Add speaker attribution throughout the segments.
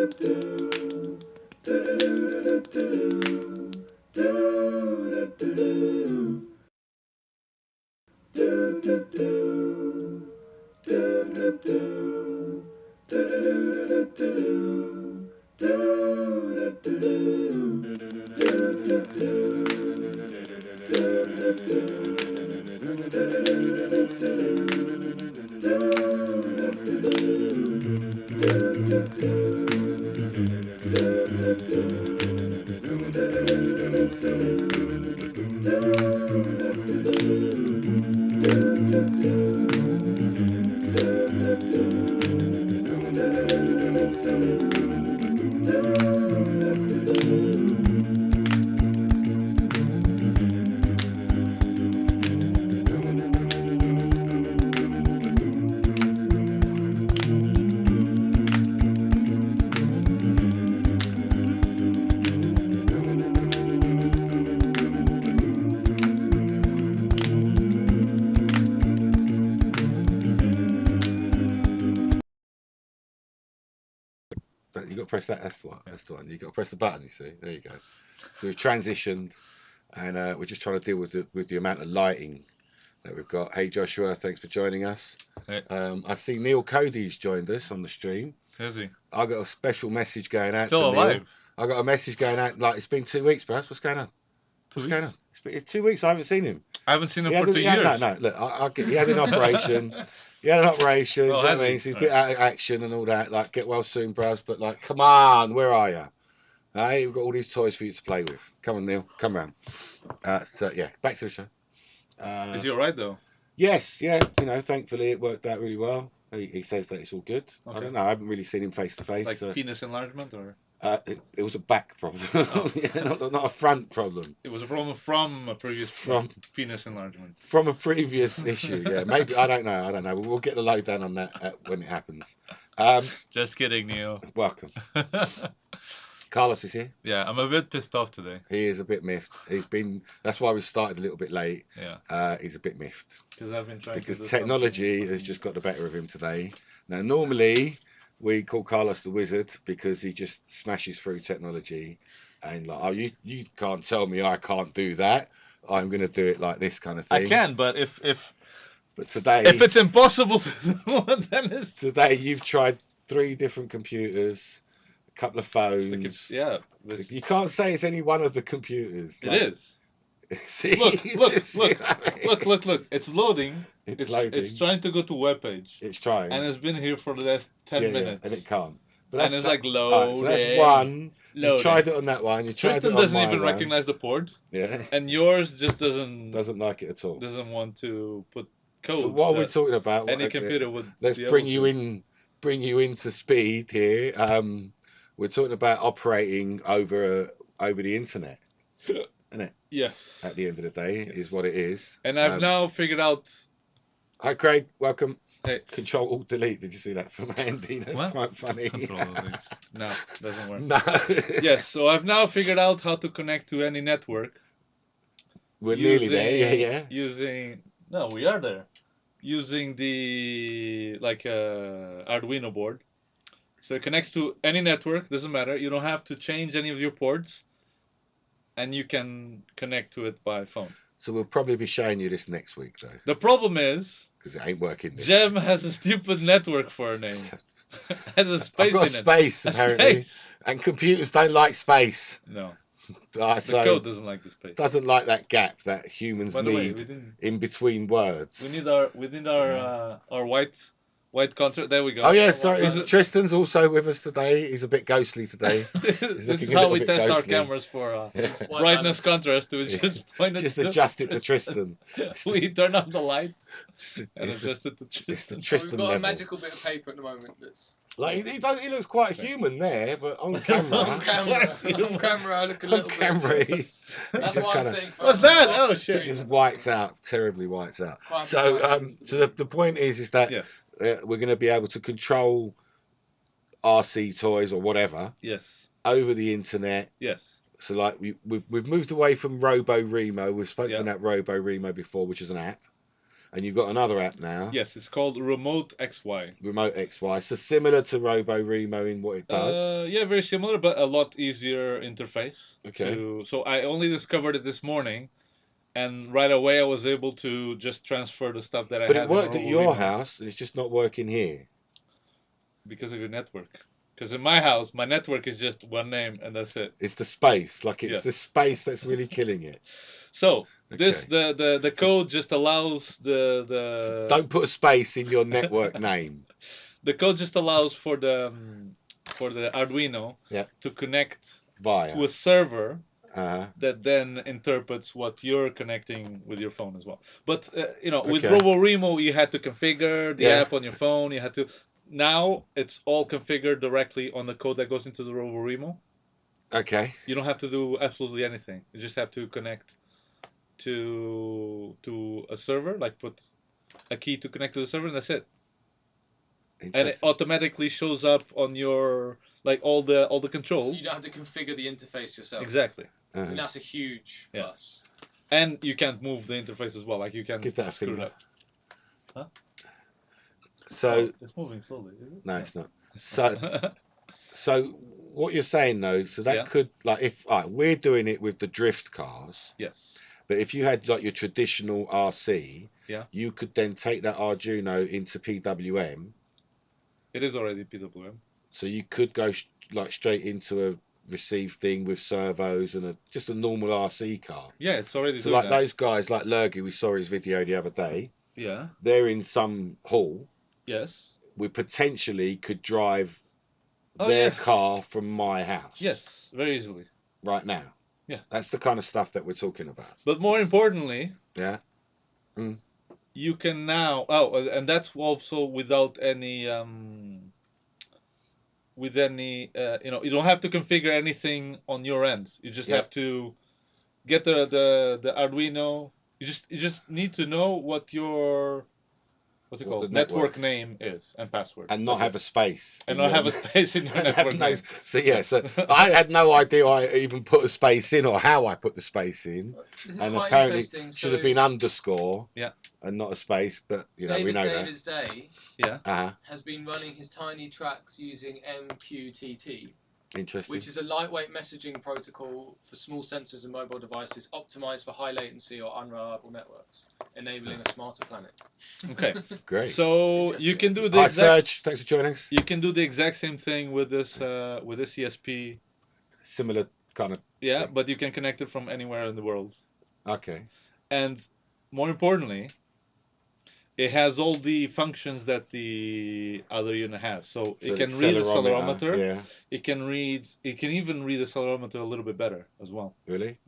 Speaker 1: You got to press that. That's the one. That's the one. You got to press the button. You see. There you go. So we've transitioned, and we're just trying to deal with the amount of lighting that we've got. Hey Joshua, thanks for joining us.
Speaker 2: Hey.
Speaker 1: I see Neil Cody's joined us on the stream.
Speaker 2: Is he?
Speaker 1: I got a special message going out
Speaker 2: Still
Speaker 1: to
Speaker 2: alive?
Speaker 1: Neil. I got a message going out like it's been 2 weeks, perhaps. What's going on? What's going on? It's 2 weeks. I haven't seen him.
Speaker 2: I haven't seen him for 2 years.
Speaker 1: No. Look, I get. He had an operation. He had an operation.
Speaker 2: Oh,
Speaker 1: do you know what I mean? So he's a bit out of action and all that. Like, get well soon, bros. But like, come on, where are you? Hey, we've got all these toys for you to play with. Come on, Neil. Come round. So yeah, back to the show.
Speaker 2: Is he alright though?
Speaker 1: Yes, yeah. You know, thankfully it worked out really well. He says that it's all good.
Speaker 2: Okay.
Speaker 1: I don't know. I haven't really seen him face to face.
Speaker 2: Like penis enlargement, or?
Speaker 1: It was a back problem.
Speaker 2: Oh.
Speaker 1: Yeah, not a front problem.
Speaker 2: It was a problem from a previous penis enlargement.
Speaker 1: From a previous issue, yeah. Maybe I don't know. We'll get the lowdown on that when it happens.
Speaker 2: Just kidding, Neil.
Speaker 1: Welcome. Carlos is here.
Speaker 2: Yeah, I'm a bit pissed off today.
Speaker 1: He is a bit miffed. That's why we started a little bit late.
Speaker 2: Yeah.
Speaker 1: He's a bit miffed.
Speaker 2: Because I've been trying
Speaker 1: because
Speaker 2: to do
Speaker 1: technology has just got the better of him today. Now, normally we call Carlos the wizard because he just smashes through technology and like, oh, you can't tell me I can't do that. I'm going to do it like this kind of thing.
Speaker 2: I can, but
Speaker 1: but today,
Speaker 2: if it's impossible to do it, then it's...
Speaker 1: Today you've tried 3 different computers, a couple of phones.
Speaker 2: Yeah.
Speaker 1: You can't say it's any one of the computers.
Speaker 2: It is.
Speaker 1: See,
Speaker 2: look. It's loading.
Speaker 1: It's loading.
Speaker 2: It's trying to go to web page.
Speaker 1: It's trying.
Speaker 2: And it's been here for the last 10 minutes.
Speaker 1: And it can't. But
Speaker 2: and it's like loading.
Speaker 1: Right, so that's one.
Speaker 2: Loading.
Speaker 1: You tried it on that one. You tried
Speaker 2: Tristan
Speaker 1: it on
Speaker 2: doesn't
Speaker 1: my
Speaker 2: even
Speaker 1: one.
Speaker 2: recognize the port.
Speaker 1: Yeah.
Speaker 2: And yours just doesn't
Speaker 1: like it at all.
Speaker 2: Doesn't want to put code.
Speaker 1: So what are we talking about?
Speaker 2: Any computer would.
Speaker 1: Let's bring you into speed here. We're talking about operating over the internet, isn't it?
Speaker 2: Yes.
Speaker 1: At the end of the day, is what it is.
Speaker 2: And I've now figured out.
Speaker 1: Hi, Craig. Welcome.
Speaker 2: Hey.
Speaker 1: Control Alt Delete. Did you see that from Andy? That's quite funny.
Speaker 2: Control Alt Delete. No, doesn't work.
Speaker 1: No.
Speaker 2: Yes. So I've now figured out how to connect to any network.
Speaker 1: We're nearly there. Yeah.
Speaker 2: No, we are there. Using the Arduino board. So it connects to any network, doesn't matter. You don't have to change any of your ports, and you can connect to it by phone.
Speaker 1: So we'll probably be showing you this next week, though.
Speaker 2: The problem is,
Speaker 1: because it ain't working.
Speaker 2: Jem has a stupid network for her name. Has a space
Speaker 1: I've got
Speaker 2: in
Speaker 1: space,
Speaker 2: it.
Speaker 1: apparently.
Speaker 2: Space.
Speaker 1: And computers don't like space.
Speaker 2: No.
Speaker 1: So
Speaker 2: the code doesn't like the space.
Speaker 1: Doesn't like that gap that humans need in between words.
Speaker 2: We need our white contract. There we go.
Speaker 1: Oh yeah, sorry. Tristan's also with us today. He's a bit ghostly today.
Speaker 2: This is how we test our cameras for brightness contrast. We just point
Speaker 1: just adjust it to Tristan.
Speaker 2: We turn on the light and adjust it to Tristan.
Speaker 3: We've got a magical bit of paper at the moment that's.
Speaker 1: Like he looks quite human there, but on camera,
Speaker 3: on camera, I look a little bit. That's why I'm saying.
Speaker 2: What's that? Oh shit!
Speaker 1: It just whites out, terribly whites out. So the point is that we're going to be able to control RC toys or whatever.
Speaker 2: Yes.
Speaker 1: Over the internet.
Speaker 2: Yes.
Speaker 1: So like we've moved away from Robo Remo. We've spoken about Robo Remo before, which is an app. and you've got another app now.
Speaker 2: Yes, it's called Remote XY.
Speaker 1: Remote XY. So similar to RoboRemo in what it does.
Speaker 2: Yeah, very similar, but a lot easier interface.
Speaker 1: Okay.
Speaker 2: So I only discovered it this morning, and right away I was able to just transfer the stuff that I
Speaker 1: But
Speaker 2: had
Speaker 1: it worked
Speaker 2: in
Speaker 1: at your
Speaker 2: RoboRemo
Speaker 1: house, and it's just not working here.
Speaker 2: because of your network. Because in my house, my network is just one name, and that's it.
Speaker 1: It's the space. Like it's
Speaker 2: Yeah.
Speaker 1: the space that's really killing it.
Speaker 2: So this
Speaker 1: Okay.
Speaker 2: the code just allows the
Speaker 1: Don't put a space in your network name.
Speaker 2: the code just allows for the Arduino
Speaker 1: Yeah.
Speaker 2: to connect
Speaker 1: Via.
Speaker 2: to a server
Speaker 1: Uh-huh.
Speaker 2: that then interprets what you're connecting with your phone as well. But with
Speaker 1: Okay.
Speaker 2: RoboRemo, you had to configure the
Speaker 1: Yeah.
Speaker 2: app on your phone. You had to. Now it's all configured directly on the code that goes into the RoboRemo.
Speaker 1: Okay.
Speaker 2: You don't have to do absolutely anything. You just have to connect to a server, like put a key to connect to the server, and that's it. And it automatically shows up on your all the controls.
Speaker 3: So you don't have to configure the interface yourself.
Speaker 2: Exactly.
Speaker 1: Uh-huh.
Speaker 3: And that's a huge plus.
Speaker 2: And you can't move the interface as well. Like you can
Speaker 1: Give that a
Speaker 2: screw it
Speaker 1: finger.
Speaker 2: up. Huh?
Speaker 1: So
Speaker 2: it's moving slowly, is it?
Speaker 1: no, it's not. So what you're saying though, so that
Speaker 2: Yeah.
Speaker 1: could if we're doing it with the drift cars.
Speaker 2: Yes.
Speaker 1: But if you had like your traditional RC,
Speaker 2: Yeah.
Speaker 1: you could then take that Arduino into PWM.
Speaker 2: It is already PWM.
Speaker 1: So you could go straight into a receive thing with servos and just a normal RC car.
Speaker 2: Yeah, it's already
Speaker 1: So
Speaker 2: doing
Speaker 1: like
Speaker 2: that.
Speaker 1: those guys like Lurgy, we saw his video the other day.
Speaker 2: Yeah.
Speaker 1: They're in some hall.
Speaker 2: Yes.
Speaker 1: We potentially could drive their car from my house.
Speaker 2: Yes, very easily.
Speaker 1: Right now.
Speaker 2: Yeah.
Speaker 1: That's the kind of stuff that we're talking about.
Speaker 2: But more importantly,
Speaker 1: yeah.
Speaker 2: You can now and that's also without any you don't have to configure anything on your end. You just have to get the Arduino. You just need to know what your network name is and password.
Speaker 1: And not have a space.
Speaker 2: And not have a space in your network name.
Speaker 1: So I had no idea I even put a space in or how I put the space in. And apparently should have been underscore.
Speaker 2: Yeah.
Speaker 1: And not a space, but we know
Speaker 3: David's Day has been running his tiny tracks using MQTT.
Speaker 1: Interesting.
Speaker 3: Which is a lightweight messaging protocol for small sensors and mobile devices optimized for high latency or unreliable networks, enabling a smarter planet.
Speaker 2: Okay.
Speaker 1: Great.
Speaker 2: So you can do the
Speaker 1: Hi Serge, thanks for joining us.
Speaker 2: You can do the exact same thing with this ESP.
Speaker 1: Similar kind of
Speaker 2: thing. But you can connect it from anywhere in the world.
Speaker 1: Okay.
Speaker 2: And more importantly, it has all the functions that the other unit has. So it can read the accelerometer.
Speaker 1: Yeah.
Speaker 2: It can even read the accelerometer a little bit better as well.
Speaker 1: Really?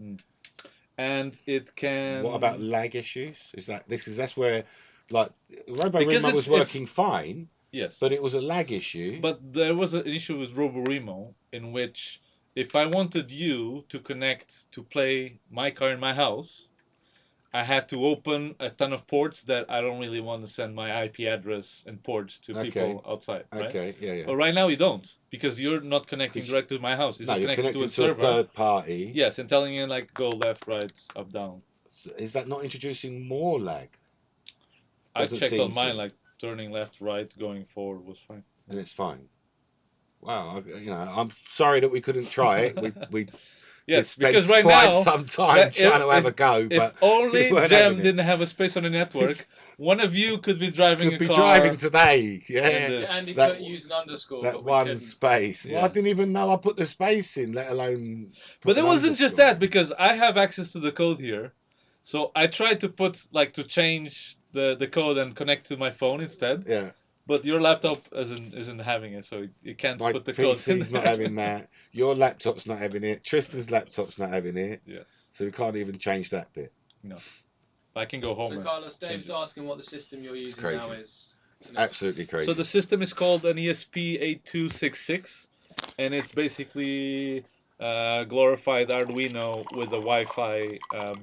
Speaker 2: And it can.
Speaker 1: What about lag issues? That's where RoboRemo was working fine.
Speaker 2: Yes.
Speaker 1: But it was a lag issue.
Speaker 2: But there was an issue with RoboRemo in which if I wanted you to connect to play my car in my house, I had to open a ton of ports that I don't really want to send my IP address and ports to people outside, right?
Speaker 1: Okay, yeah.
Speaker 2: But right now you don't, because you're not connecting directly to my house. You're
Speaker 1: connecting
Speaker 2: to a server.
Speaker 1: A third party.
Speaker 2: Yes, and telling you go left, right, up, down.
Speaker 1: So is that not introducing more lag?
Speaker 2: I checked on mine, turning left, right, going forward was fine.
Speaker 1: And it's fine. Wow, I'm sorry that we couldn't try it. We
Speaker 2: Yes, because right now,
Speaker 1: some time trying to have a go. But
Speaker 2: if only Jem didn't have a space on the network, one of you could be driving a car.
Speaker 1: Could be driving today,
Speaker 3: And he could use an underscore.
Speaker 1: That one space. Well, I didn't even know I put the space in, let alone.
Speaker 2: But it wasn't just that, because I have access to the code here, so I tried to to change the code and connect to my phone instead.
Speaker 1: Yeah.
Speaker 2: But your laptop isn't having it, so you can't put the code in.
Speaker 1: My PC's not having that. Your laptop's not having it. Tristan's laptop's not having it.
Speaker 2: Yeah. So
Speaker 1: we can't even change that bit.
Speaker 2: No. I can go home.
Speaker 3: So Carlos, Dave's asking what the system you're using now is.
Speaker 1: Absolutely crazy.
Speaker 2: So the system is called an ESP8166, and it's basically glorified Arduino with a Wi-Fi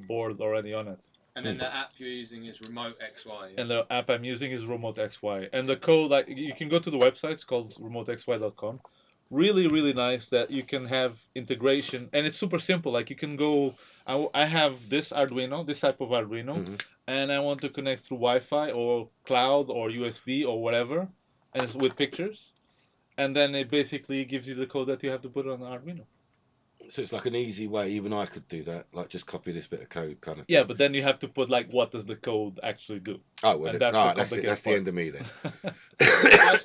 Speaker 2: board already on it.
Speaker 3: And then the app you're using is Remote XY.
Speaker 2: And the app I'm using is Remote XY. And the code, you can go to the website, it's called remotexy.com. Really, really nice that you can have integration. And it's super simple. You can go, I have this Arduino, this type of Arduino. and I want to connect through Wi-Fi or cloud or USB or whatever, and it's with pictures, and then it basically gives you the code that you have to put on the Arduino.
Speaker 1: So it's like an easy way. Even I could do that. Like just copy this bit of code, kind of thing.
Speaker 2: Yeah, but then you have to put like what does the code actually do,
Speaker 1: Oh well,
Speaker 2: and
Speaker 1: then,
Speaker 2: that's
Speaker 1: all
Speaker 2: the
Speaker 1: right, that's it.
Speaker 2: complicated
Speaker 1: That's the
Speaker 2: part.
Speaker 1: end of me then.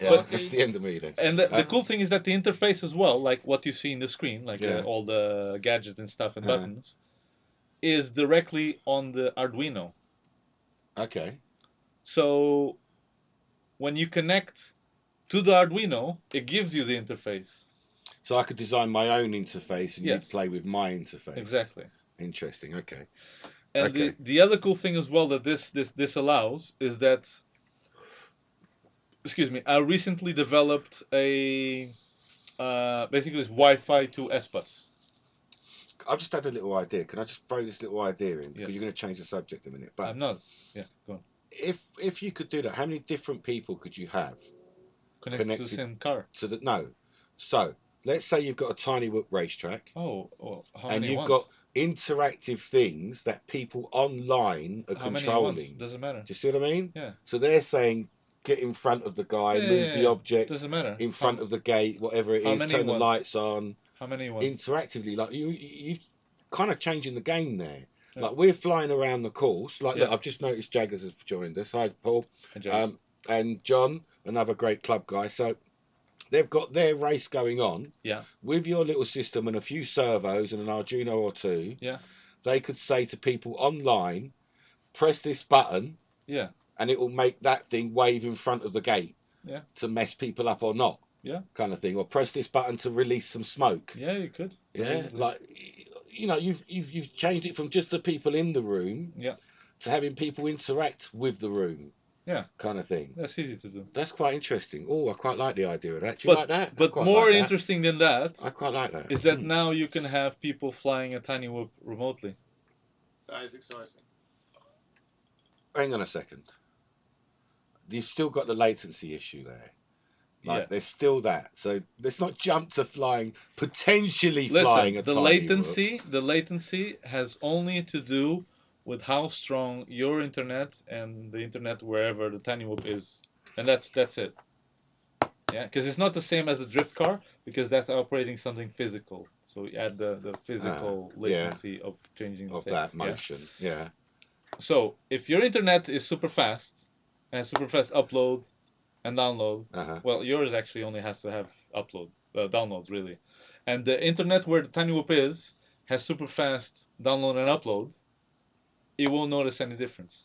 Speaker 3: But-
Speaker 1: That's the end of me then.
Speaker 2: And the cool thing is that the interface as well, like what you see in the screen, like
Speaker 1: Yeah.
Speaker 2: all the gadgets and stuff and
Speaker 1: Uh-huh.
Speaker 2: buttons, is directly on the Arduino.
Speaker 1: Okay.
Speaker 2: So when you connect to the Arduino, it gives you the interface.
Speaker 1: So I could design my own interface, and
Speaker 2: Yes.
Speaker 1: you'd play with my interface.
Speaker 2: Exactly.
Speaker 1: Interesting. Okay.
Speaker 2: And
Speaker 1: Okay.
Speaker 2: the other cool thing as well that this allows is that, excuse me, I recently developed a basically it's Wi-Fi to S-Bus.
Speaker 1: I've just had a little idea. Can I just throw this little idea in? Because
Speaker 2: Yes.
Speaker 1: you're going to change the subject in a minute. But
Speaker 2: I'm not. Yeah, go on.
Speaker 1: if you could do that, how many different people could you have
Speaker 2: Connected to the
Speaker 1: Connected-
Speaker 2: same car.
Speaker 1: to the no? So let's say you've got a tiny whoop racetrack,
Speaker 2: Oh, how
Speaker 1: and
Speaker 2: many
Speaker 1: you've
Speaker 2: ones?
Speaker 1: got interactive things that people online are
Speaker 2: How many
Speaker 1: controlling.
Speaker 2: ones? Doesn't matter.
Speaker 1: Do you see what I mean?
Speaker 2: Yeah.
Speaker 1: So they're saying, get in front of the guy, move the object
Speaker 2: Doesn't matter.
Speaker 1: in front of the gate, whatever it
Speaker 2: how
Speaker 1: is,
Speaker 2: many
Speaker 1: turn the
Speaker 2: ones?
Speaker 1: lights on,
Speaker 2: How many ones?
Speaker 1: interactively. Like you've kind of changing the game there.
Speaker 2: Yeah.
Speaker 1: Like we're flying around the course. Like look,
Speaker 2: Yeah.
Speaker 1: I've just noticed Jaggers has joined us. Hi, Paul.
Speaker 2: Enjoy.
Speaker 1: And John, another great club guy. So they've got their race going on.
Speaker 2: Yeah.
Speaker 1: With your little system and a few servos and an Arduino or two.
Speaker 2: Yeah.
Speaker 1: They could say to people online, press this button.
Speaker 2: Yeah.
Speaker 1: And it will make that thing wave in front of the gate.
Speaker 2: Yeah.
Speaker 1: To mess people up or not.
Speaker 2: Yeah.
Speaker 1: Kind of thing. Or press this button to release some smoke.
Speaker 2: Yeah, you could.
Speaker 1: Yeah. Like, you know, you've changed it from just the people in the room.
Speaker 2: Yeah.
Speaker 1: To having people interact with the room.
Speaker 2: Yeah.
Speaker 1: Kind of thing.
Speaker 2: That's easy to do.
Speaker 1: That's quite interesting. Oh, I quite like the idea of that. Do you like that?
Speaker 2: But more interesting than that
Speaker 1: I quite like that.
Speaker 2: is that now you can have people flying a tiny whoop remotely.
Speaker 3: That is exciting.
Speaker 1: Hang on a second. You've still got the latency issue there. Like,
Speaker 2: Yeah.
Speaker 1: there's still that. So let's not jump to potentially
Speaker 2: Listen,
Speaker 1: flying a
Speaker 2: the
Speaker 1: tiny
Speaker 2: latency has only to do with how strong your internet and the internet wherever the tiny whoop is, and that's it. Yeah, because it's not the same as the drift car because that's operating something physical. So you add the physical latency of changing the
Speaker 1: of
Speaker 2: state.
Speaker 1: that motion. Yeah.
Speaker 2: So if your internet is super fast and super fast upload and download,
Speaker 1: Uh-huh.
Speaker 2: well, yours actually only has to have downloads really, and the internet where the tiny whoop is has super fast download and upload. It won't notice any difference.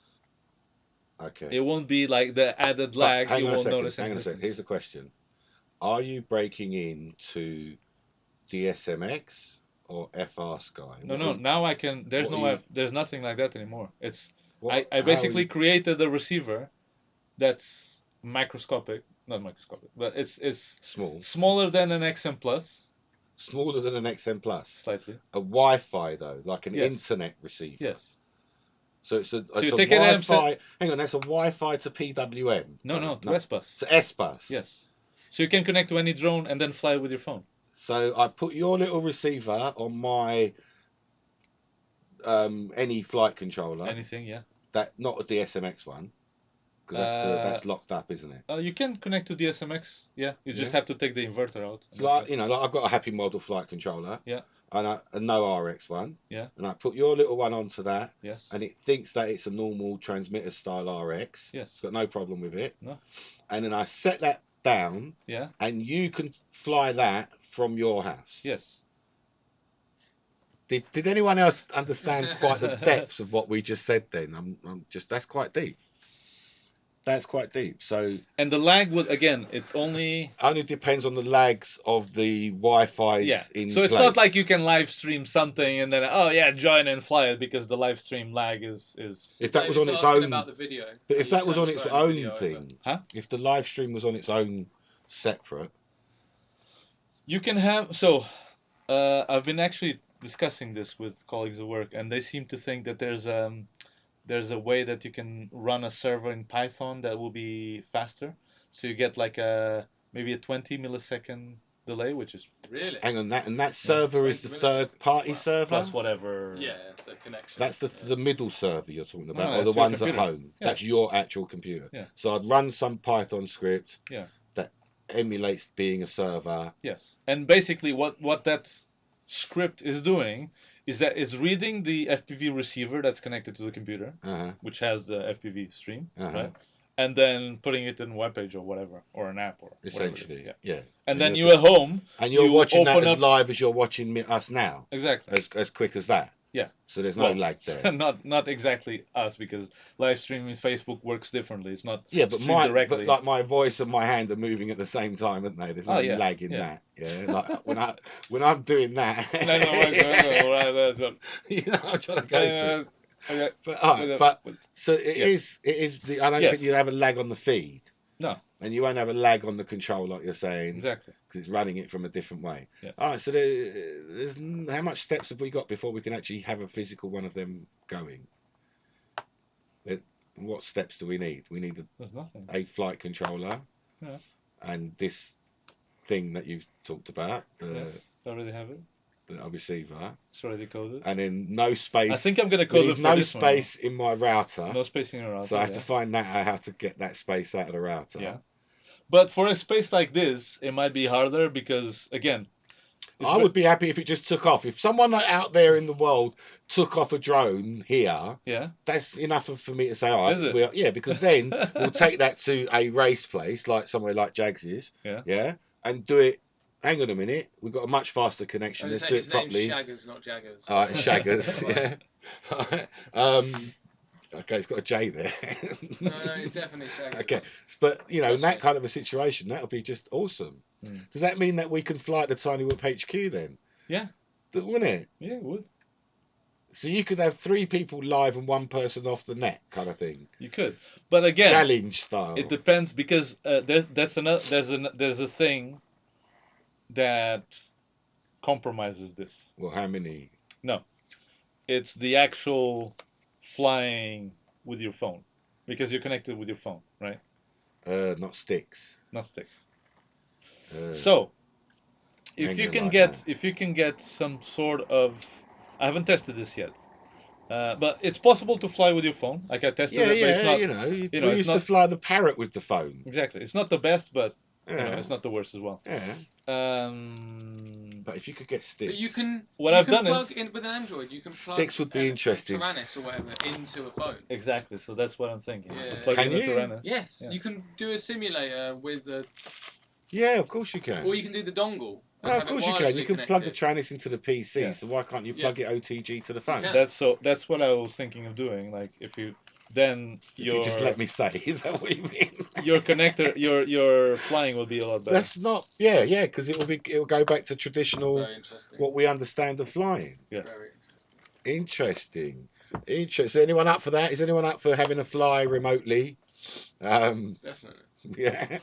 Speaker 1: Okay.
Speaker 2: It won't be like the added lag.
Speaker 1: Hang
Speaker 2: You
Speaker 1: on a
Speaker 2: won't
Speaker 1: second.
Speaker 2: notice any
Speaker 1: Hang on a second.
Speaker 2: difference.
Speaker 1: Here's the question: are you breaking into DSMX or FR Sky?
Speaker 2: No. Now I can. There's
Speaker 1: what
Speaker 2: no.
Speaker 1: are you-
Speaker 2: There's nothing like that anymore. It's.
Speaker 1: What-
Speaker 2: I
Speaker 1: how are
Speaker 2: basically
Speaker 1: you-
Speaker 2: created a receiver that's microscopic, not microscopic, but it's
Speaker 1: small,
Speaker 2: smaller than an XM Plus,
Speaker 1: smaller than an XM Plus.
Speaker 2: slightly.
Speaker 1: A Wi-Fi though, like an
Speaker 2: Yes.
Speaker 1: internet receiver.
Speaker 2: Yes.
Speaker 1: So it's a
Speaker 2: you
Speaker 1: a
Speaker 2: take an
Speaker 1: Wi-Fi. Hang on, that's a Wi-Fi to PWM.
Speaker 2: No, to S-Bus.
Speaker 1: To S-Bus.
Speaker 2: Yes. So you can connect to any drone and then fly with your phone.
Speaker 1: So I put your little receiver on my any flight controller.
Speaker 2: Anything, yeah.
Speaker 1: That not a DSMX one, because that's locked up, isn't it?
Speaker 2: You can connect to DSMX. Yeah. You just
Speaker 1: Yeah.
Speaker 2: have to take the inverter out.
Speaker 1: So like, you know, like I've got a Happy Model flight controller.
Speaker 2: Yeah.
Speaker 1: And a no RX one.
Speaker 2: Yeah.
Speaker 1: And I put your little one onto that.
Speaker 2: Yes.
Speaker 1: And it thinks that it's a normal transmitter style RX.
Speaker 2: Yes.
Speaker 1: It's got no problem with it.
Speaker 2: No.
Speaker 1: And then I set that down.
Speaker 2: Yeah.
Speaker 1: And you can fly that from your house.
Speaker 2: Yes.
Speaker 1: Did anyone else understand quite the depths of what we just said then? I'm just, that's quite deep. That's quite deep. So
Speaker 2: And the lag would again. It only.
Speaker 1: depends on the lags of the Wi-Fi.
Speaker 2: Yeah.
Speaker 1: In
Speaker 2: So it's
Speaker 1: place.
Speaker 2: not like you can live stream something and then join and fly it because the live stream lag is.
Speaker 1: If that was on
Speaker 3: David's
Speaker 1: its
Speaker 3: asking
Speaker 1: own,
Speaker 3: about the video.
Speaker 1: but
Speaker 3: Are
Speaker 1: if
Speaker 3: you
Speaker 1: that was on its
Speaker 3: transferring the
Speaker 1: own
Speaker 3: video over?
Speaker 1: thing,
Speaker 2: Huh?
Speaker 1: if the live stream was on its own separate,
Speaker 2: You can have so. I've been actually discussing this with colleagues at work, and they seem to think that there's a way that you can run a server in Python that will be faster. So you get like maybe a 20 millisecond delay, which is
Speaker 3: Really?
Speaker 1: Hang on, that server is the
Speaker 3: 20
Speaker 1: third-party
Speaker 3: milliseconds. Wow.
Speaker 1: server.
Speaker 2: plus whatever.
Speaker 3: Yeah, the connection.
Speaker 1: That's the middle server you're talking about,
Speaker 2: No,
Speaker 1: or the
Speaker 2: that's your
Speaker 1: ones at
Speaker 2: computer.
Speaker 1: home.
Speaker 2: Yeah.
Speaker 1: That's your actual computer.
Speaker 2: Yeah.
Speaker 1: So I'd run some Python script.
Speaker 2: Yeah.
Speaker 1: That emulates being a server.
Speaker 2: Yes. And basically, what that script is doing is that it's reading the FPV receiver that's connected to the computer,
Speaker 1: Uh-huh.
Speaker 2: which has the FPV stream,
Speaker 1: Uh-huh.
Speaker 2: right? And then putting it in a web page or whatever, or an app or whatever it is.
Speaker 1: Essentially,
Speaker 2: Yeah.
Speaker 1: yeah.
Speaker 2: And
Speaker 1: So
Speaker 2: then
Speaker 1: you're
Speaker 2: you at home,
Speaker 1: and you're
Speaker 2: you
Speaker 1: watching that
Speaker 2: open
Speaker 1: as
Speaker 2: up
Speaker 1: live as you're watching us now,
Speaker 2: exactly.
Speaker 1: as quick as that.
Speaker 2: Yeah.
Speaker 1: So there's no
Speaker 2: Well,
Speaker 1: lag there.
Speaker 2: not exactly us, because live streaming Facebook works differently. It's not
Speaker 1: Yeah, but
Speaker 2: streamed directly.
Speaker 1: like my voice and my hand are moving at the same time, aren't they? There's no lag in that. Yeah, like when I'm doing that.
Speaker 2: No, right.
Speaker 1: You know, I'm trying to go to.
Speaker 2: Okay.
Speaker 1: But so it is. I don't
Speaker 2: Yes.
Speaker 1: think you'll have a lag on the feed.
Speaker 2: No.
Speaker 1: And you won't have a lag on the control, like you're saying.
Speaker 2: Exactly.
Speaker 1: Because it's running it from a different way.
Speaker 2: Yes.
Speaker 1: All right. So there's how much steps have we got before we can actually have a physical one of them going? What steps do we need? We need
Speaker 2: There's nothing.
Speaker 1: a flight controller.
Speaker 2: Yeah.
Speaker 1: And this thing that you've talked about.
Speaker 2: I already have it.
Speaker 1: The receiver.
Speaker 2: It's already coded.
Speaker 1: And then no space.
Speaker 2: I think I'm gonna code it for
Speaker 1: no
Speaker 2: this
Speaker 1: space in my router.
Speaker 2: one. No space in your router.
Speaker 1: So I have to find out how to get that space out of the router.
Speaker 2: Yeah. But for a space like this, it might be harder because, again,
Speaker 1: I would be happy if it just took off. If someone out there in the world took off a drone here,
Speaker 2: yeah,
Speaker 1: that's enough for me to say, all right,
Speaker 2: Is it?
Speaker 1: yeah, because then we'll take that to a race place, like somewhere like Jags's,
Speaker 2: yeah,
Speaker 1: and do it. Hang on a minute, we've got a much faster connection. Let's do it
Speaker 3: his
Speaker 1: properly.
Speaker 3: name's Shaggers, not Jaggers.
Speaker 1: All right, Shaggers, yeah. Okay, it's got a J there.
Speaker 3: No, it's definitely Shaggers.
Speaker 1: Okay, but you know, in that kind of a situation, that would be just awesome. Does that mean that we can fly at the Tiny Whoop HQ then?
Speaker 2: Yeah.
Speaker 1: Wouldn't it?
Speaker 2: Yeah, it would.
Speaker 1: So you could have 3 people live and 1 person off the net, kind of thing.
Speaker 2: You could, but again,
Speaker 1: challenge style.
Speaker 2: It depends because there's a thing that compromises this.
Speaker 1: Well, how many?
Speaker 2: No, it's the actual flying with your phone, because you're connected with your phone, right?
Speaker 1: Not sticks.
Speaker 2: Not sticks.
Speaker 1: So,
Speaker 2: if you can get some sort of, I haven't tested this yet, but it's possible to fly with your phone. Like I tested it, but it's not.
Speaker 1: We used to fly the Parrot with the phone.
Speaker 2: Exactly, it's not the best, but it's not the worst as well.
Speaker 1: Yeah. But if you could get sticks.
Speaker 3: But you can.
Speaker 2: What I've done
Speaker 3: plug
Speaker 2: is
Speaker 3: in with an Android. You can plug
Speaker 1: sticks would be interesting.
Speaker 3: Tyrannus or whatever into a phone.
Speaker 2: Exactly, so that's what I'm thinking.
Speaker 3: Yeah.
Speaker 2: Plug
Speaker 1: Can
Speaker 2: in
Speaker 1: you?
Speaker 2: a Tyrannus.
Speaker 3: Yes, you can do a simulator with a.
Speaker 1: Yeah, of course you can.
Speaker 3: Or you can do the dongle.
Speaker 1: No, of course you can. You can plug the Tyrannus into the PC.
Speaker 2: Yeah.
Speaker 1: So why can't you plug it OTG to the phone?
Speaker 2: That's what I was thinking of doing. Like if you
Speaker 1: you just let me say, is that what you mean?
Speaker 2: Your connector, your flying will be a lot better.
Speaker 1: That's not. Yeah, because it'll go back to traditional what we understand of flying.
Speaker 2: Yeah.
Speaker 3: Very
Speaker 1: interesting. Is anyone up for that? Is anyone up for having a fly remotely?
Speaker 3: Definitely.
Speaker 1: Yeah,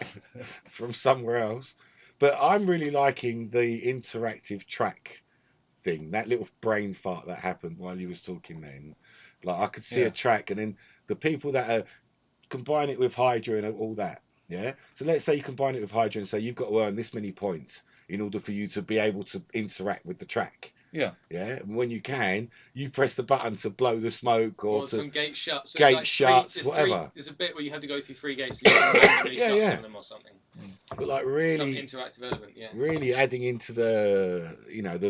Speaker 1: from somewhere else. But I'm really liking the interactive track thing. That little brain fart that happened while you was talking then. Like I could see a track, and then the people that are combine it with Hydra and all that. Yeah. So let's say you combine it with Hydra and say you've got to earn this many points in order for you to be able to interact with the track.
Speaker 2: Yeah.
Speaker 1: Yeah. And when you can, you press the button to blow the smoke or to
Speaker 3: some gate shuts. So
Speaker 1: whatever.
Speaker 3: There's a bit where you have to go through 3 gates. And you can randomly shut some of them or something.
Speaker 1: But like really,
Speaker 3: some interactive element. Yeah.
Speaker 1: Really adding into the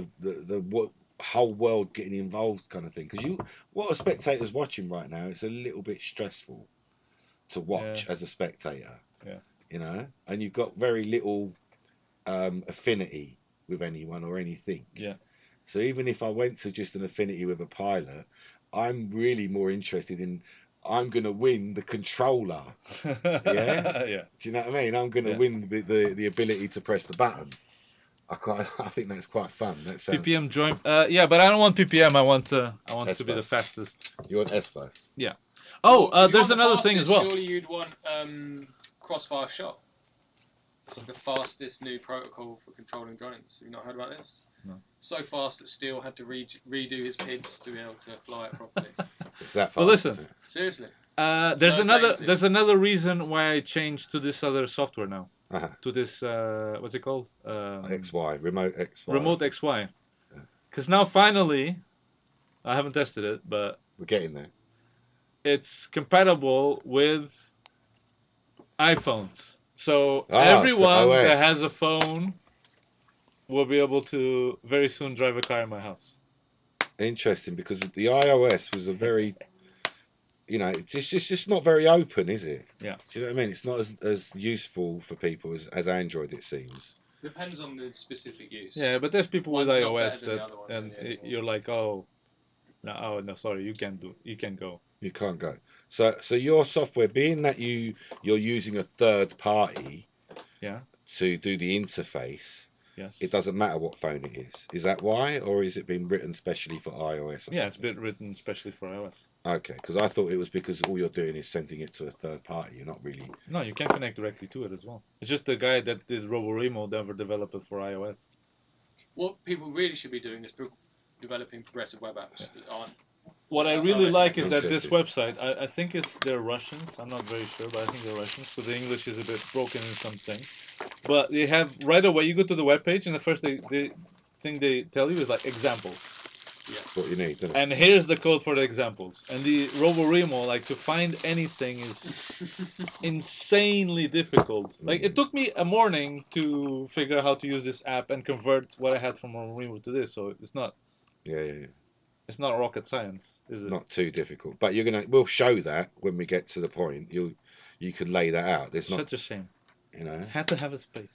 Speaker 1: the whole world getting involved kind of thing. Because what a spectator's watching right now, it's a little bit stressful to watch as a spectator.
Speaker 2: Yeah.
Speaker 1: You know, and you've got very little affinity with anyone or anything.
Speaker 2: Yeah.
Speaker 1: So even if I went to just an affinity with a pilot, I'm really more interested in I'm going to win the controller. Yeah?
Speaker 2: Yeah.
Speaker 1: Do you know what I mean? I'm going to win the ability to press the button. I think that's quite fun. That sounds...
Speaker 2: PPM join. Yeah, but I don't want PPM. I want to be the fastest.
Speaker 1: You want S-Bus?
Speaker 2: Yeah. Oh, there's another thing as well.
Speaker 3: Surely you'd want crossfire shot. This is the fastest new protocol for controlling drones. Have you not heard about this?
Speaker 2: No.
Speaker 3: So fast that Steele had to redo his PIDs to be able to fly it properly.
Speaker 1: Is that fast?
Speaker 2: Well, listen.
Speaker 3: Seriously.
Speaker 2: There's another reason why I changed to this other software now. to this what's it called?
Speaker 1: XY, remote XY.
Speaker 2: Remote XY.
Speaker 1: Yeah.
Speaker 2: Because now finally, I haven't tested it, but
Speaker 1: We're getting there.
Speaker 2: it's compatible with iPhones. So
Speaker 1: So
Speaker 2: everyone
Speaker 1: OS.
Speaker 2: that has a phone will be able to very soon drive a car in my house.
Speaker 1: Interesting, because the iOS was a very, it's just not very open, is it?
Speaker 2: Yeah.
Speaker 1: Do you know what I mean? It's not as useful for people as Android, it seems.
Speaker 3: Depends on the specific use.
Speaker 2: Yeah, but there's people with
Speaker 3: One's not
Speaker 2: iOS
Speaker 3: better than the
Speaker 2: that,
Speaker 3: other one,
Speaker 2: and
Speaker 3: yeah.
Speaker 2: you're like, oh, no, sorry, you can't go.
Speaker 1: You can't go. So your software, being that you're using a third party
Speaker 2: Yeah.
Speaker 1: to do the interface,
Speaker 2: Yes.
Speaker 1: it doesn't matter what phone it is. Is that why, or is it been written specially for iOS? Or
Speaker 2: Yeah, it's
Speaker 1: something?
Speaker 2: been written especially for iOS.
Speaker 1: Okay, because I thought it was because all you're doing is sending it to a third party. You're not really.
Speaker 2: No, you can connect directly to it as well. It's just the guy that did RoboRemo never developed it for iOS.
Speaker 3: What people really should be doing is developing progressive web apps that aren't.
Speaker 2: What I
Speaker 3: That's
Speaker 2: really
Speaker 3: iOS
Speaker 2: like is that this
Speaker 1: Interesting.
Speaker 2: website, I think they're Russians. I'm not very sure, but I think they're Russians. So the English is a bit broken in some things. But they have right away. You go to the webpage, and the first thing they tell you is like examples.
Speaker 1: That's what you need, isn't it?
Speaker 2: And here's the code for the examples. And the RoboRemo, like to find anything is insanely difficult. Like it took me a morning to figure out how to use this app and convert what I had from RoboRemo to this. So it's not.
Speaker 1: Yeah.
Speaker 2: It's not rocket science, is it?
Speaker 1: Not too difficult, but we'll show that when we get to the point. You could lay that out. There's not.
Speaker 2: Such a shame.
Speaker 1: You know.
Speaker 2: Had to have a space.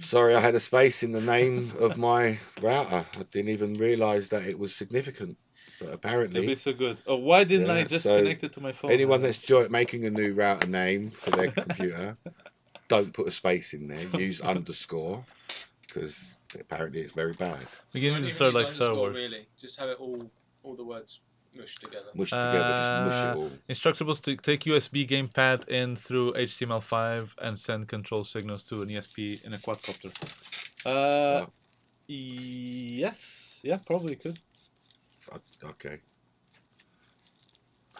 Speaker 1: Sorry, I had a space in the name of my router. I didn't even realise that it was significant, but
Speaker 2: It'd
Speaker 1: apparently.
Speaker 2: be so good. Oh, why didn't I just
Speaker 1: so
Speaker 2: connect it to my phone?
Speaker 1: anyone that's making a new router name for their computer, don't put a space in there. Use underscore, because apparently it's very bad.
Speaker 2: Beginning
Speaker 3: Don't
Speaker 2: to
Speaker 3: even
Speaker 2: start
Speaker 3: use
Speaker 2: like Star
Speaker 3: underscore,
Speaker 2: Wars.
Speaker 3: really. Just have it all the words mushed together.
Speaker 1: Mush together, just mush it all.
Speaker 2: Instructables to take USB gamepad in through HTML5 and send control signals to an ESP in a quadcopter.
Speaker 1: What?
Speaker 2: Yes. Yeah, probably could.
Speaker 1: Okay.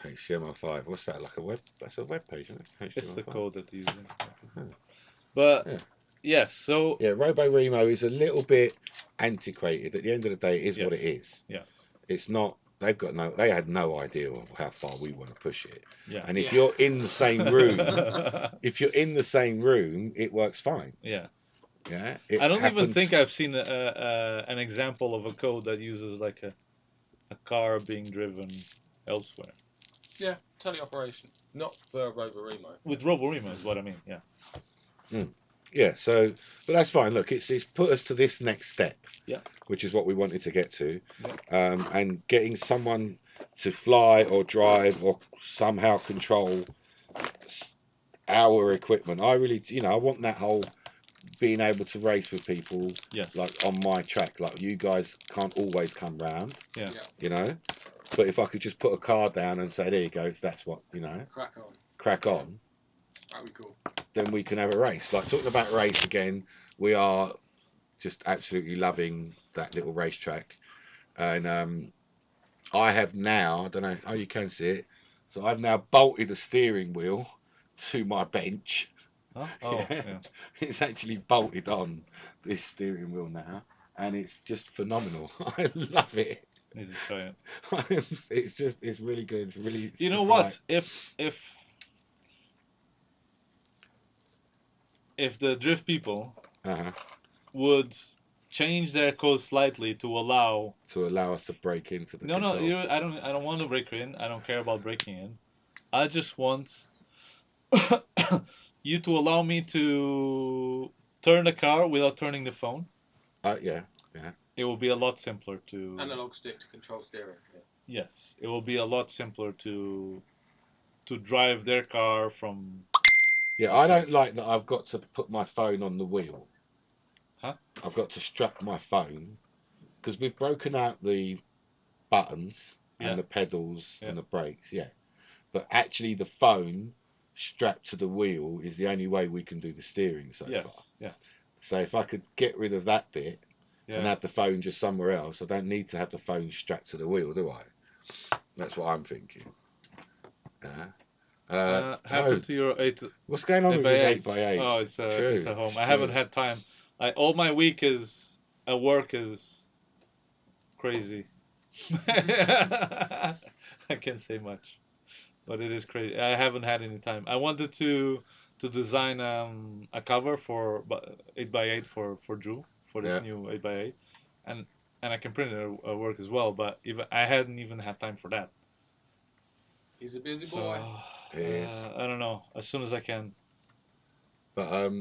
Speaker 1: HTML5. What's that? Like a web? That's a web page, isn't it?
Speaker 2: It's the
Speaker 1: HTML5.
Speaker 2: code that they're using.
Speaker 1: Huh.
Speaker 2: But
Speaker 1: Yeah.
Speaker 2: yes, so
Speaker 1: Yeah, RoboRemo is a little bit antiquated. At the end of the day, it is what it is.
Speaker 2: Yeah.
Speaker 1: It's not. They had no idea of how far we want to push it.
Speaker 2: Yeah.
Speaker 1: And if you're in the same room, it works fine.
Speaker 2: Yeah.
Speaker 1: Yeah.
Speaker 2: I don't even think I've seen an example of a code that uses like a car being driven elsewhere.
Speaker 3: Yeah, teleoperation. Not for RoboRemo.
Speaker 2: With RoboRemo is what I mean, yeah.
Speaker 1: Yeah, so, but that's fine. Look, it's put us to this next step,
Speaker 2: Yeah.
Speaker 1: which is what we wanted to get to,
Speaker 2: Yeah.
Speaker 1: and getting someone to fly or drive or somehow control our equipment. I really, I want that whole being able to race with people,
Speaker 2: Yes.
Speaker 1: like on my track. Like you guys can't always come round,
Speaker 2: Yeah.
Speaker 1: But if I could just put a car down and say, there you go, that's what, crack on.
Speaker 3: That'd be cool.
Speaker 1: Then we can have a race. Like talking about race again, we are just absolutely loving that little racetrack. And I have now, I don't know, you can see it. So I've now bolted a steering wheel to my bench.
Speaker 2: Huh? Oh, yeah.
Speaker 1: It's actually bolted on this steering wheel now. And it's just phenomenal. I love it.
Speaker 2: Need to try it.
Speaker 1: It's really good. It's really.
Speaker 2: You know what? If the drift people would change their code slightly to allow
Speaker 1: us to break into the
Speaker 2: no,
Speaker 1: control.
Speaker 2: I don't want to break in. I don't care about breaking in. I just want you to allow me to turn the car without turning the phone.
Speaker 1: Yeah.
Speaker 2: It will be a lot simpler to
Speaker 3: analog stick to control steering.
Speaker 2: Yeah. Yes, it will be a lot simpler to drive their car from.
Speaker 1: Yeah, I don't like that I've got to put my phone on the wheel.
Speaker 2: Huh?
Speaker 1: I've got to strap my phone because we've broken out the buttons and the pedals and the brakes, but actually the phone strapped to the wheel is the only way we can do the steering so far.
Speaker 2: Yeah.
Speaker 1: So if I could get rid of that bit and have the phone just somewhere else, I don't need to have the phone strapped to the wheel, do I? That's what I'm thinking.
Speaker 2: Happened to your 8
Speaker 1: what's going on with this
Speaker 2: 8x8?
Speaker 1: 8x8?
Speaker 2: Oh, it's
Speaker 1: True,
Speaker 2: at home.
Speaker 1: it's
Speaker 2: I haven't
Speaker 1: true.
Speaker 2: had time. All my week is at work is crazy. I can't say much, but it is crazy. I haven't had any time. I wanted to design a cover for 8x8 for Drew for this
Speaker 1: Yeah.
Speaker 2: new 8x8, and I can print it at work as well. But even I hadn't even had time for that.
Speaker 3: He's a busy
Speaker 2: So
Speaker 3: boy.
Speaker 1: It is.
Speaker 2: I don't know. As soon as I can.
Speaker 1: But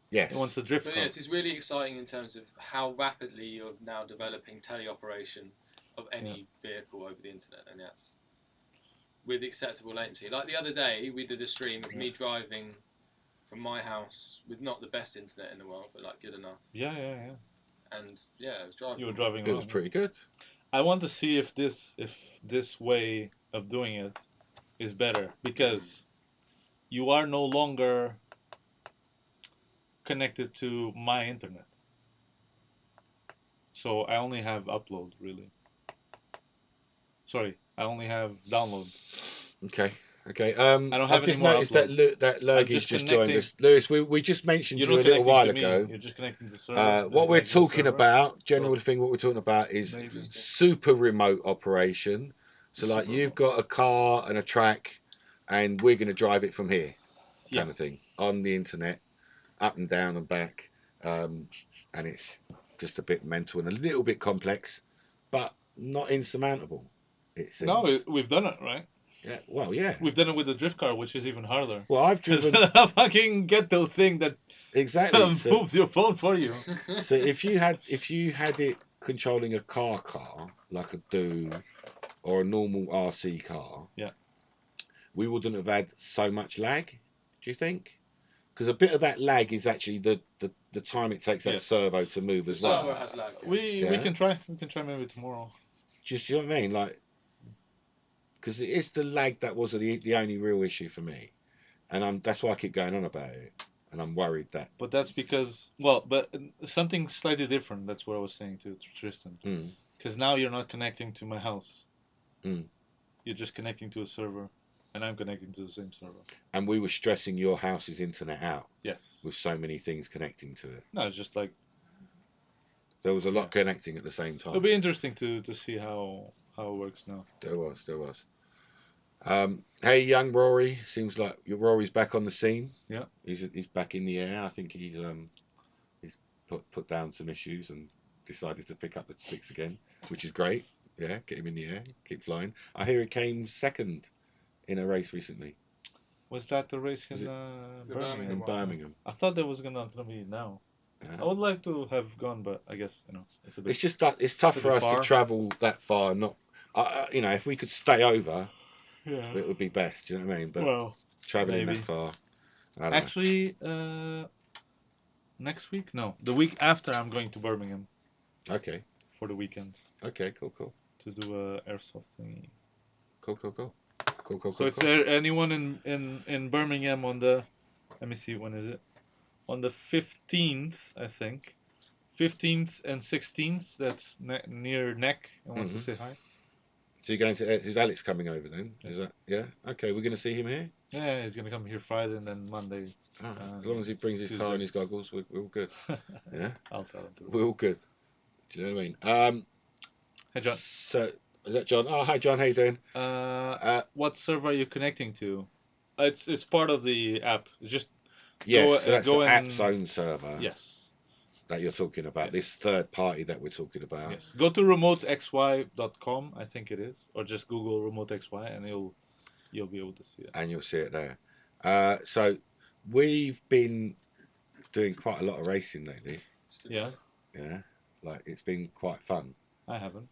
Speaker 1: yes.
Speaker 2: He wants a drift
Speaker 3: But
Speaker 2: car.
Speaker 3: yes, it's really exciting in terms of how rapidly you're now developing teleoperation of any vehicle over the internet, and that's with acceptable latency. Like the other day, we did a stream of me driving from my house with not the best internet in the world, but like good enough.
Speaker 2: Yeah.
Speaker 3: And yeah, I was driving.
Speaker 2: You were driving
Speaker 1: It
Speaker 2: around.
Speaker 1: was pretty good.
Speaker 2: I want to see if this way of doing it is better, because you are no longer connected to my internet. So I only have upload, really. Sorry, I only have download.
Speaker 1: Okay. Okay.
Speaker 2: I don't have
Speaker 1: I've
Speaker 2: any
Speaker 1: just
Speaker 2: more
Speaker 1: noticed
Speaker 2: upload.
Speaker 1: that
Speaker 2: I'm
Speaker 1: Lurgy's just joined us. Lewis, we just mentioned
Speaker 2: You're
Speaker 1: you
Speaker 2: not
Speaker 1: a little
Speaker 2: connecting
Speaker 1: while
Speaker 2: to me.
Speaker 1: ago.
Speaker 2: You're just connecting to the server.
Speaker 1: What we're
Speaker 2: Connecting to the
Speaker 1: talking
Speaker 2: server.
Speaker 1: about, general
Speaker 2: So
Speaker 1: thing, what we're talking about is
Speaker 2: maybe
Speaker 1: super remote operation. So like
Speaker 2: Super
Speaker 1: you've
Speaker 2: remote.
Speaker 1: got a car and a track, and we're going to drive it from here, kind
Speaker 2: Yeah.
Speaker 1: of thing, on the internet, up and down and back, and it's just a bit mental and a little bit complex, but not insurmountable. It seems.
Speaker 2: No, we've done it, right?
Speaker 1: Yeah. Well, yeah.
Speaker 2: We've done it with the drift car, which is even harder.
Speaker 1: Well, I've driven
Speaker 2: a fucking ghetto thing that
Speaker 1: exactly. So,
Speaker 2: moves your phone for you.
Speaker 1: so if you had it controlling a car like a Do or a normal RC car,
Speaker 2: Yeah.
Speaker 1: we wouldn't have had so much lag. Do you think? Because a bit of that lag is actually the time it takes that
Speaker 2: Yes.
Speaker 1: servo to move
Speaker 3: The
Speaker 1: as well.
Speaker 3: servo has lag. Yeah.
Speaker 2: We
Speaker 1: Yeah.
Speaker 2: can try. We can try maybe tomorrow.
Speaker 1: Just you know what I mean, like, because it is the lag that was the only real issue for me, and that's why I keep going on about it, and I'm worried that.
Speaker 2: But that's because, well, but something slightly different. That's what I was saying to Tristan. Because now you're not connecting to my house. You're just connecting to a server, and I'm connecting to the same server.
Speaker 1: And we were stressing your house's internet out.
Speaker 2: Yes.
Speaker 1: With so many things connecting to it.
Speaker 2: No, it's just like
Speaker 1: there was a lot connecting at the same time.
Speaker 2: It'll be interesting to see how it works now.
Speaker 1: There was. Hey, young Rory. Seems like Rory's back on the scene.
Speaker 2: Yeah.
Speaker 1: He's back in the air. I think he's put down some issues and decided to pick up the sticks again, which is great. Yeah, get him in the air, keep flying. I hear he came second in a race recently.
Speaker 2: Was that the race in
Speaker 3: Birmingham?
Speaker 1: In Birmingham.
Speaker 2: I thought that was gonna be now.
Speaker 1: Yeah.
Speaker 2: I would like to have gone, but I guess it's a bit.
Speaker 1: It's just that it's tough for us to travel that far. Not, if we could stay over, it would be best. Do you know what I mean? But traveling that far.
Speaker 2: Actually, next week? No, the week after I'm going to Birmingham.
Speaker 1: Okay.
Speaker 2: For the weekend.
Speaker 1: Okay, cool.
Speaker 2: To do a airsoft thingy.
Speaker 1: Cool.
Speaker 2: So if there anyone in Birmingham on the, let me see, when is it? On the 15th, I think. 15th and 16th. That's near Neck. I want to say hi.
Speaker 1: So you're going to? Is Alex coming over then? Is that? Yeah. Okay, we're going to see him here.
Speaker 2: Yeah, he's going to come here Friday and then Monday.
Speaker 1: As long as he brings his
Speaker 2: Tuesday.
Speaker 1: car and his goggles, we're all good. Yeah.
Speaker 2: I'll tell him to.
Speaker 1: We're all good. Do you know what I mean?
Speaker 2: Hey John.
Speaker 1: So is that John? Oh, hi John. How you doing?
Speaker 2: What server are you connecting to? It's part of the app. It's just
Speaker 1: yes. So that's the app's own server.
Speaker 2: Yes.
Speaker 1: That you're talking about. Yes. This third party that we're talking about.
Speaker 2: Yes. Go to remotexy.com, I think it is, or just Google remotexy and you'll be able to see it.
Speaker 1: And you'll see it there. So we've been doing quite a lot of racing lately.
Speaker 2: Yeah.
Speaker 1: Yeah. Like it's been quite fun.
Speaker 2: I haven't.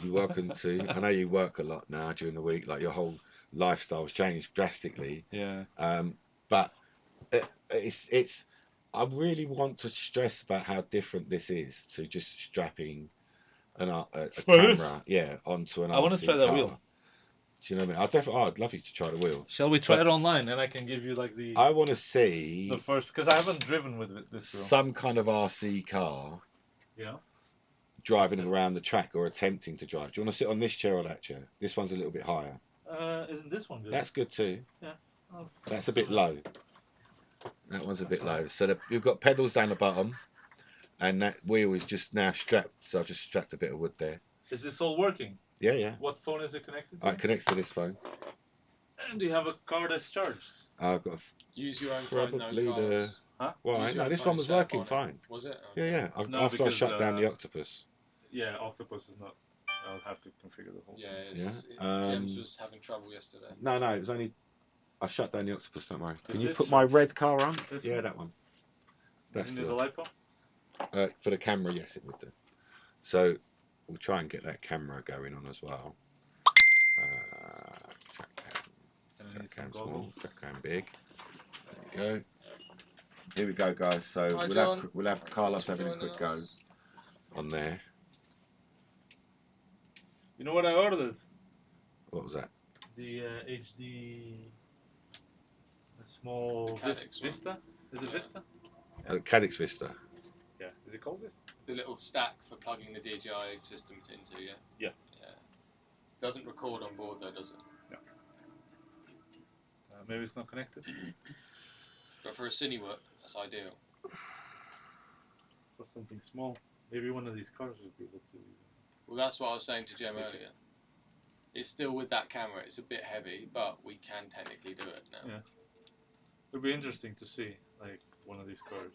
Speaker 1: You're welcome to. I know you work a lot now during the week. Like your whole lifestyle's changed drastically.
Speaker 2: Yeah.
Speaker 1: But it's. I really want to stress about how different this is to just strapping a camera, onto an RC car.
Speaker 2: I want to try that wheel.
Speaker 1: Do you know what I mean? I'd love you to try the wheel.
Speaker 2: Shall we try it online and I can give you like the...
Speaker 1: I want to see...
Speaker 2: The first, because I haven't driven with this wheel.
Speaker 1: Some kind of RC car.
Speaker 2: Yeah.
Speaker 1: Driving around the track or attempting to drive. Do you want to sit on this chair or that chair? This one's a little bit higher.
Speaker 2: Isn't this one good?
Speaker 1: That's good too.
Speaker 2: Oh,
Speaker 1: That's a bit low. That one's a bit low. So you've got pedals down the bottom, and that wheel is just now strapped. So I've just strapped a bit of wood there.
Speaker 2: Is this all working?
Speaker 1: Yeah, yeah.
Speaker 2: What phone is it connected to?
Speaker 1: It connects to this phone.
Speaker 2: And do you have a car that's charged?
Speaker 1: I've got
Speaker 3: Use your own phone,
Speaker 1: probably
Speaker 3: no
Speaker 1: the.
Speaker 3: cars.
Speaker 2: Huh?
Speaker 1: Why?
Speaker 3: Use your
Speaker 1: No,
Speaker 3: own
Speaker 1: this
Speaker 3: phone
Speaker 1: one was
Speaker 3: set up
Speaker 1: working
Speaker 3: on it.
Speaker 1: fine.
Speaker 3: Was it?
Speaker 1: Yeah, yeah.
Speaker 2: No,
Speaker 1: After I
Speaker 2: because,
Speaker 1: shut down the octopus.
Speaker 2: Yeah, Octopus is not. I'll have to configure the whole
Speaker 3: Yeah,
Speaker 2: thing.
Speaker 3: it's
Speaker 1: Yeah,
Speaker 3: just, James was having trouble yesterday.
Speaker 1: No, it was only. I shut down the octopus. Don't worry. Can
Speaker 2: Is
Speaker 1: you
Speaker 2: this
Speaker 1: put my red car on?
Speaker 2: This
Speaker 1: Yeah,
Speaker 2: one?
Speaker 1: that one. That's
Speaker 2: Isn't it
Speaker 1: the
Speaker 2: a lipo?
Speaker 1: for the camera. Yes, it would do. So we'll try and get that camera going on as well. Track cam small, track cam big. There you go. Here we go, guys. So
Speaker 3: Hi,
Speaker 1: we'll have Carlos having a
Speaker 3: Joining
Speaker 1: quick go
Speaker 3: us.
Speaker 1: on there.
Speaker 2: You know what I ordered?
Speaker 1: What was that?
Speaker 2: The HD small
Speaker 3: The Cadix one.
Speaker 2: Vista. Is it Vista?
Speaker 1: Cadix Vista.
Speaker 2: Yeah. Is it called Vista?
Speaker 3: The little stack for plugging the DJI systems into, yeah?
Speaker 2: Yes.
Speaker 3: Yeah. Doesn't record on board though, does it?
Speaker 2: No. Maybe it's not connected.
Speaker 3: But for a cine work, that's ideal.
Speaker 2: For something small, maybe one of these cars would be able to.
Speaker 3: Well, that's what I was saying to Jem earlier. It's still with that camera. It's a bit heavy, but we can technically do it now.
Speaker 2: Yeah. It'd be interesting to see, like, one of these cars.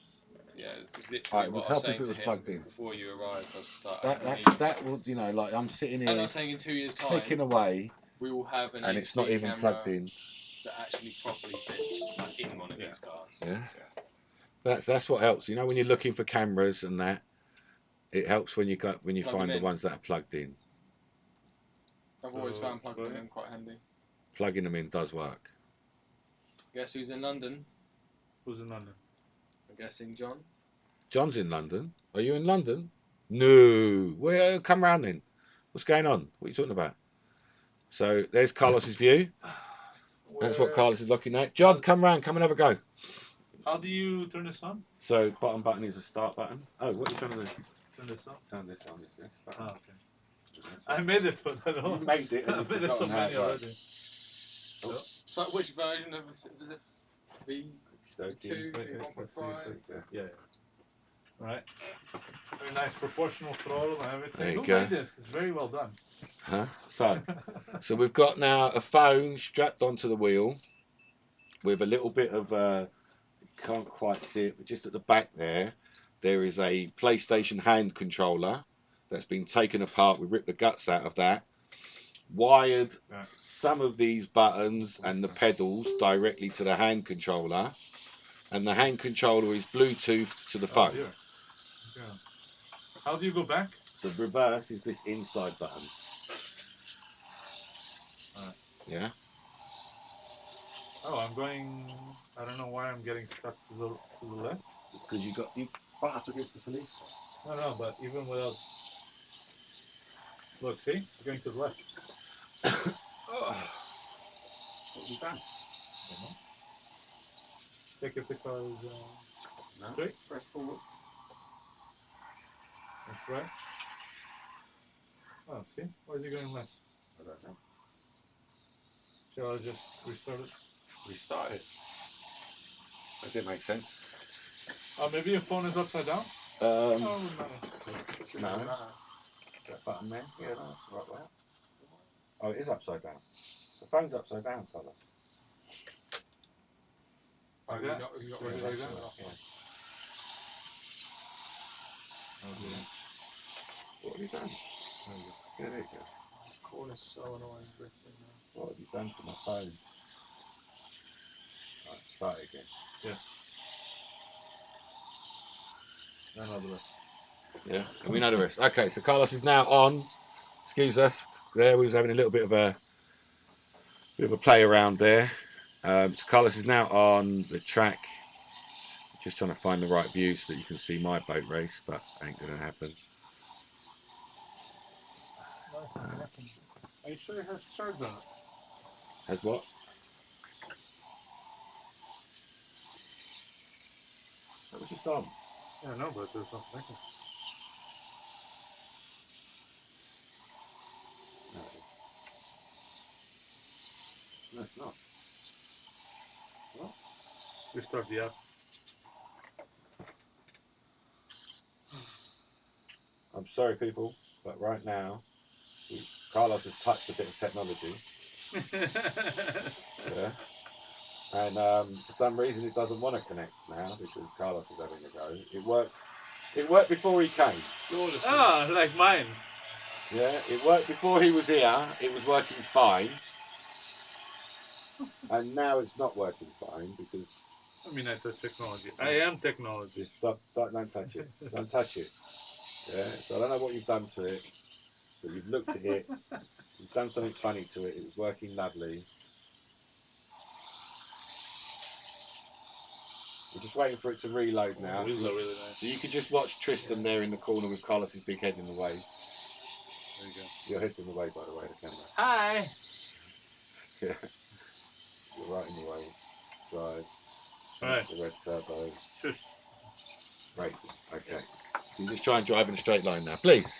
Speaker 3: Yeah, this is literally what I was saying to him
Speaker 1: plugged in.
Speaker 3: before you arrived. I was like,
Speaker 1: That would, like I'm sitting
Speaker 3: and I
Speaker 1: here
Speaker 3: was saying in 2 years' time,
Speaker 1: clicking away,
Speaker 3: we will have an
Speaker 1: and
Speaker 3: HD
Speaker 1: it's not even
Speaker 3: camera
Speaker 1: plugged in.
Speaker 3: that actually properly fits like, in one of these cars.
Speaker 1: Yeah. That's what helps. When you're looking for cameras and that, it helps when you
Speaker 3: Plug
Speaker 1: find the
Speaker 3: in.
Speaker 1: ones that are plugged in.
Speaker 3: I've always found plugging them in quite handy.
Speaker 1: Plugging them in does work.
Speaker 3: Guess who's in London?
Speaker 2: Who's in London?
Speaker 3: I'm guessing John.
Speaker 1: John's in London. Are you in London? No. Well, come round then. What's going on? What are you talking about? So there's Carlos's view. That's what Carlos is looking at. John, come round. Come and have a go.
Speaker 2: How do you turn this on?
Speaker 1: So bottom button is a start button. Oh, what are you trying to do?
Speaker 2: Turn this on?
Speaker 1: Turn this on. This button.
Speaker 2: Oh, okay. I made it, but I don't know.
Speaker 1: You made it.
Speaker 2: I made it so many already.
Speaker 3: Oh. So which version of this is this? V2, V1.5?
Speaker 2: Yeah. Right. Very nice proportional throttle and everything.
Speaker 1: There you
Speaker 2: Who
Speaker 1: go.
Speaker 2: made this? It's very well done.
Speaker 1: Huh? So we've got now a phone strapped onto the wheel with a little bit of can't quite see it, but just at the back there is a PlayStation hand controller that's been taken apart. We ripped the guts out of that, wired some of these buttons and the pedals directly to the hand controller, and the hand controller is Bluetooth to the phone.
Speaker 2: Oh, yeah. How do you go back?
Speaker 1: The reverse is this inside button. Yeah.
Speaker 2: Oh, I'm going. I don't know why I'm getting stuck to the left.
Speaker 1: Because you butt up against the police.
Speaker 2: No, but even without. Look, see, it's going to the left.
Speaker 1: What have you done?
Speaker 2: I don't know. Check if the car is
Speaker 1: No.
Speaker 2: straight.
Speaker 3: Press forward.
Speaker 2: That's right. Oh, see? Why is it going left?
Speaker 1: I don't know.
Speaker 2: Shall I just restart it?
Speaker 1: Restart it. That didn't make sense.
Speaker 2: Oh, maybe your phone is upside down?
Speaker 1: No. That button there? Yeah, no, that's the right way up. Oh, it is upside down. The phone's upside down, fella.
Speaker 2: Like that?
Speaker 3: You got
Speaker 2: Like
Speaker 3: rid
Speaker 2: that?
Speaker 3: of
Speaker 1: Yeah. What have you done? Yeah, there you go.
Speaker 3: This corner's so annoying.
Speaker 1: What have you done to my phone? Right, start it again.
Speaker 2: Yeah. No, the rest.
Speaker 1: Yeah, and we know the rest. Okay, so Carlos is now on. Excuse us. There, we was having a little bit of a play around there. So Carlos is now on the track. Just trying to find the right view so that you can see my boat race, but ain't gonna happen.
Speaker 2: No, it's not connecting. Are you sure it has charge on it?
Speaker 1: Has what? That was just on.
Speaker 2: Yeah, no, but there's no connection.
Speaker 1: No, it's not.
Speaker 2: Restart the app.
Speaker 1: I'm sorry, people, but right now, Carlos has touched a bit of technology. Yeah. And for some reason, it doesn't want to connect now because Carlos is having a go. It worked. It worked before he came.
Speaker 3: Flawlessly.
Speaker 2: Ah, like mine.
Speaker 1: Yeah, it worked before he was here. It was working fine. And now it's not working fine because
Speaker 2: I mean, I touch technology. I am technology.
Speaker 1: just stop. Don't touch it. Don't touch it. Yeah. So I don't know what you've done to it, but you've looked at it. You've done something funny to it. It was working lovely. We're just waiting for it to reload now.
Speaker 2: These are really nice.
Speaker 1: So you can just watch Tristan there in the corner with Carlos's big head in the way.
Speaker 2: There you go.
Speaker 1: Your head's in the way, by the way, the camera.
Speaker 2: Hi.
Speaker 1: Yeah. You're right in the way. Drive.
Speaker 2: Right.
Speaker 1: The red turbo.
Speaker 2: Shush.
Speaker 1: Right. Okay. You just try and drive in a straight line now, please.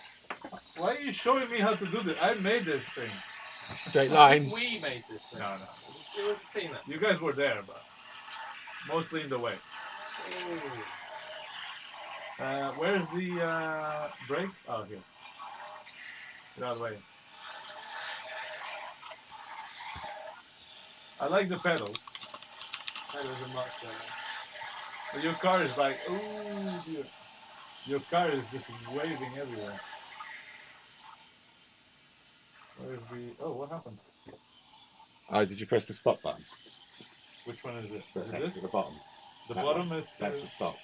Speaker 2: Why are you showing me how to do this? I made this thing.
Speaker 1: Straight line.
Speaker 3: We made this thing.
Speaker 2: No.
Speaker 3: It was a team.
Speaker 2: You guys were there, but mostly in the way. Where's the brake? Oh, here. Get out of the way. I like the pedals.
Speaker 3: That was a much better.
Speaker 2: But your car is like, ooh, dear. Your car is just waving everywhere. Where's the... Oh, what happened?
Speaker 1: Oh, did you press the stop button?
Speaker 2: Which one is it?
Speaker 1: The,
Speaker 2: Is it this?
Speaker 1: to the bottom.
Speaker 2: The
Speaker 1: That
Speaker 2: bottom
Speaker 1: one.
Speaker 2: is...
Speaker 1: That's the stop.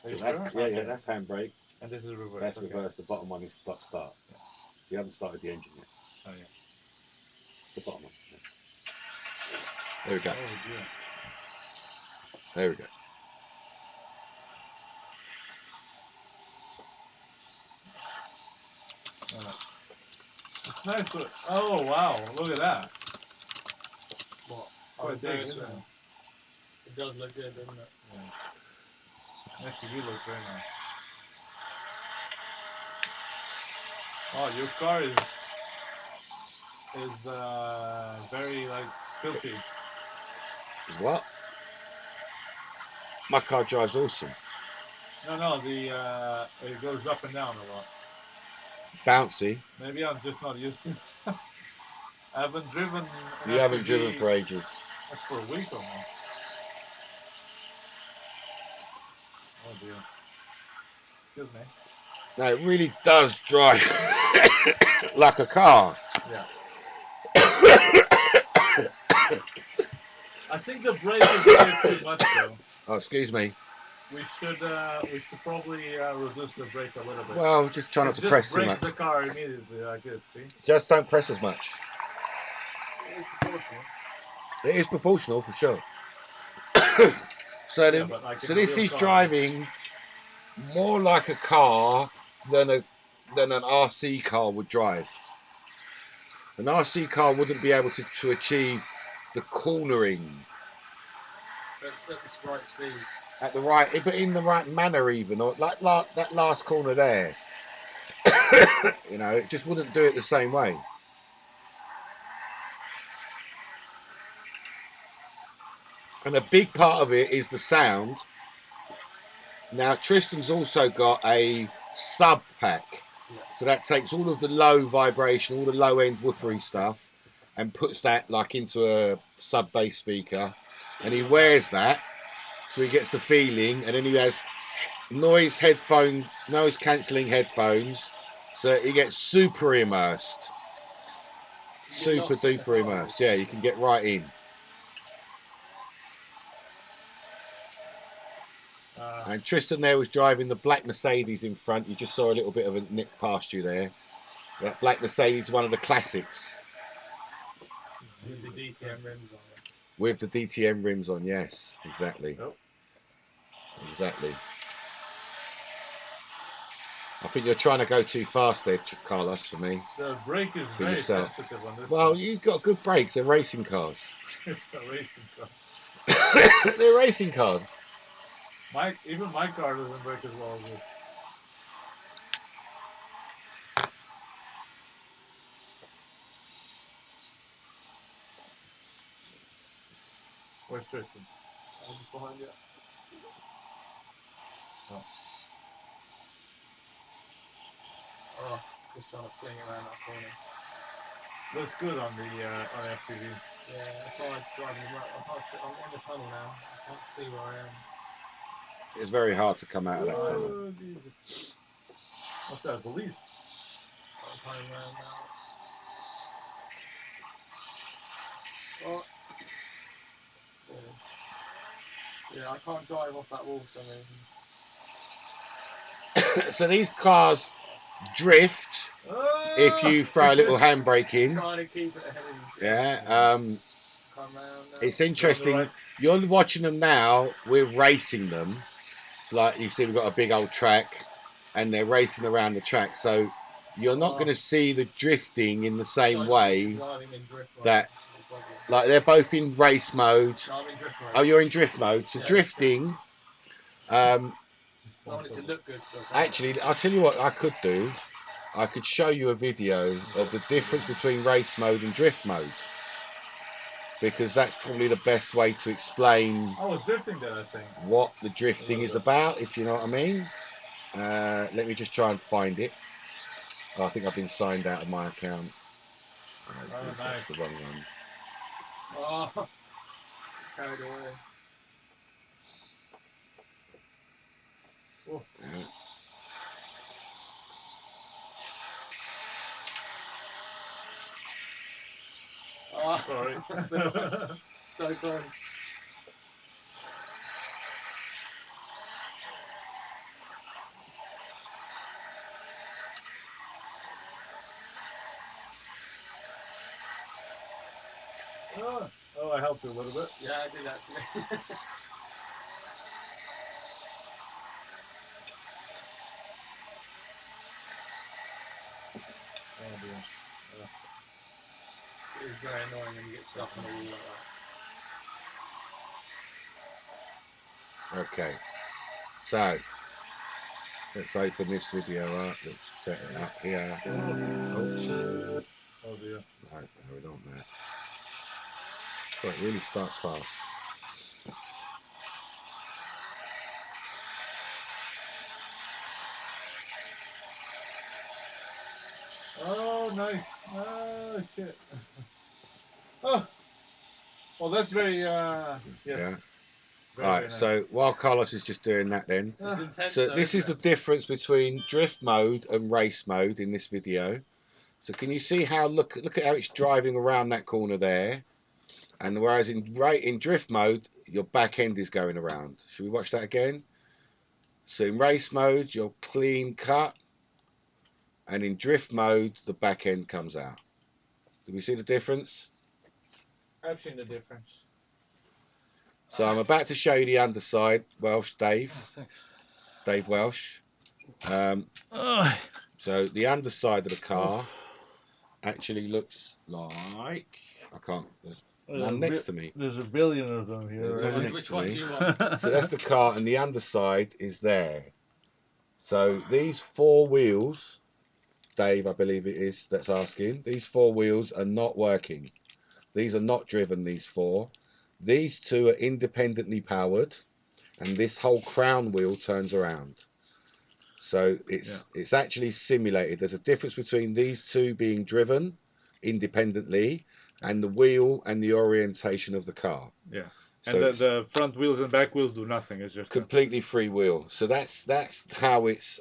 Speaker 2: Are you
Speaker 1: So
Speaker 2: sure?
Speaker 1: that's, yeah,
Speaker 2: Okay.
Speaker 1: yeah, that's handbrake.
Speaker 2: And this is reverse.
Speaker 1: That's
Speaker 2: Okay.
Speaker 1: reverse. The bottom one is stop start.
Speaker 2: Yeah.
Speaker 1: You haven't started the engine yet.
Speaker 2: Oh, yeah.
Speaker 1: The bottom one. Yeah. There we go.
Speaker 2: Oh, dear.
Speaker 1: There we go.
Speaker 2: It's nice to... Oh, wow. Look at that.
Speaker 3: What?
Speaker 2: Quite big, isn't it?
Speaker 3: It does look good, doesn't it?
Speaker 2: Yeah. SUV looks very nice. Oh, your car is very like filthy.
Speaker 1: What? My car drives awesome.
Speaker 2: No, the it goes up and down a lot.
Speaker 1: Bouncy.
Speaker 2: Maybe I'm just not used to it. I haven't driven an
Speaker 1: You haven't
Speaker 2: SUV
Speaker 1: driven for ages.
Speaker 2: for a week almost. Oh dear. Excuse me.
Speaker 1: No, it really does drive like a car.
Speaker 2: Yeah. I think the brake is way too much though.
Speaker 1: Oh, excuse me.
Speaker 2: We should probably reduce the brake a little bit.
Speaker 1: Well, just try not to press too much.
Speaker 2: Just break the car immediately like this, see?
Speaker 1: Just don't press as much.
Speaker 2: It's proportional.
Speaker 1: It is proportional for sure. So,
Speaker 2: Yeah, but like
Speaker 1: so
Speaker 2: in a
Speaker 1: this
Speaker 2: real
Speaker 1: is
Speaker 2: car.
Speaker 1: driving more like a car than an RC car would drive. An RC car wouldn't be able to achieve the cornering
Speaker 3: But it's at the right speed.
Speaker 1: at the right, but in the right manner even, or like that last corner there. You know, it just wouldn't do it the same way. And a big part of it is the sound. Now Tristan's also got a sub pack, so that takes all of the low vibration, all the low end woofery stuff, and puts that like into a sub bass speaker, and he wears that, so he gets the feeling, and then he has noise cancelling headphones, so he gets super immersed, super duper immersed. Yeah, you can get right in. And Tristan there was driving the black Mercedes in front. You just saw a little bit of a nip past you there. That black Mercedes, one of the classics.
Speaker 3: With the DTM rims on it.
Speaker 1: With the DTM rims on, yes, exactly.
Speaker 2: Oh.
Speaker 1: Exactly. I think you're trying to go too fast there, Carlos, for me.
Speaker 2: The brake is
Speaker 1: For
Speaker 2: very
Speaker 1: yourself.
Speaker 2: sensitive on this
Speaker 1: Well,
Speaker 2: one.
Speaker 1: you've got good brakes. They're racing cars.
Speaker 2: It's a racing car.
Speaker 1: They're racing cars.
Speaker 2: Even my car doesn't brake as well as this. Where's Tristan? I'm just behind you. Oh, just trying to fling around that corner. Looks good on the FPV. Yeah, that's why I'm driving the I'm in the tunnel now. I can't see where I am.
Speaker 1: It's very hard to come out of that tunnel.
Speaker 2: Oh, Jesus. What's that, police? I'm coming around now. Oh. Yeah, I can't drive off that wall for some reason.
Speaker 1: So these cars drift if you throw a little handbrake in.
Speaker 2: Trying to keep it ahead of you.
Speaker 1: Yeah.
Speaker 2: Come round now.
Speaker 1: It's interesting.
Speaker 2: Right.
Speaker 1: You're watching them now. We're racing them. It's like you see, we've got a big old track, and they're racing around the track. So you're not going to see the drifting in the same way that, like, they're both in race mode.
Speaker 2: No, I'm in drift mode.
Speaker 1: Oh, you're in drift mode. So
Speaker 2: yeah,
Speaker 1: drifting.
Speaker 2: I want it to look good.
Speaker 1: Actually, I'll tell you what I could do. I could show you a video of the difference between race mode and drift mode, because that's probably the best way to explain
Speaker 2: I was drifting there, I think.
Speaker 1: what the drifting is about, if you know what I mean. Let me just try and find it. Oh, I think I've been signed out of my account.
Speaker 2: Oh,
Speaker 1: that's the wrong one.
Speaker 2: Oh, carried away. Oh.
Speaker 1: Yeah.
Speaker 2: Oh, sorry. So close. Oh, I helped you a little bit. Yeah, I did actually. Oh dear. It is very annoying when you get stuck on a wall like that.
Speaker 1: Okay. So let's open this video up. Let's set it up here. Oops.
Speaker 2: Oh dear.
Speaker 1: Right, no, we don't there. Oh, it really starts fast.
Speaker 2: Oh, nice. Oh, shit. Oh. Well, that's very, yes.
Speaker 1: Yeah.
Speaker 2: Very,
Speaker 1: Right,
Speaker 2: very nice.
Speaker 1: so while Carlos is just doing that then,
Speaker 3: It's intense.
Speaker 1: so
Speaker 3: though,
Speaker 1: this is
Speaker 3: isn't
Speaker 1: the difference between drift mode and race mode in this video. So can you see how, look at how it's driving around that corner there, and whereas in drift mode your back end is going around. Should we watch that again? So in race mode you're clean cut, and in drift mode the back end comes out. Do we see the difference?
Speaker 2: I've seen the difference.
Speaker 1: So I'm about to show you the underside. Welsh Dave.
Speaker 2: Oh, thanks.
Speaker 1: Dave Welsh. So the underside of the car actually looks like, I can't, there's one next to me.
Speaker 2: There's a billion of them here.
Speaker 1: There's one
Speaker 3: it?
Speaker 1: next
Speaker 3: Which
Speaker 1: to
Speaker 3: one
Speaker 1: me.
Speaker 3: do you want?
Speaker 1: So that's the car, and the underside is there. So these four wheels, Dave, I believe it is, that's asking, these four wheels are not working. These are not driven, these four. These two are independently powered, and this whole crown wheel turns around. So it's actually simulated. There's a difference between these two being driven independently and the wheel and the orientation of the car.
Speaker 2: Yeah.
Speaker 1: So
Speaker 2: And the front wheels and back wheels do nothing. It's just
Speaker 1: completely free wheel. So that's how it's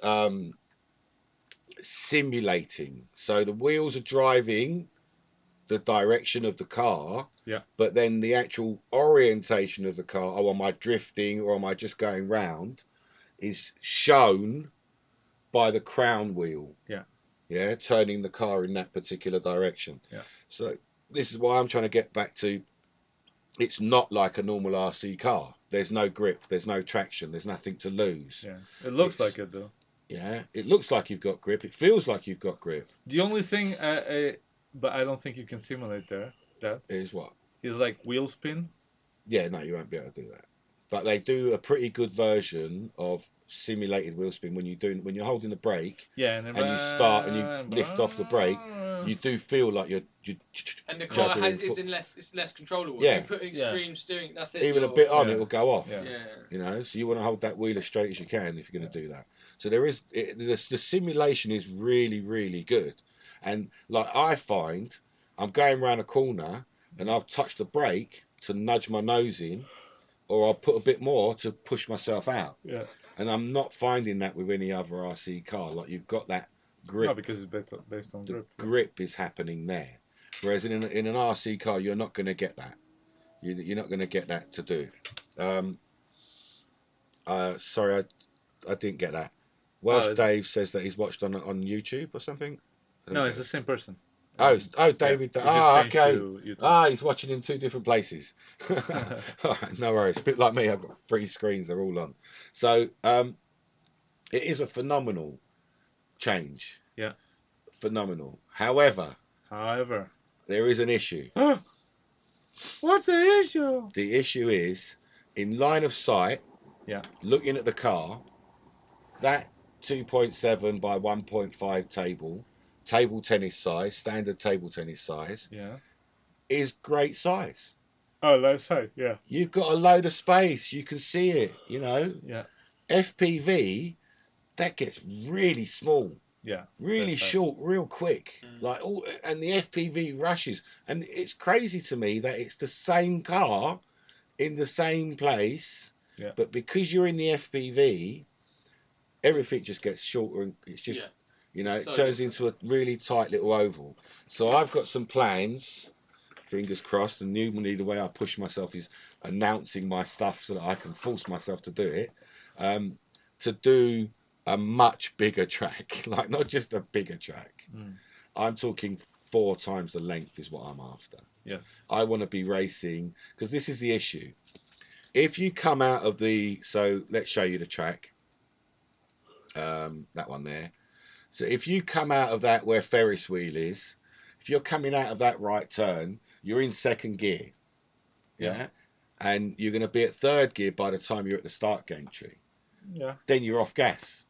Speaker 1: simulating. So the wheels are driving the direction of the car, but then the actual orientation of the car, oh, am I drifting or am I just going round, is shown by the crown wheel. Yeah, turning the car in that particular direction. So this is why I'm trying to get back to, it's not like a normal RC car. There's no grip, there's no traction, there's nothing to lose.
Speaker 2: It looks like it though.
Speaker 1: Yeah, it looks like you've got grip, it feels like you've got grip.
Speaker 2: The only thing but I don't think you can simulate that
Speaker 1: is what?
Speaker 2: Is like wheel spin.
Speaker 1: Yeah, no, you won't be able to do that. But they do a pretty good version of simulated wheel spin when you're holding the brake,
Speaker 2: and
Speaker 1: you start and you lift off the brake. you do feel like you're
Speaker 3: And the car
Speaker 1: juggling
Speaker 3: it's less controllable.
Speaker 1: Yeah.
Speaker 3: If you put extreme steering, that's it.
Speaker 1: even a bit on,
Speaker 2: Yeah.
Speaker 1: it'll go off.
Speaker 2: Yeah.
Speaker 3: Yeah.
Speaker 1: You know, so you want to hold that wheel as straight as you can if you're going to do that. So the simulation is really, really good. And like I find, I'm going around a corner and I'll touch the brake to nudge my nose in, or I'll put a bit more to push myself out.
Speaker 2: Yeah.
Speaker 1: And I'm not finding that with any other RC car. Like you've got that grip.
Speaker 2: No, because it's based on
Speaker 1: The
Speaker 2: grip.
Speaker 1: grip is happening there. Whereas in an RC car, you're not going to get that. You're not going to get that to do. Sorry, I didn't get that. Welsh Dave says that he's watched on YouTube or something.
Speaker 2: No, it's the same person.
Speaker 1: Oh, David.
Speaker 2: Yeah,
Speaker 1: Okay. He's watching in two different places. No worries. A bit like me, I've got 3 screens. They're all on. So it is a phenomenal change.
Speaker 2: Yeah.
Speaker 1: Phenomenal. However, there is an issue.
Speaker 2: What's the issue?
Speaker 1: The issue is in line of sight.
Speaker 2: Yeah.
Speaker 1: Looking at the car, that 2.7 by 1.5 table tennis size, standard table tennis size,
Speaker 2: Yeah.
Speaker 1: is great size.
Speaker 2: Oh, let's say, yeah.
Speaker 1: You've got a load of space. You can see it, you know.
Speaker 2: Yeah.
Speaker 1: FPV, that gets really small.
Speaker 2: Yeah.
Speaker 1: Really short, real quick. And the FPV rushes. And it's crazy to me that it's the same car in the same place.
Speaker 2: Yeah.
Speaker 1: But because you're in the FPV, everything just gets shorter and it's just, you know, it turns into a really tight little oval. So I've got some plans, fingers crossed, and normally the way I push myself is announcing my stuff so that I can force myself to do it, to do a much bigger track, like not just a bigger track. I'm talking 4 times the length is what I'm after.
Speaker 2: Yes.
Speaker 1: I want to be racing, because this is the issue. If you come out of so let's show you the track, that one there. So if you come out of that where Ferris wheel is, if you're coming out of that right turn, you're in 2nd gear. Yeah. And you're going to be at 3rd gear by the time you're at the start gantry.
Speaker 2: Yeah.
Speaker 1: Then you're off gas.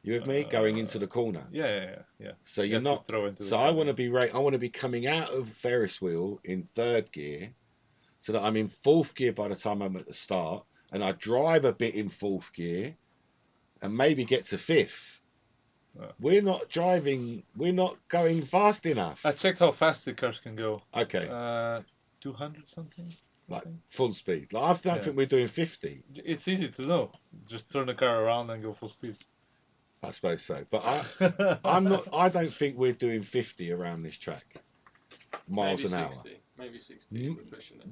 Speaker 1: You with me? Going into the corner.
Speaker 2: Yeah.
Speaker 1: So you're not. So I want to be I want to be coming out of Ferris wheel in 3rd gear, so that I'm in 4th gear by the time I'm at the start, and I drive a bit in 4th gear, and maybe get to 5th. We're not going fast enough.
Speaker 2: I checked how fast the cars can go.
Speaker 1: Okay.
Speaker 2: 200 something.
Speaker 1: Like full speed. Like I don't think we're doing 50.
Speaker 2: It's easy to know. Just turn the car around and go full speed.
Speaker 1: I suppose so. But I don't think we're doing 50 around this track. Miles an hour.
Speaker 3: Maybe 60 if we're pushing it.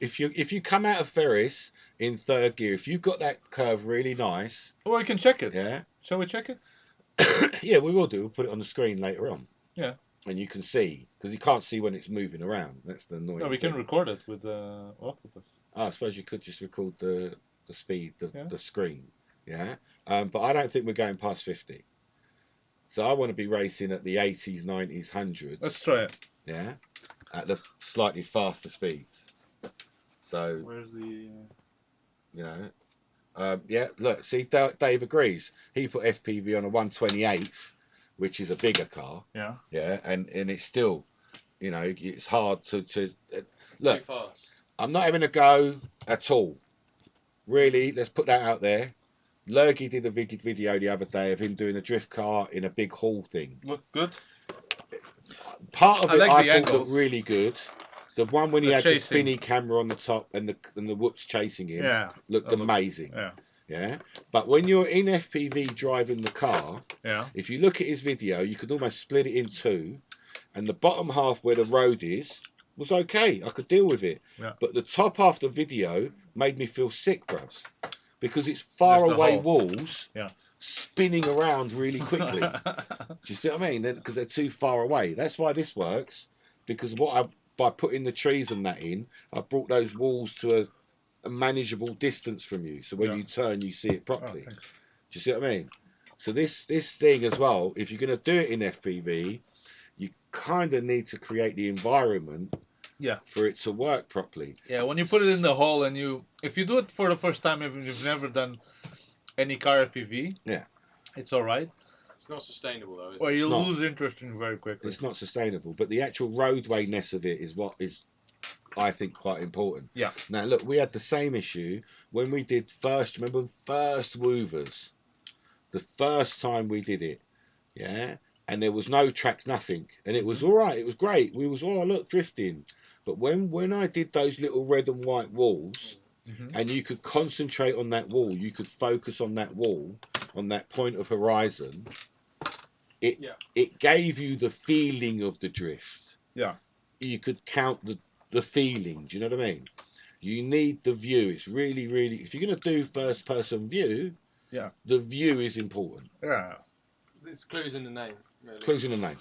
Speaker 1: If you come out of Ferris in 3rd gear, if you've got that curve really nice.
Speaker 2: Well, we can check it.
Speaker 1: Yeah.
Speaker 2: Shall we check it?
Speaker 1: Yeah, we will do. We'll put it on the screen later on.
Speaker 2: Yeah.
Speaker 1: And you can see, because you can't see when it's moving around. That's the annoying
Speaker 2: No, we can record it with Octopus.
Speaker 1: I suppose you could just record the speed, the screen. Yeah. But I don't think we're going past 50. So I want to be racing at the 80s, 90s, 100s.
Speaker 2: Let's try it.
Speaker 1: Yeah. At the slightly faster speeds. So.
Speaker 2: Where's the?
Speaker 1: You know. Yeah. Look. See, Dave agrees. He put FPV on a 1/28th, which is a bigger car.
Speaker 2: Yeah.
Speaker 1: Yeah. And it's still, you know, it's hard to look.
Speaker 3: Too fast.
Speaker 1: I'm not having a go at all. Really. Let's put that out there. Lurgy did a video the other day of him doing a drift car in a big hall thing.
Speaker 2: Look good.
Speaker 1: Part of it
Speaker 2: like
Speaker 1: I thought looked really good. The one when he had the spinny camera on the top and the whoops chasing him looked amazing. Yeah. But when you're in FPV driving the car, if you look at his video, you could almost split it in 2, and the bottom half where the road is was okay. I could deal with it. Yeah. But the top half of the video made me feel sick, bros. Because it's far away walls spinning around really quickly. Do you see what I mean? Because they're too far away. That's why this works. Because by putting the trees and that in, I brought those walls to a manageable distance from you. So when you turn, you see it properly. Do you see what I mean? So this thing as well, if you're going to do it in FPV, you kind of need to create the environment for it to work properly.
Speaker 2: Yeah, when you put it in the hole and if you do it for the first time, if you've never done any car FPV, it's all right.
Speaker 3: It's not sustainable though, is
Speaker 2: Well,
Speaker 3: it?
Speaker 2: you
Speaker 1: not.
Speaker 2: lose interest in very quickly.
Speaker 1: It's not sustainable. But the actual roadwayness of it is what is, I think, quite important.
Speaker 2: Yeah.
Speaker 1: Now, look, we had the same issue when we did first. Remember first Woovers, the first time we did it, yeah. And there was no track, nothing, and it was all right. It was great. We was look drifting. But when I did those little red and white walls, and you could concentrate on that wall, you could focus on that wall, on that point of horizon. It gave you the feeling of the drift.
Speaker 2: Yeah.
Speaker 1: You could count the feeling. Do you know what I mean? You need the view. It's really, really. If you're going to do first person view,
Speaker 2: yeah,
Speaker 1: the view is important.
Speaker 2: Yeah.
Speaker 3: There's clues in the name. Really.
Speaker 1: Clues in the name.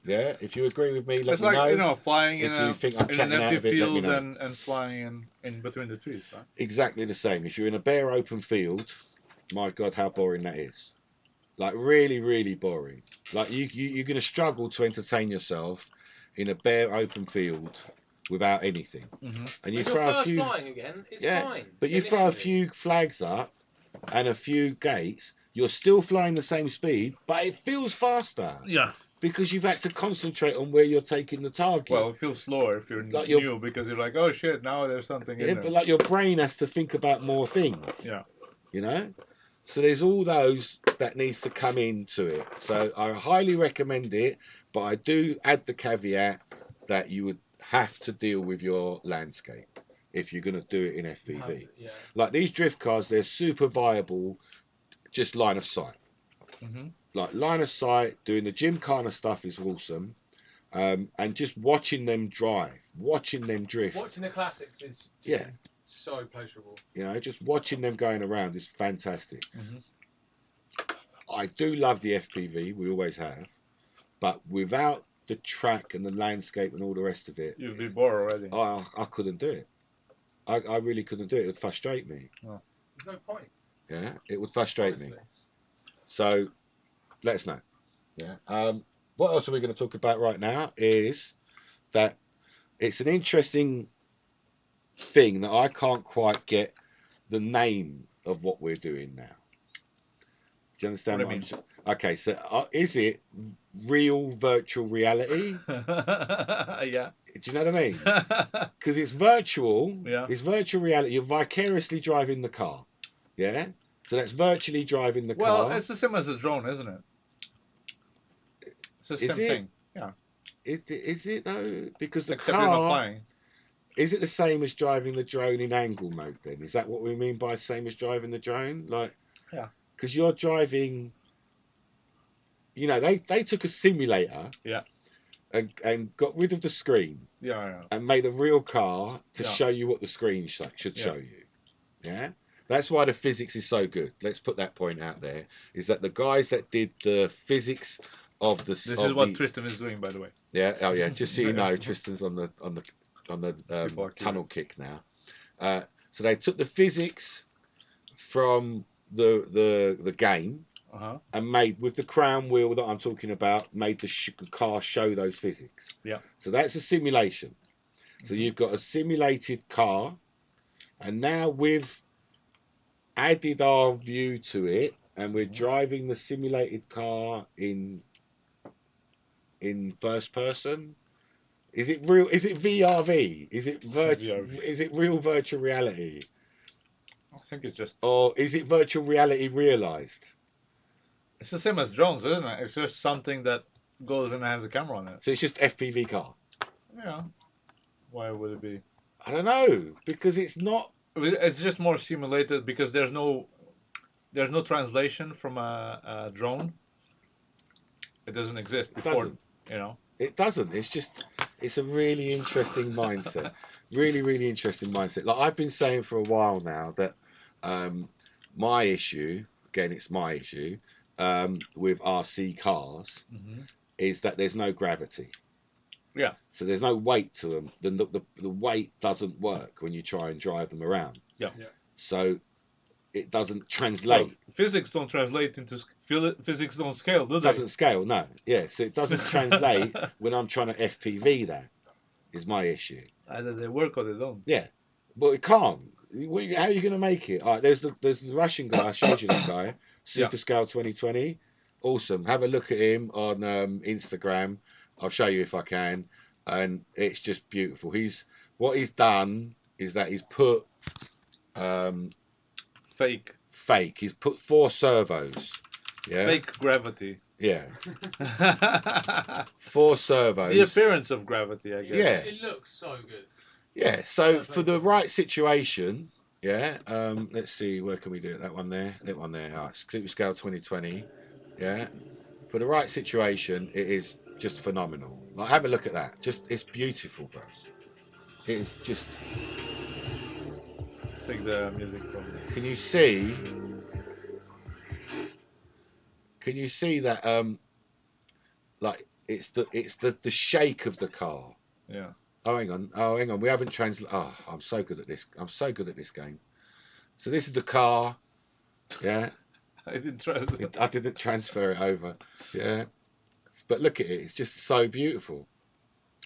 Speaker 1: Yeah. If you agree with me, let
Speaker 2: it's
Speaker 1: me
Speaker 2: like
Speaker 1: know.
Speaker 2: You know, flying
Speaker 1: if
Speaker 2: in,
Speaker 1: you think I'm
Speaker 2: in an
Speaker 1: chatting out
Speaker 2: empty
Speaker 1: of it, let me
Speaker 2: field
Speaker 1: know.
Speaker 2: and flying in between the trees, right?
Speaker 1: Exactly the same. If you're in a bare open field, my God, how boring that is. Like really, really boring. Like you're going to struggle to entertain yourself in a bare open field without anything. And you
Speaker 3: when
Speaker 1: throw
Speaker 3: you're
Speaker 1: a
Speaker 3: first
Speaker 1: few,
Speaker 3: flying again, it's
Speaker 1: yeah,
Speaker 3: fine.
Speaker 1: but you throw a few flags up and a few gates, you're still flying the same speed, but it feels faster.
Speaker 2: Yeah.
Speaker 1: Because you've had to concentrate on where you're taking the target.
Speaker 2: Well, it feels slower if you're
Speaker 1: like
Speaker 2: new because you're like, oh shit, now there's something in there.
Speaker 1: But like your brain has to think about more things.
Speaker 2: Yeah.
Speaker 1: You know? So there's all those that needs to come into it. So I highly recommend it, but I do add the caveat that you would have to deal with your landscape if you're going to do it in FPV. Like these drift cars, they're super viable, just line of sight. Like line of sight, doing the gym kind of stuff is awesome. And just watching them drive, watching them drift.
Speaker 3: Watching the classics is just so pleasurable.
Speaker 1: You know, just watching them going around is fantastic. I do love the FPV, we always have, but without the track and the landscape and all the rest of it,
Speaker 2: you'd be bored already.
Speaker 1: I couldn't do it. I really couldn't do it. It would frustrate me.
Speaker 3: Oh. There's no point.
Speaker 1: Yeah, it would frustrate me. So let us know. Yeah. What else are we going to talk about right now is that it's an interesting thing that I can't quite get the name of what we're doing now. Do you understand what I mean? Okay, so is it real virtual reality?
Speaker 2: Yeah.
Speaker 1: Do you know what I mean? Because it's virtual.
Speaker 2: Yeah.
Speaker 1: It's virtual reality. You're vicariously driving the car. Yeah. So that's virtually driving the car.
Speaker 2: Well, it's the same as a drone, isn't it? It's the same thing. Yeah.
Speaker 1: Is it though? Because the
Speaker 2: Except
Speaker 1: car.
Speaker 2: You're not flying.
Speaker 1: Is it the same as driving the drone in angle mode then? Is that what we mean by same as driving the drone? Like.
Speaker 2: Yeah.
Speaker 1: Because you're driving. You know, they took a simulator.
Speaker 2: Yeah.
Speaker 1: And got rid of the screen.
Speaker 2: Yeah.
Speaker 1: And made a real car to show you what the screen should show you. Yeah. That's why the physics is so good. Let's put that point out there. Is that the guys that did the physics of the.
Speaker 2: This is what Tristan is doing, by the way.
Speaker 1: Yeah. Oh yeah. Just so you know, Tristan's on the tunnel kick now. So they took the physics from the game. And made with the crown wheel that I'm talking about, made the car show those physics.
Speaker 2: Yeah.
Speaker 1: So that's a simulation. So you've got a simulated car, and now we've added our view to it, and we're driving the simulated car in first person. Is it real? Is it VRV? Is it Is it real virtual reality?
Speaker 2: I think it's just.
Speaker 1: Or is it virtual reality realized?
Speaker 2: It's the same as drones, isn't it? It's just something that goes and has a camera on it.
Speaker 1: So it's just FPV car.
Speaker 2: Yeah. Why would it be?
Speaker 1: I don't know, because it's not.
Speaker 2: It's just more simulated because there's no translation from a drone. It doesn't exist before. You know.
Speaker 1: It doesn't. It's a really interesting mindset. Really, really interesting mindset. Like I've been saying for a while now that my issue, again, it's my issue. With RC cars is that there's no gravity.
Speaker 2: Yeah.
Speaker 1: So there's no weight to them. The weight doesn't work when you try and drive them around.
Speaker 2: Yeah.
Speaker 1: So it doesn't translate.
Speaker 2: Well, physics don't translate into physics don't scale, do they?
Speaker 1: It doesn't scale, no. Yeah. So it doesn't translate when I'm trying to FPV. That is my issue.
Speaker 2: Either they work or they don't.
Speaker 1: Yeah. But it can't. How are you going to make it? All right, there's the Russian guy. I showed you that guy. Super Scale 2020. Awesome. Have a look at him on Instagram. I'll show you if I can. And it's just beautiful. What he's done is that he's put
Speaker 2: Fake.
Speaker 1: He's put 4 servos. Yeah.
Speaker 2: Fake gravity.
Speaker 1: Yeah. 4 servos.
Speaker 2: The appearance of gravity, I guess.
Speaker 1: Yeah.
Speaker 3: It looks so good.
Speaker 1: Yeah. So for the right situation, yeah. Let's see, where can we do it? That one there. That one there. All right. Super Scale 2020. Yeah. For the right situation, it is just phenomenal. Like, have a look at that. It's beautiful, bro. It is just.
Speaker 2: Take the music from me.
Speaker 1: Can you see? Can you see that? Like it's the shake of the car.
Speaker 2: Yeah.
Speaker 1: Oh, hang on. Oh, hang on. We haven't translated. Oh, I'm so good at this. I'm so good at this game. So this is the car. Yeah.
Speaker 2: I didn't translate.
Speaker 1: I didn't transfer it over. Yeah. But look at it. It's just so beautiful.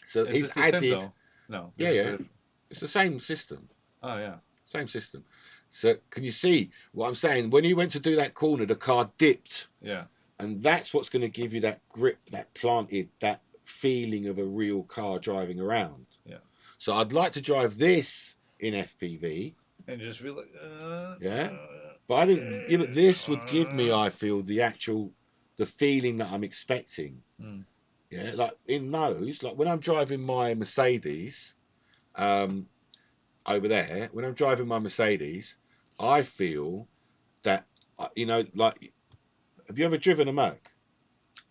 Speaker 1: So
Speaker 2: Is
Speaker 1: he's
Speaker 2: this the same
Speaker 1: added.
Speaker 2: though? No.
Speaker 1: Yeah,
Speaker 2: this is
Speaker 1: yeah.
Speaker 2: different.
Speaker 1: It's the same system.
Speaker 2: Oh yeah.
Speaker 1: Same system. So can you see what I'm saying? When you went to do that corner, the car dipped.
Speaker 2: Yeah.
Speaker 1: And that's what's going to give you that grip, that planted, that feeling of a real car driving around.
Speaker 2: Yeah.
Speaker 1: So I'd like to drive this in FPV.
Speaker 2: And just feel like.
Speaker 1: Yeah. But I think but this would give me, I feel, the feeling that I'm expecting.
Speaker 2: Mm.
Speaker 1: Yeah. Like in those, like when I'm driving my Mercedes, over there, when I'm driving my Mercedes, I feel that, like, have you ever driven a Merc?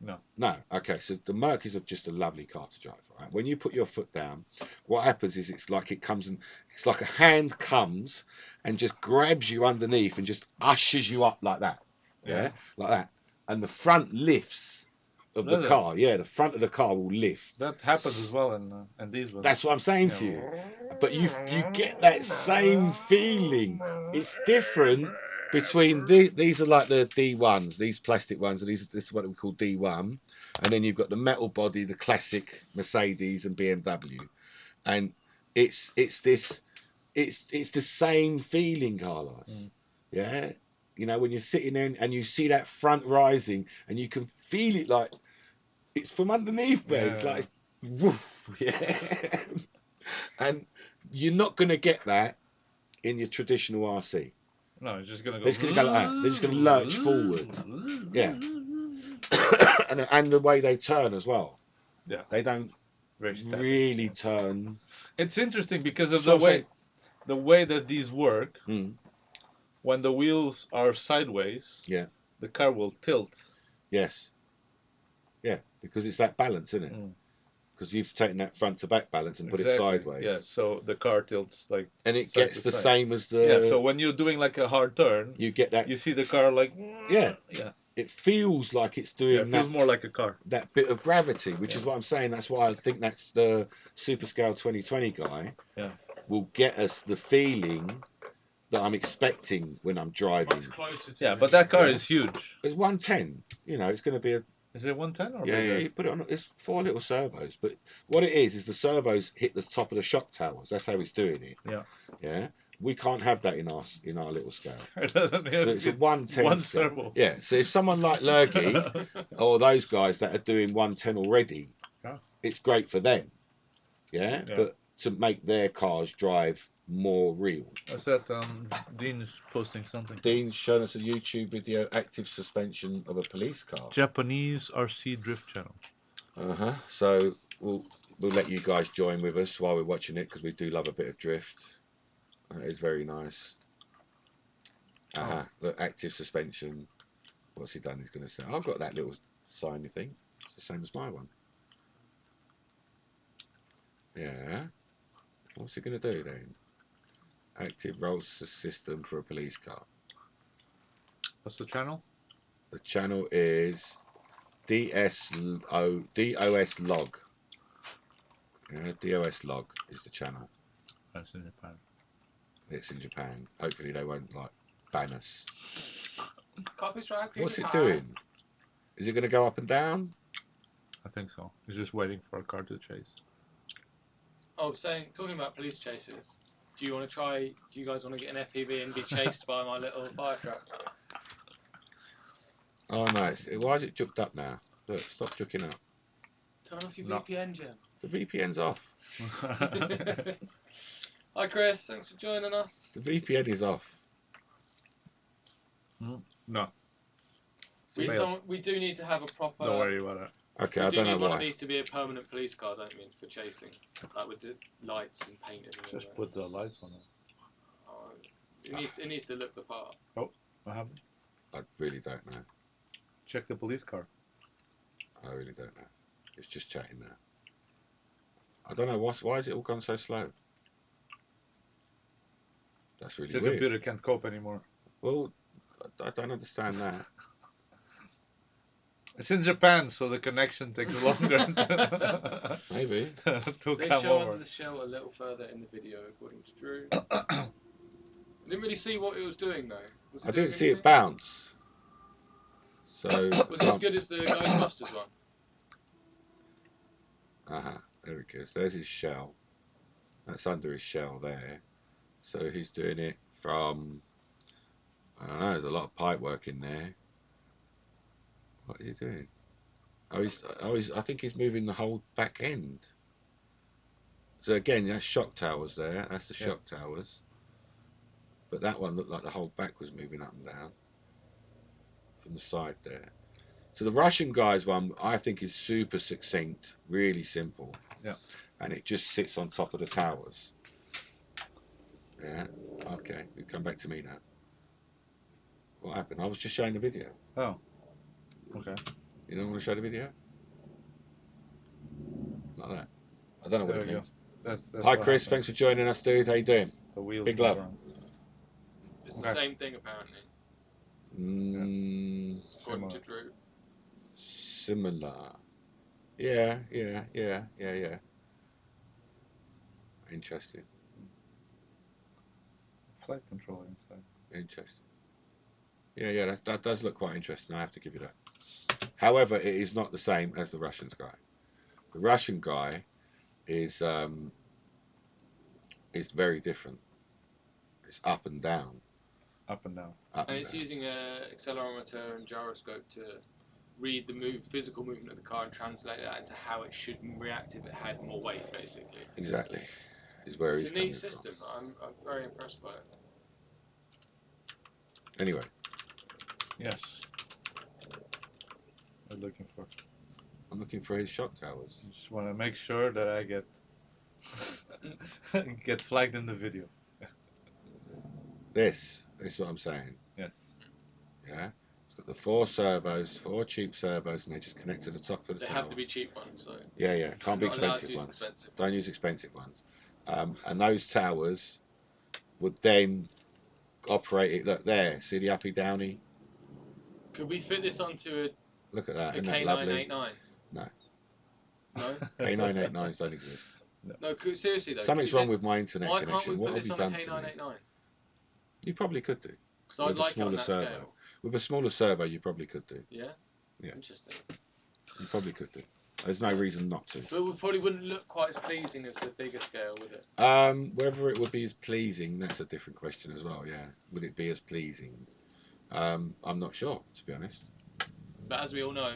Speaker 2: No.
Speaker 1: No. Okay, so the Merc is just a lovely car to drive. Right? When you put your foot down, what happens is it's like it's like a hand comes and just grabs you underneath and just ushers you up like that. Yeah, like that, and the front lifts of the car. Yeah, the front of the car will lift.
Speaker 2: That happens as well in these ones.
Speaker 1: That's what I'm saying to you. But you get that same feeling. It's different between these are like the D1s, these plastic ones, and this is what we call D1, and then you've got the metal body, the classic Mercedes and BMW, and it's the same feeling, Carlos. Yeah, when you're sitting there and you see that front rising, and you can feel it like it's from underneath, man. It's like woof, yeah. And you're not gonna get that in your traditional RC.
Speaker 2: No, it's just gonna go.
Speaker 1: They're just gonna go like that. They're just gonna lurch forward. Yeah. and the way they turn as well.
Speaker 2: Yeah.
Speaker 1: They don't really turn.
Speaker 2: It's interesting because of the way that these work.
Speaker 1: Mm.
Speaker 2: When the wheels are sideways,
Speaker 1: yeah,
Speaker 2: the car will tilt.
Speaker 1: Yes. Yeah, because it's that balance, isn't it? Because you've taken that front to back balance and put it sideways.
Speaker 2: Yeah, so the car tilts like.
Speaker 1: And it gets the same as the.
Speaker 2: Yeah, so when you're doing like a hard turn,
Speaker 1: you get that.
Speaker 2: You see the car like.
Speaker 1: Yeah.
Speaker 2: Yeah.
Speaker 1: It feels like it's doing.
Speaker 2: Yeah, it feels more like a car.
Speaker 1: That bit of gravity, which is what I'm saying. That's why I think that's the Super Scale 2020 guy.
Speaker 2: Yeah.
Speaker 1: Will get us the feeling that I'm expecting when I'm driving.
Speaker 3: Much closer to
Speaker 2: but that car is huge.
Speaker 1: It's 110. It's going to be a.
Speaker 2: Is it 110 or?
Speaker 1: Yeah, you put it on. It's 4 little servos, but what it is the servos hit the top of the shock towers. That's how it's doing it.
Speaker 2: Yeah.
Speaker 1: Yeah. We can't have that in our little scale.
Speaker 2: So
Speaker 1: it's a 110.
Speaker 2: One
Speaker 1: scale.
Speaker 2: servo.
Speaker 1: Yeah. So if someone like Lurgy or those guys that are doing 110 already, it's great for them. Yeah. But to make their cars drive more real.
Speaker 2: I said Dean's posting something.
Speaker 1: Dean's shown us a YouTube video, active suspension of a police car.
Speaker 2: Japanese RC drift channel.
Speaker 1: So we'll let you guys join with us while we're watching it because we do love a bit of drift. It's very nice. The active suspension. What's he done? He's going to say, I've got that little signy thing. It's the same as my one. Yeah. What's he going to do then? Active roll system for a police car.
Speaker 2: What's the channel?
Speaker 1: The channel is DOS log. Yeah, DOS log is the channel.
Speaker 2: That's in Japan.
Speaker 1: It's in Japan. Hopefully they won't ban us.
Speaker 3: Copy strike.
Speaker 1: What's it doing? Is it going to go up and down?
Speaker 2: I think so. It's just waiting for a car to chase.
Speaker 3: Oh, talking about police chases. Do you guys want to get an FPV and be chased by my little fire truck?
Speaker 1: Oh no, why is it jucked up now? Look, stop jucking up.
Speaker 3: Turn off your
Speaker 2: No.
Speaker 3: VPN, Jim.
Speaker 1: The VPN's off.
Speaker 3: Hi, Chris. Thanks for joining us.
Speaker 1: The VPN is off.
Speaker 2: No.
Speaker 3: We do need to have a proper.
Speaker 2: Don't worry about it.
Speaker 1: Okay,
Speaker 3: We
Speaker 1: I
Speaker 3: do
Speaker 1: don't
Speaker 3: need
Speaker 1: know
Speaker 3: one
Speaker 1: why.
Speaker 3: of these to be a permanent police car, don't we, for chasing, like with the lights and painting. And
Speaker 2: Just
Speaker 3: all
Speaker 2: put the lights on it.
Speaker 3: that. Oh, it needs to look the part.
Speaker 2: What happened?
Speaker 1: I really don't know.
Speaker 2: Check the police car.
Speaker 1: I really don't know. It's just chatting now. I don't know why is it all gone so slow? That's really
Speaker 2: Your
Speaker 1: weird.
Speaker 2: computer can't cope anymore.
Speaker 1: Well, I don't understand that.
Speaker 2: It's in Japan, so the connection takes longer
Speaker 1: Maybe.
Speaker 2: to
Speaker 3: They
Speaker 2: come
Speaker 3: show
Speaker 2: over.
Speaker 3: under the shell a little further in the video, according to Drew. I didn't really see what it was doing though. Was it
Speaker 1: I
Speaker 3: doing
Speaker 1: didn't see it
Speaker 3: anything?
Speaker 1: bounce. So.
Speaker 3: Was it as good as the Ghostbusters one?
Speaker 1: There it goes. There's his shell. That's under his shell there. So he's doing it from. I don't know. There's a lot of pipe work in there. What is he doing? I think he's moving the whole back end. So again, that's shock towers there. That's the shock towers. But that one looked like the whole back was moving up and down from the side there. So the Russian guy's one, I think, is super succinct, really simple.
Speaker 2: Yeah.
Speaker 1: And it just sits on top of the towers. Yeah. Okay. You come back to me now. What happened? I was just showing the video.
Speaker 2: Oh. Okay.
Speaker 1: You don't want to show the video? Like that. I don't know what
Speaker 2: There
Speaker 1: it
Speaker 2: we go.
Speaker 1: means.
Speaker 2: That's
Speaker 1: Hi,
Speaker 2: what
Speaker 1: Chris.
Speaker 2: happened.
Speaker 1: Thanks for joining us, dude. How you doing?
Speaker 2: The wheels
Speaker 1: Big
Speaker 2: move
Speaker 1: love.
Speaker 2: around.
Speaker 3: It's the same thing apparently, according to Drew.
Speaker 1: Similar. Yeah. Interesting.
Speaker 2: Flight control inside.
Speaker 1: Interesting. Yeah, that does look quite interesting. I have to give you that. However, it is not the same as the Russian guy. The Russian guy is very different. It's up and down.
Speaker 2: Up and down.
Speaker 3: And it's using an accelerometer and gyroscope to read the physical movement of the car and translate that into how it should react if it had more weight, basically.
Speaker 1: Exactly. Is where
Speaker 3: It's
Speaker 1: he's
Speaker 3: a neat
Speaker 1: coming
Speaker 3: system. I'm very impressed by it.
Speaker 1: from. Anyway.
Speaker 2: Yes. What are you looking for?
Speaker 1: I'm looking for his shock towers.
Speaker 2: I just want to make sure that I get flagged in the video.
Speaker 1: This is what I'm saying.
Speaker 2: Yes.
Speaker 1: Yeah. It's got the 4 servos, 4 cheap servos, and they just connect to the top of the
Speaker 3: They
Speaker 1: tower.
Speaker 3: have to be cheap ones, though.
Speaker 1: Yeah. Can't be
Speaker 3: Not allowed to
Speaker 1: expensive
Speaker 3: use
Speaker 1: ones.
Speaker 3: expensive.
Speaker 1: Don't use expensive ones. And those towers would then operate it. Look there. See the uppy downy?
Speaker 3: Could we fit this onto
Speaker 1: Look at that.
Speaker 3: a
Speaker 1: Isn't that lovely?
Speaker 3: K989?
Speaker 1: No.
Speaker 3: No?
Speaker 1: K989s don't exist.
Speaker 3: No, seriously though.
Speaker 1: Something's wrong with my internet
Speaker 3: why can't
Speaker 1: connection.
Speaker 3: we
Speaker 1: What
Speaker 3: put
Speaker 1: have
Speaker 3: this
Speaker 1: you
Speaker 3: on a
Speaker 1: done to me?
Speaker 3: K989?
Speaker 1: You probably could do.
Speaker 3: Because I'd
Speaker 1: With a
Speaker 3: like it on
Speaker 1: smaller
Speaker 3: that
Speaker 1: servo.
Speaker 3: scale.
Speaker 1: With a smaller servo, you probably could do.
Speaker 3: Yeah?
Speaker 1: Yeah.
Speaker 3: Interesting.
Speaker 1: You probably could do. There's no reason not to.
Speaker 3: But it probably wouldn't look quite as pleasing as the bigger scale, would it?
Speaker 1: Whether it would be as pleasing, that's a different question as well. Yeah. Would it be as pleasing? I'm not sure, to be honest.
Speaker 3: But as we all know,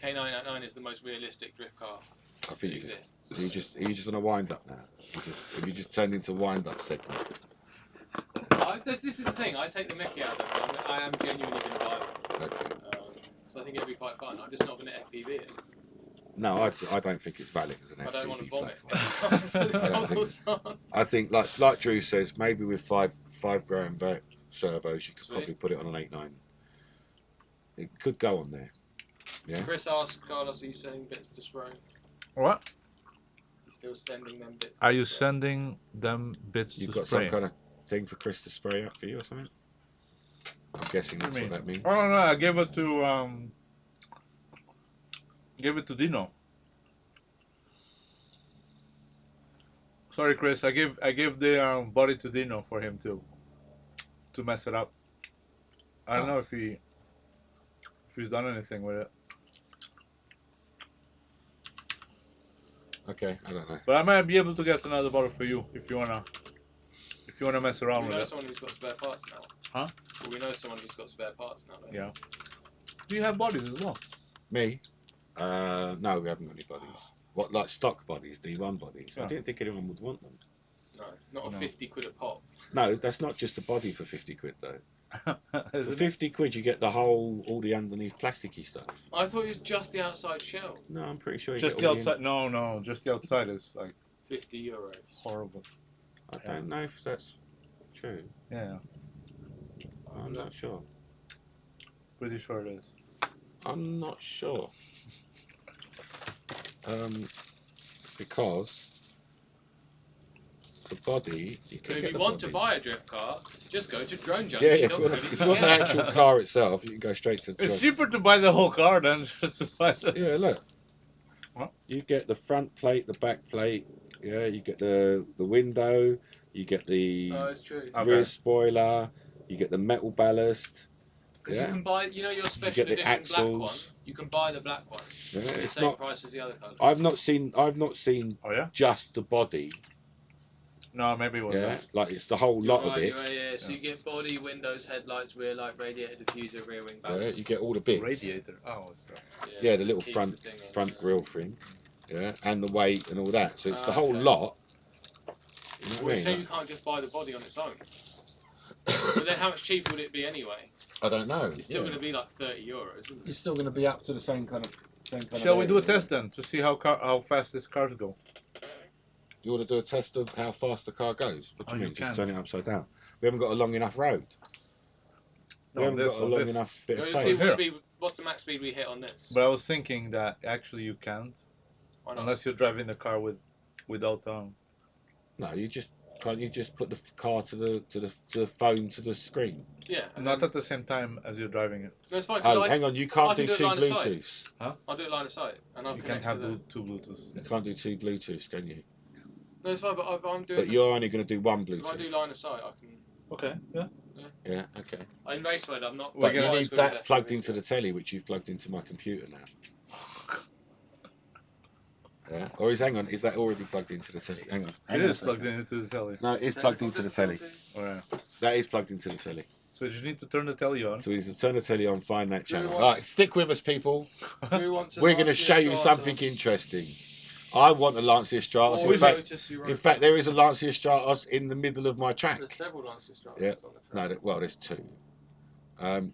Speaker 3: K989 is the most realistic drift car
Speaker 1: I think
Speaker 3: that
Speaker 1: you
Speaker 3: exists.
Speaker 1: are you just on a wind up now? Have you just turned into wind up segment?
Speaker 3: This is the thing. I take the mickey out of them. I am genuinely going to buy them.
Speaker 1: Okay.
Speaker 3: So I think it'd be quite fun. I'm just not going to FPV it.
Speaker 1: No, I don't think it's valid as an FPV
Speaker 3: I don't want to vomit.
Speaker 1: platform. I think like Drew says, maybe with five grand servos, you could probably put it on an 8.9. It could go on there. Yeah.
Speaker 3: Chris asked Carlos, are you sending bits to spray?
Speaker 2: What?
Speaker 3: He's still sending them bits.
Speaker 2: Are
Speaker 3: to
Speaker 2: you
Speaker 3: spray.
Speaker 2: sending them bits
Speaker 1: You've
Speaker 2: to
Speaker 1: got
Speaker 2: spray?
Speaker 1: some kind of thing for Chris to spray up for you or something? I'm guessing that's what that means.
Speaker 2: Oh no, I gave it to Dino. Sorry, Chris. I gave the body to Dino for him to mess it up. I don't know if he's done anything with it.
Speaker 1: Okay, I don't know.
Speaker 2: But I might be able to get another bottle for you if you wanna mess around
Speaker 3: We
Speaker 2: with
Speaker 3: know
Speaker 2: it.
Speaker 3: someone who's got spare parts now.
Speaker 2: Huh?
Speaker 3: Well, we know someone who's got spare parts now. Don't we?
Speaker 2: Yeah. Do you have bodies as well?
Speaker 1: Me? No, we haven't got any bodies. What, like stock bodies, D1 bodies? I
Speaker 2: Yeah.
Speaker 1: didn't think anyone would want them.
Speaker 3: No, not a
Speaker 2: No.
Speaker 3: 50 quid a pop.
Speaker 1: No, that's not just a body for 50 quid though. For
Speaker 2: Isn't it?
Speaker 1: 50 quid you get the whole, all the underneath plasticky stuff.
Speaker 3: I thought it was just the outside shell.
Speaker 1: No, I'm pretty sure you
Speaker 2: Just
Speaker 1: get
Speaker 2: the
Speaker 1: all
Speaker 2: outside. No, just the outside is like
Speaker 3: 50 euros.
Speaker 2: horrible.
Speaker 1: I don't know if that's true.
Speaker 2: Yeah,
Speaker 1: I'm not sure.
Speaker 2: pretty sure it is.
Speaker 1: I'm not sure. Because the body, you
Speaker 3: So
Speaker 1: can
Speaker 3: if
Speaker 1: get
Speaker 3: you
Speaker 1: the
Speaker 3: want
Speaker 1: body.
Speaker 3: to buy a drift car, just go to Drone Junkie.
Speaker 1: Yeah, if you want the actual car itself, you can go straight to.
Speaker 2: It's cheaper to buy the whole car than just to buy the.
Speaker 1: Yeah, look.
Speaker 2: What?
Speaker 1: You get the front plate, the back plate. Yeah, you get the window. You get the
Speaker 3: Oh, it's true.
Speaker 1: rear
Speaker 2: Okay.
Speaker 1: spoiler. You get the metal ballast.
Speaker 3: Because
Speaker 1: Yeah.
Speaker 3: you can buy, you know, your special
Speaker 1: the
Speaker 3: edition black one.
Speaker 1: axles.
Speaker 3: You can buy the black one.
Speaker 1: Yeah,
Speaker 3: For the
Speaker 1: it's
Speaker 3: same
Speaker 1: not.
Speaker 3: price as the other colours.
Speaker 1: I've not seen
Speaker 2: Oh yeah?
Speaker 1: just the body.
Speaker 2: No, maybe it was
Speaker 1: Yeah,
Speaker 2: that.
Speaker 1: like it's the whole
Speaker 3: You're
Speaker 1: lot of
Speaker 3: right,
Speaker 1: it.
Speaker 3: you're right, yeah. So
Speaker 2: Yeah.
Speaker 3: you get body, windows, headlights, rear light, radiator, diffuser, rear wing
Speaker 1: Yeah,
Speaker 3: ballast.
Speaker 1: you get all the bits.
Speaker 2: Radiator. Oh, it's that.
Speaker 1: Yeah, the little
Speaker 3: keeps
Speaker 1: front
Speaker 3: the thing on,
Speaker 1: front
Speaker 3: yeah.
Speaker 1: grille thing. Yeah, and the weight and all that. So it's the
Speaker 3: Ah,
Speaker 1: whole
Speaker 3: okay.
Speaker 1: lot. You know
Speaker 3: Well,
Speaker 1: what I
Speaker 3: you say
Speaker 1: mean?
Speaker 3: you can't just buy the body on its own. But then how much cheaper would it be anyway?
Speaker 1: I don't know.
Speaker 3: It's still going to be like 30 euros, isn't
Speaker 1: You're
Speaker 3: it?
Speaker 1: still going to be up to the same kind of.
Speaker 2: Shall we do a test then to see how fast this cars go?
Speaker 1: You want to do a test of how fast the car goes? What do
Speaker 2: Oh,
Speaker 1: you
Speaker 2: you
Speaker 1: mean? Just
Speaker 2: can.
Speaker 1: turn it upside down. We haven't got a long enough road. We
Speaker 2: No,
Speaker 1: haven't
Speaker 2: this
Speaker 1: got a
Speaker 2: on
Speaker 1: long
Speaker 2: this.
Speaker 1: enough bit of
Speaker 3: Let's see
Speaker 1: space.
Speaker 3: what's the max speed we hit on this.
Speaker 2: But I was thinking that actually you can't,
Speaker 3: Why not?
Speaker 2: unless you're driving the car without
Speaker 1: No, you just can't. You just put the car to the phone to the screen.
Speaker 3: Yeah. and
Speaker 2: not
Speaker 3: then-
Speaker 2: at the same time as you're driving it.
Speaker 3: No, it's fine. 'Cause
Speaker 1: Oh, hang on. You can't
Speaker 3: I can
Speaker 1: do
Speaker 3: do it
Speaker 1: two
Speaker 3: line of sight.
Speaker 1: Bluetooths.
Speaker 3: I'll do it line of sight, and I'll
Speaker 2: You can't
Speaker 3: connect
Speaker 2: have
Speaker 3: to the...
Speaker 2: two Bluetooths.
Speaker 1: You can't do two Bluetooths, can you?
Speaker 3: No, it's fine, but if I'm doing...
Speaker 1: But you're only going to do one
Speaker 3: If I do
Speaker 1: Bluetooth.
Speaker 3: line of sight, I can...
Speaker 2: Okay, yeah.
Speaker 1: Yeah. Okay.
Speaker 3: In race mode, I'm not...
Speaker 1: But you
Speaker 3: quite as
Speaker 1: need
Speaker 3: good as
Speaker 1: that
Speaker 3: FPV.
Speaker 1: plugged into the telly, which you've plugged into my computer now. Yeah. Or is that already plugged into the telly? Hang on.
Speaker 2: It is plugged into the telly.
Speaker 1: No, it is plugged into the telly.
Speaker 2: Alright.
Speaker 1: That is plugged into the telly.
Speaker 2: So you need to turn the telly on.
Speaker 1: So we need to turn the telly on, find that channel.
Speaker 3: wants-
Speaker 1: All right, stick with us, people.
Speaker 3: Who wants a
Speaker 1: We're going to
Speaker 3: Lancia
Speaker 1: show you
Speaker 3: Stratos?
Speaker 1: something interesting. I want a Lancia Stratos.
Speaker 3: Or
Speaker 1: In fact,
Speaker 3: Lotus Europa?
Speaker 1: in fact, there is a Lancia Stratos in the middle of my track.
Speaker 3: There's several Lancia Stratos
Speaker 1: Yeah.
Speaker 3: on the track.
Speaker 1: No, well, there's two.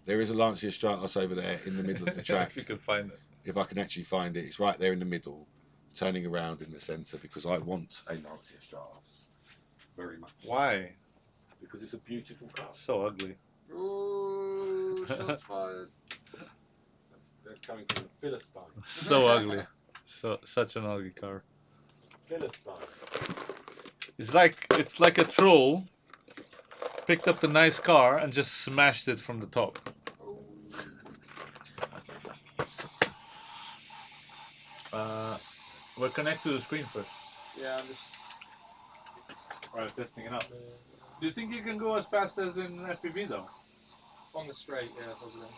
Speaker 1: There is a Lancia Stratos over there in the middle of the track.
Speaker 2: If you can find it.
Speaker 1: If I can actually find it, it's right there in the middle, turning around in the centre because I want a Lancia Stratos very much.
Speaker 2: Why?
Speaker 1: Because it's a beautiful car.
Speaker 2: So ugly.
Speaker 3: Ooh, shots fired.
Speaker 1: That's coming from the Philistine.
Speaker 2: So ugly. Such an ugly car.
Speaker 1: Philistine.
Speaker 2: It's like a troll picked up the nice car and just smashed it from the top. We'll connect to the screen first.
Speaker 3: Yeah, I'm just...
Speaker 2: Alright, testing it out. Do you think you can go as fast as in FPV though?
Speaker 3: On the straight, yeah, probably.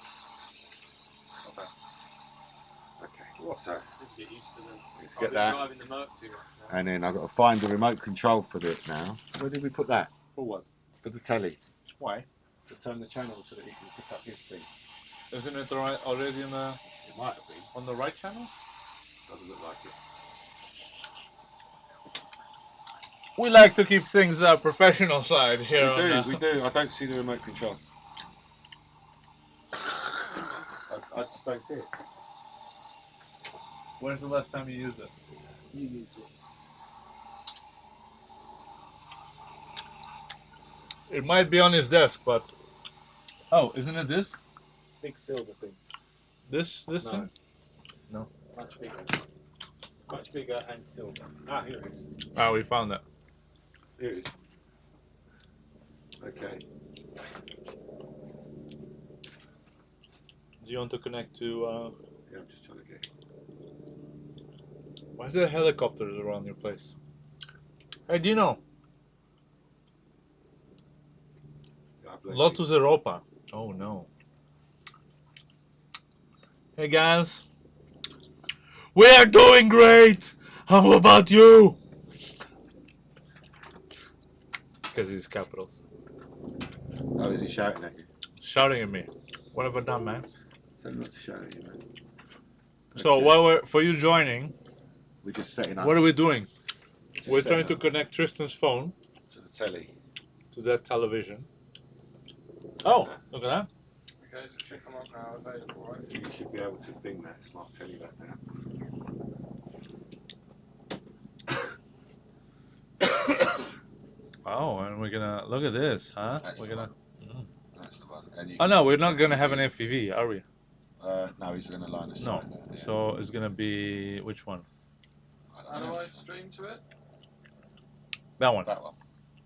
Speaker 1: Okay, so
Speaker 3: Just get used to them.
Speaker 1: let's
Speaker 3: I've
Speaker 1: get
Speaker 3: been
Speaker 1: that.
Speaker 3: driving the Merc too much now.
Speaker 1: And then I've got to find the remote control for it now. Where did we put that?
Speaker 2: For what?
Speaker 1: For the telly.
Speaker 2: Why?
Speaker 1: To turn the channel so that it can pick up his thing.
Speaker 2: Isn't it already
Speaker 1: It might have been.
Speaker 2: on the right channel?
Speaker 1: Doesn't look like it.
Speaker 2: We like to keep things professional side here.
Speaker 1: We do. I don't see the remote control. I just don't see it.
Speaker 2: When's the last time you used it?
Speaker 3: You used it.
Speaker 2: It might be on his desk, but oh, isn't it this?
Speaker 1: Big silver thing.
Speaker 2: This
Speaker 1: No.
Speaker 2: thing?
Speaker 1: Much bigger. Much bigger and silver. Ah, here it is.
Speaker 2: Ah, we found it.
Speaker 1: Here it is. Okay.
Speaker 2: Do you want to connect to?
Speaker 1: Yeah, I'm just trying to get it.
Speaker 2: Why is there helicopters around your place? Hey, do you know? Lotus Europa. Oh no. Hey guys. We are doing great! How about you? Because he's capitals.
Speaker 1: Oh, is he shouting at you?
Speaker 2: Shouting at me. What have I done, man?
Speaker 1: Tell me what to show you, man.
Speaker 2: So
Speaker 1: Okay.
Speaker 2: while for you joining,
Speaker 1: We're just setting up.
Speaker 2: what are we doing?
Speaker 1: Just
Speaker 2: We're
Speaker 1: setting
Speaker 2: trying to
Speaker 1: up
Speaker 2: connect Tristan's phone
Speaker 1: to the telly.
Speaker 2: to that television. Oh, look at that.
Speaker 3: Okay, so check them out now available, right?
Speaker 1: You should be able to thing that smart telly back now.
Speaker 2: Oh, and we're gonna look at this, huh?
Speaker 1: That's
Speaker 2: We're
Speaker 1: the
Speaker 2: gonna.
Speaker 1: one. That's the one. And you
Speaker 2: Oh
Speaker 1: can
Speaker 2: no, we're
Speaker 1: put
Speaker 2: not gonna have an
Speaker 1: FPV.
Speaker 2: FPV, are we?
Speaker 1: No, he's going to line of
Speaker 2: No.
Speaker 1: sight there. Yeah.
Speaker 2: So it's gonna be which one?
Speaker 1: I
Speaker 3: How
Speaker 1: don't
Speaker 3: do
Speaker 1: know.
Speaker 3: I stream to it?
Speaker 2: That one.
Speaker 1: That one.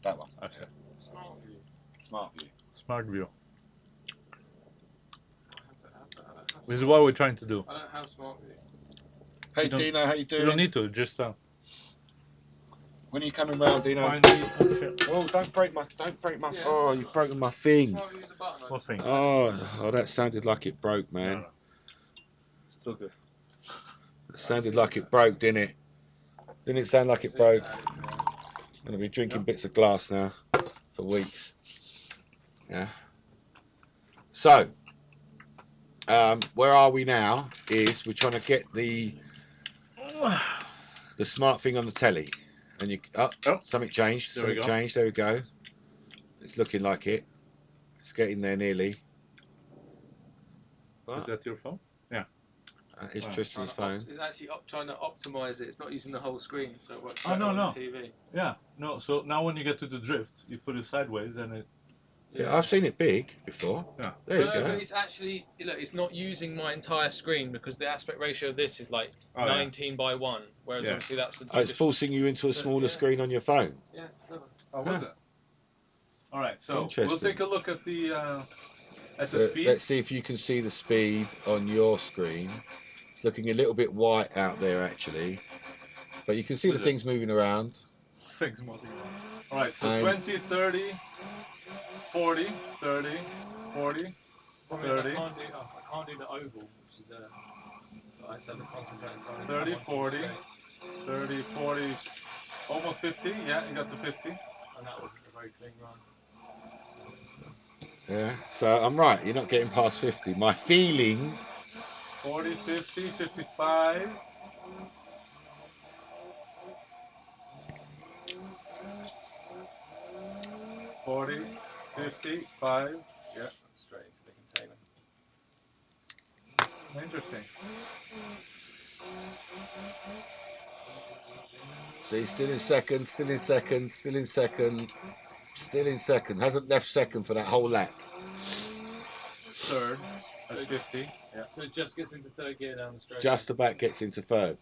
Speaker 1: That one.
Speaker 2: Okay.
Speaker 1: Yeah.
Speaker 3: Smart view.
Speaker 1: Smart view.
Speaker 2: Smart view.
Speaker 3: I don't have
Speaker 2: This is what we're trying to do.
Speaker 3: I don't have smart view.
Speaker 1: Hey
Speaker 2: You don't-
Speaker 1: Dino, how you doing?
Speaker 2: You don't need to. Just
Speaker 1: When are you coming round, Dino?
Speaker 2: find the. Oh shit.
Speaker 1: Oh, don't break my.
Speaker 3: Yeah.
Speaker 1: Oh, you've broken my thing.
Speaker 3: Smart view's a button.
Speaker 2: What thing?
Speaker 1: Oh, that sounded like it broke, man.
Speaker 2: No. Still good.
Speaker 1: It sounded like it broke, didn't it? Didn't it sound like it broke? I'm gonna be drinking bits of glass now for weeks. Yeah. So, where are we now? Is we're trying to get the smart thing on the telly, and you something changed.
Speaker 2: There we
Speaker 1: Something
Speaker 2: go.
Speaker 1: changed. There we go. It's looking like it. It's getting there nearly.
Speaker 2: Is that your phone?
Speaker 1: That is
Speaker 2: Wow.
Speaker 1: Tristan's phone.
Speaker 3: It's actually trying to optimize it. It's not using the whole screen, so it works
Speaker 2: Oh,
Speaker 3: better
Speaker 2: no,
Speaker 3: on
Speaker 2: no.
Speaker 3: the TV.
Speaker 2: Yeah. No. So now when you get to the drift, you put it sideways and it.
Speaker 1: Yeah, I've seen it big before.
Speaker 2: Yeah.
Speaker 1: There you
Speaker 3: No,
Speaker 1: go.
Speaker 3: but it's actually look. It's not using my entire screen because the aspect ratio of this is like
Speaker 2: Oh, yeah.
Speaker 3: 19 by 1, whereas
Speaker 2: Yeah.
Speaker 3: obviously that's the.
Speaker 1: Oh, it's forcing you into a
Speaker 3: So,
Speaker 1: smaller
Speaker 3: yeah.
Speaker 1: screen on your phone.
Speaker 3: Yeah, it's clever.
Speaker 2: Oh,
Speaker 1: Huh.
Speaker 2: was it? All right. So
Speaker 1: Interesting.
Speaker 2: we'll take a look at the
Speaker 1: So
Speaker 2: speed.
Speaker 1: let's see if you can see the speed on your screen. It's looking a little bit white out there actually, but you can see
Speaker 2: What
Speaker 1: the
Speaker 2: is it?
Speaker 1: things moving around.
Speaker 2: Things moving around. All right. So
Speaker 1: And-
Speaker 2: 20, 30, 40, 30, 40.
Speaker 3: Problem is
Speaker 2: 30.
Speaker 3: I can't do the oval, which is I just have to concentrate and try and
Speaker 2: 30,
Speaker 3: come onto the
Speaker 2: 40.
Speaker 3: straight.
Speaker 2: 30, 40, almost 50. Yeah, you got to 50.
Speaker 3: And that wasn't a very clean run.
Speaker 1: Yeah, so I'm right. You're not getting past 50. My feeling.
Speaker 2: 40, 50, 55. $40, 55. Yeah,
Speaker 3: Straight into the container.
Speaker 2: interesting.
Speaker 1: See, still in second, still in second, still in second, still in second. Hasn't left second for that whole lap.
Speaker 2: Third at 50. Yeah.
Speaker 3: So it just gets into third gear down the straight.
Speaker 1: Just about gets into third.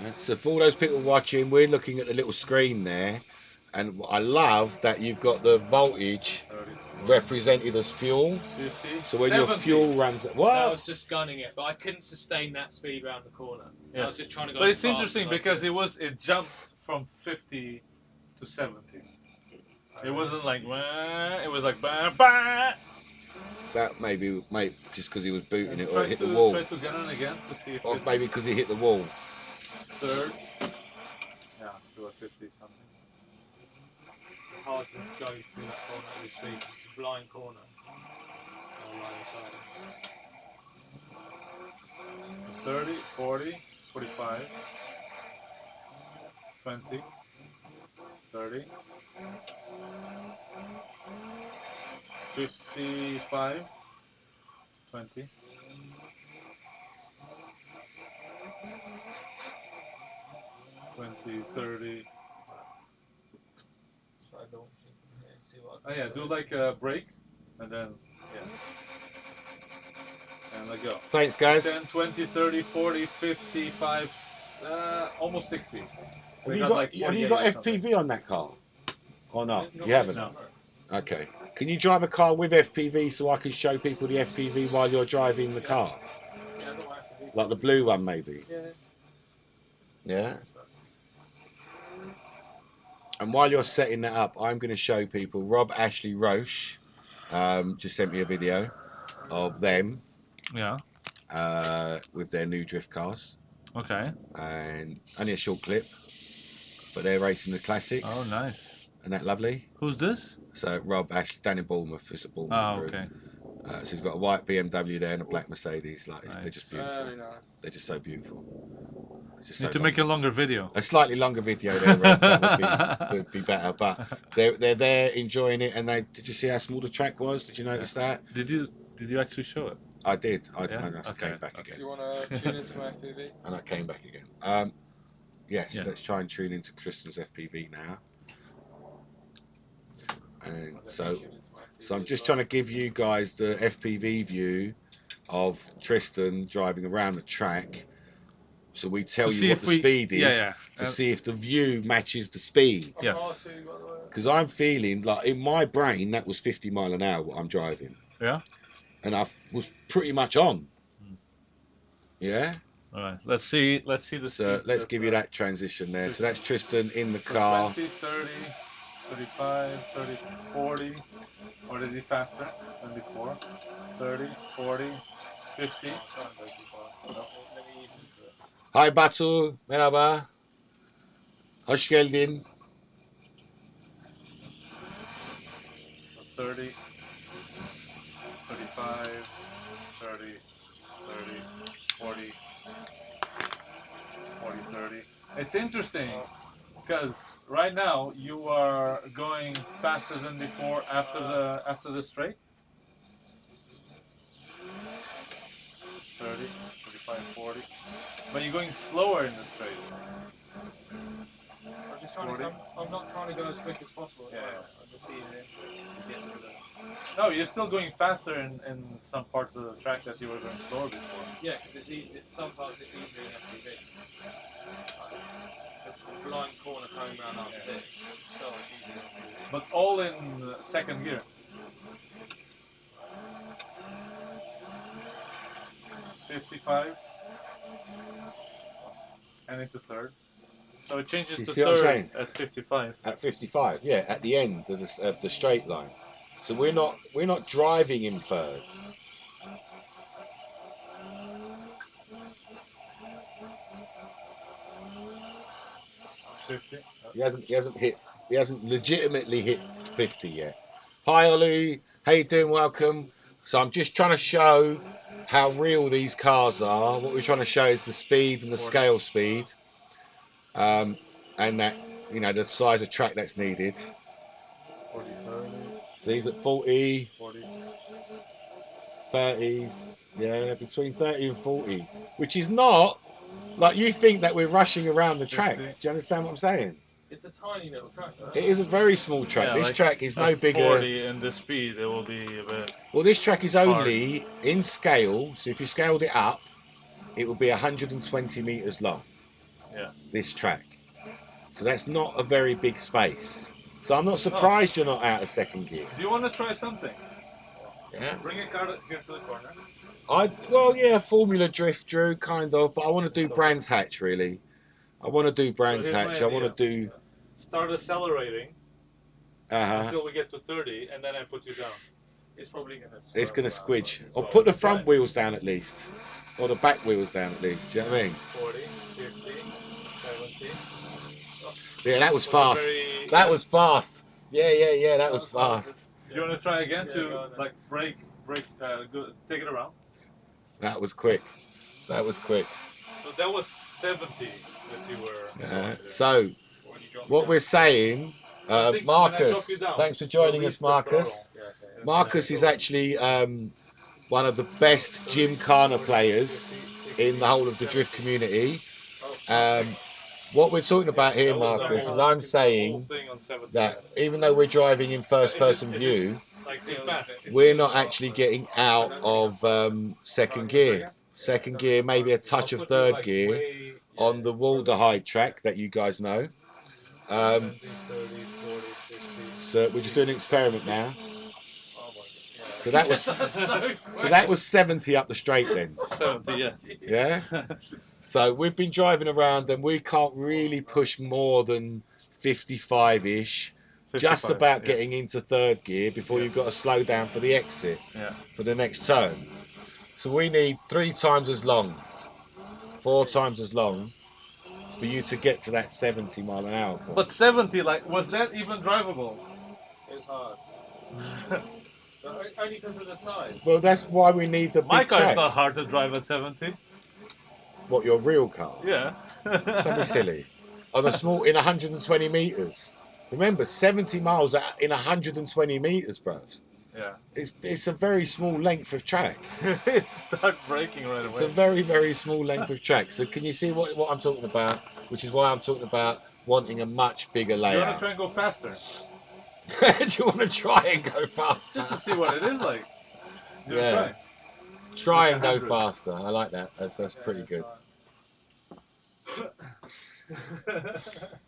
Speaker 1: Yeah. So for all those people watching, we're looking at the little screen there, and I love that you've got the voltage
Speaker 2: 30,
Speaker 1: represented as fuel.
Speaker 2: 50.
Speaker 1: So when
Speaker 2: 70.
Speaker 1: your fuel runs,
Speaker 3: I
Speaker 1: what?
Speaker 3: was just gunning it, but I couldn't sustain that speed round the corner.
Speaker 2: Yeah.
Speaker 3: I was just trying to go.
Speaker 2: But
Speaker 3: as
Speaker 2: it's
Speaker 3: fast
Speaker 2: interesting
Speaker 3: as I
Speaker 2: because
Speaker 3: could.
Speaker 2: it jumped from 50 to 70. It wasn't like it was like bah, bah.
Speaker 1: That maybe just because he was booting it or
Speaker 2: Try
Speaker 1: it hit the
Speaker 2: to
Speaker 1: wall,
Speaker 2: try to get on again to see if
Speaker 1: or
Speaker 2: it
Speaker 1: maybe because he hit the wall.
Speaker 2: third. Yeah, still at 50 something.
Speaker 3: It's hard to go through that corner at this speed. It's a blind corner. On line of sight.
Speaker 2: 30, 40, 45, 20, 30, 55, 20, 20, 30.
Speaker 3: Try launching from here and see what
Speaker 2: Oh
Speaker 3: I
Speaker 2: yeah,
Speaker 3: can
Speaker 2: do like a break and then and let go.
Speaker 1: Thanks, guys.
Speaker 2: 10, 20, 30, 40, 55, almost 60. So
Speaker 1: Have you
Speaker 2: got
Speaker 1: got
Speaker 2: like 48 or something.
Speaker 1: FPV on that car? Or not?
Speaker 3: Not
Speaker 1: You haven't.
Speaker 2: No.
Speaker 1: Okay. Can you drive a car with FPV so I can show people the FPV while you're driving the car?
Speaker 3: Yeah, I don't want to be.
Speaker 1: Like the blue one, maybe.
Speaker 3: Yeah.
Speaker 1: Yeah. And while you're setting that up, I'm going to show people. Rob Ashley Roche just sent me a video of them
Speaker 2: Yeah.
Speaker 1: with their new drift cars,
Speaker 2: Okay.
Speaker 1: and only a short clip, but they're racing the classics.
Speaker 2: Oh, nice.
Speaker 1: and that lovely.
Speaker 2: Who's this?
Speaker 1: So Rob Ash down in Bournemouth is at Bournemouth
Speaker 2: Ah,
Speaker 1: crew.
Speaker 2: okay.
Speaker 1: So he's got a white BMW there and a black Mercedes. Like they're
Speaker 2: Nice.
Speaker 1: just beautiful.
Speaker 3: Very nice.
Speaker 1: They're just so beautiful. Just
Speaker 2: Need
Speaker 1: so
Speaker 2: to make a
Speaker 1: lovely.
Speaker 2: longer video.
Speaker 1: A slightly longer video there, Rob, that would be better. But they're there enjoying it, and did you see how small the track was? Did you notice that?
Speaker 2: Did you actually show it?
Speaker 1: I did. I
Speaker 2: Okay.
Speaker 1: came back
Speaker 3: Do
Speaker 1: again,
Speaker 3: you want to tune into my FPV?
Speaker 1: and I came back again. Yes,
Speaker 2: Yeah.
Speaker 1: let's try and tune into Kristen's FPV now. And so I'm just trying to give you guys the FPV view of Tristan driving around the track. So we tell
Speaker 2: To
Speaker 1: you
Speaker 2: see
Speaker 1: what
Speaker 2: if
Speaker 1: the speed is,
Speaker 2: Yeah.
Speaker 1: to see if the view matches the speed.
Speaker 2: Yes.
Speaker 1: Because I'm feeling like in my brain that was 50 mile an hour what I'm driving.
Speaker 2: Yeah.
Speaker 1: And I was pretty much on.
Speaker 2: Mm.
Speaker 1: Yeah.
Speaker 2: All right. Let's see the
Speaker 1: So
Speaker 2: speed.
Speaker 1: let's give you that transition there. So that's Tristan in the car.
Speaker 2: 20, 30, 35, 30, 40. Or is he faster than before? 30, 40, 50.
Speaker 1: Hi Batu, merhaba. Hoş geldin.
Speaker 2: 30, 35, 30, 30, 40, 40, 30. It's interesting because right now you are going faster than before after the straight. 30, 35, 40. But you're going slower in the straight.
Speaker 3: I'm not trying to go as quick as possible.
Speaker 2: Yeah.
Speaker 3: I'm just easing to get to the.
Speaker 2: No, you're still going faster in some parts of the track that you were going slower before.
Speaker 3: Yeah, because it's easy. Some parts it's easier in FPV. The blind corner coming around after this is so much easier.
Speaker 2: But all in second gear. 55 and into third. So it changes
Speaker 1: You
Speaker 2: to
Speaker 1: see what I'm
Speaker 2: third
Speaker 1: saying?
Speaker 2: at 55.
Speaker 1: At 55, yeah, at the end of the straight line. So we're not driving in third. He hasn't legitimately hit 50 yet. Hi Olu, how you doing? Welcome. So I'm just trying to show how real these cars are. What we're trying to show is the speed and the scale speed, and that the size of track that's needed.
Speaker 2: 40, 30,
Speaker 1: So he's at 40,
Speaker 2: 40.
Speaker 1: 30s, yeah, between 30 and 40, which is not like you think that we're rushing around the track.
Speaker 2: 50.
Speaker 1: Do you understand what I'm saying?
Speaker 3: It's a tiny little track. Though.
Speaker 1: It is a very small track.
Speaker 2: Yeah,
Speaker 1: This
Speaker 2: like
Speaker 1: track is no
Speaker 2: at
Speaker 1: bigger.
Speaker 2: 40 and the speed, it will be a bit.
Speaker 1: Well, this track is only in scale. So if you scaled it up, it would be 120 meters long.
Speaker 2: Yeah.
Speaker 1: This track. So that's not a very big space. So I'm not surprised you're not out of second gear.
Speaker 2: Do you want to try something?
Speaker 1: Yeah.
Speaker 2: Bring a car here to the corner.
Speaker 1: Formula Drift, Drew, kind of, but I want to do Brands Hatch really. I want to do Brands Hatch. I want to do.
Speaker 2: Start accelerating until we get to 30, and then I put you down.
Speaker 3: It's probably gonna.
Speaker 1: It's gonna squidge. Or put the front wheels down at least, or the back wheels down at least. Do you know what I mean?
Speaker 2: 40, 50, 70.
Speaker 1: Yeah, that was fast. That was fast. Yeah. That was fast.
Speaker 2: Do you want to try again to like break, take it around?
Speaker 1: That was quick. That was quick.
Speaker 2: So that was 70 that you were.
Speaker 1: So, what we're saying, Marcus, thanks for joining us, Marcus. Marcus is actually one of the best Gymkhana players in the whole of the drift community. What we're talking about here, Marcus, is I'm saying that even though we're driving in first-person view, we're not actually getting out of second gear. Second gear, maybe a touch of third gear on the Walderhide track that you guys know. So we're just doing an experiment now. So that was 70 up the straight then.
Speaker 2: 70, yeah.
Speaker 1: Yeah. So we've been driving around and we can't really push more than 55-ish. Just about getting into third gear before you've got to slow down for the exit, for the next turn. So we need 3 times as long, 4 times as long for you to get to that 70 mile an hour point.
Speaker 2: But 70, like, was that even drivable?
Speaker 3: It's hard. Only because of the size.
Speaker 1: Well, that's why we need the
Speaker 2: My
Speaker 1: big
Speaker 2: car's
Speaker 1: track.
Speaker 2: not hard to drive at 70.
Speaker 1: What, your real car?
Speaker 2: Yeah.
Speaker 1: Don't be silly. On a small, in 120 meters. Remember, 70 miles in 120 meters, bro.
Speaker 2: Yeah.
Speaker 1: It's a very small length of track.
Speaker 2: It started braking right
Speaker 1: It's a
Speaker 2: away.
Speaker 1: very, very small length of track. So can you see what I'm talking about? Which is why I'm talking about wanting a much bigger
Speaker 2: You want to
Speaker 1: layout.
Speaker 2: try and go faster?
Speaker 1: Do you want to try and go faster?
Speaker 2: Just to see what it is like. You wanna
Speaker 1: Yeah.
Speaker 2: try?
Speaker 1: Try
Speaker 2: Like
Speaker 1: and go
Speaker 2: 100.
Speaker 1: faster. I like that. That's pretty good.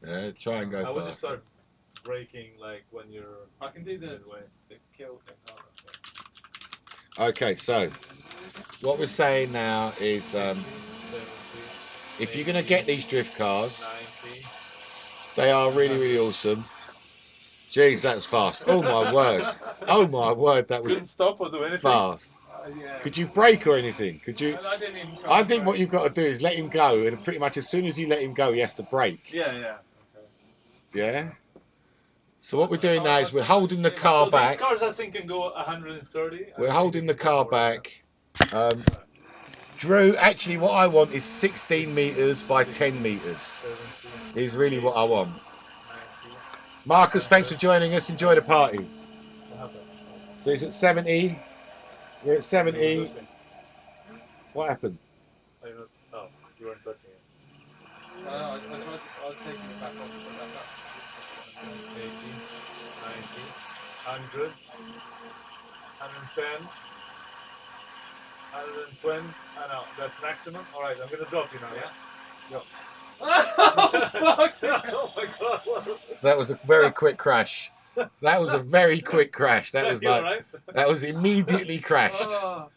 Speaker 1: Yeah, try and go
Speaker 2: I would
Speaker 1: faster.
Speaker 2: just start braking like when you're.
Speaker 3: I can do the
Speaker 2: midway.
Speaker 3: kill thing, can't
Speaker 1: Okay, so what we're saying now is
Speaker 2: 70,
Speaker 1: if you're going to get these drift cars,
Speaker 2: 90.
Speaker 1: they are really, really awesome. Jeez, that was fast. Oh my word. Oh my word, that was
Speaker 2: Couldn't stop or do anything.
Speaker 1: fast.
Speaker 3: yeah.
Speaker 1: Could you brake or anything? Could you?
Speaker 3: I didn't even try.
Speaker 1: I think what you've got to do is let him go, and pretty much as soon as you let him go, he has to brake.
Speaker 2: Yeah.
Speaker 1: Yeah? So what we're doing now is we're holding the
Speaker 2: So
Speaker 1: car
Speaker 2: these
Speaker 1: back.
Speaker 2: cars I think can go 130.
Speaker 1: We're holding the car back. Drew, actually what I want is 16 meters by 10 meters.
Speaker 2: 70,
Speaker 1: Is really what I want.
Speaker 2: 90.
Speaker 1: Marcus, thanks for joining us. Enjoy the party.
Speaker 2: What happened?
Speaker 1: So he's at 70. We're at 70. What happened?
Speaker 2: Oh, you weren't touching it.
Speaker 3: I was taking it back off and put it back up.
Speaker 2: 80, 90, 100, 110, 120. I know, that's maximum. Alright, I'm gonna drop you now, yeah? Go.
Speaker 3: Oh,
Speaker 2: Oh my god, what was it?
Speaker 1: That was a very quick crash. That was a very quick crash. That was like,
Speaker 2: right?
Speaker 1: that was immediately crashed.
Speaker 3: Oh,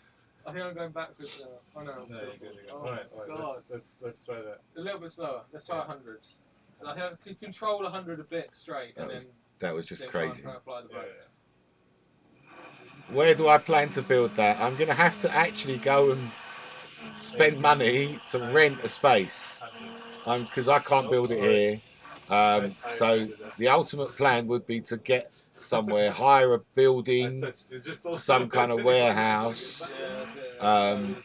Speaker 3: I think I'm going backwards now. Oh no.
Speaker 2: No, you're good.
Speaker 3: Oh
Speaker 2: Alright,
Speaker 3: God.
Speaker 2: let's try that.
Speaker 3: A little bit slower. Let's try 100. So I think I can control 100 a bit straight, and then
Speaker 1: That was just
Speaker 3: then
Speaker 1: crazy.
Speaker 3: try and apply the brakes.
Speaker 1: Where do I plan to build that? I'm going to have to actually go and spend money to rent a space. Because I can't build it here. So the ultimate plan would be to get somewhere, hire a building, some kind of warehouse.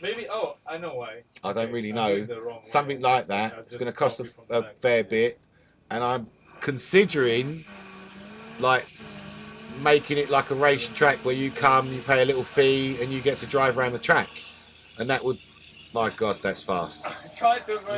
Speaker 2: Maybe, I know why.
Speaker 1: I don't really know. Something like that. It's going to cost a fair bit. And I'm considering like making it like a race track where you come, you pay a little fee and you get to drive around the track. And that would, my God, that's fast.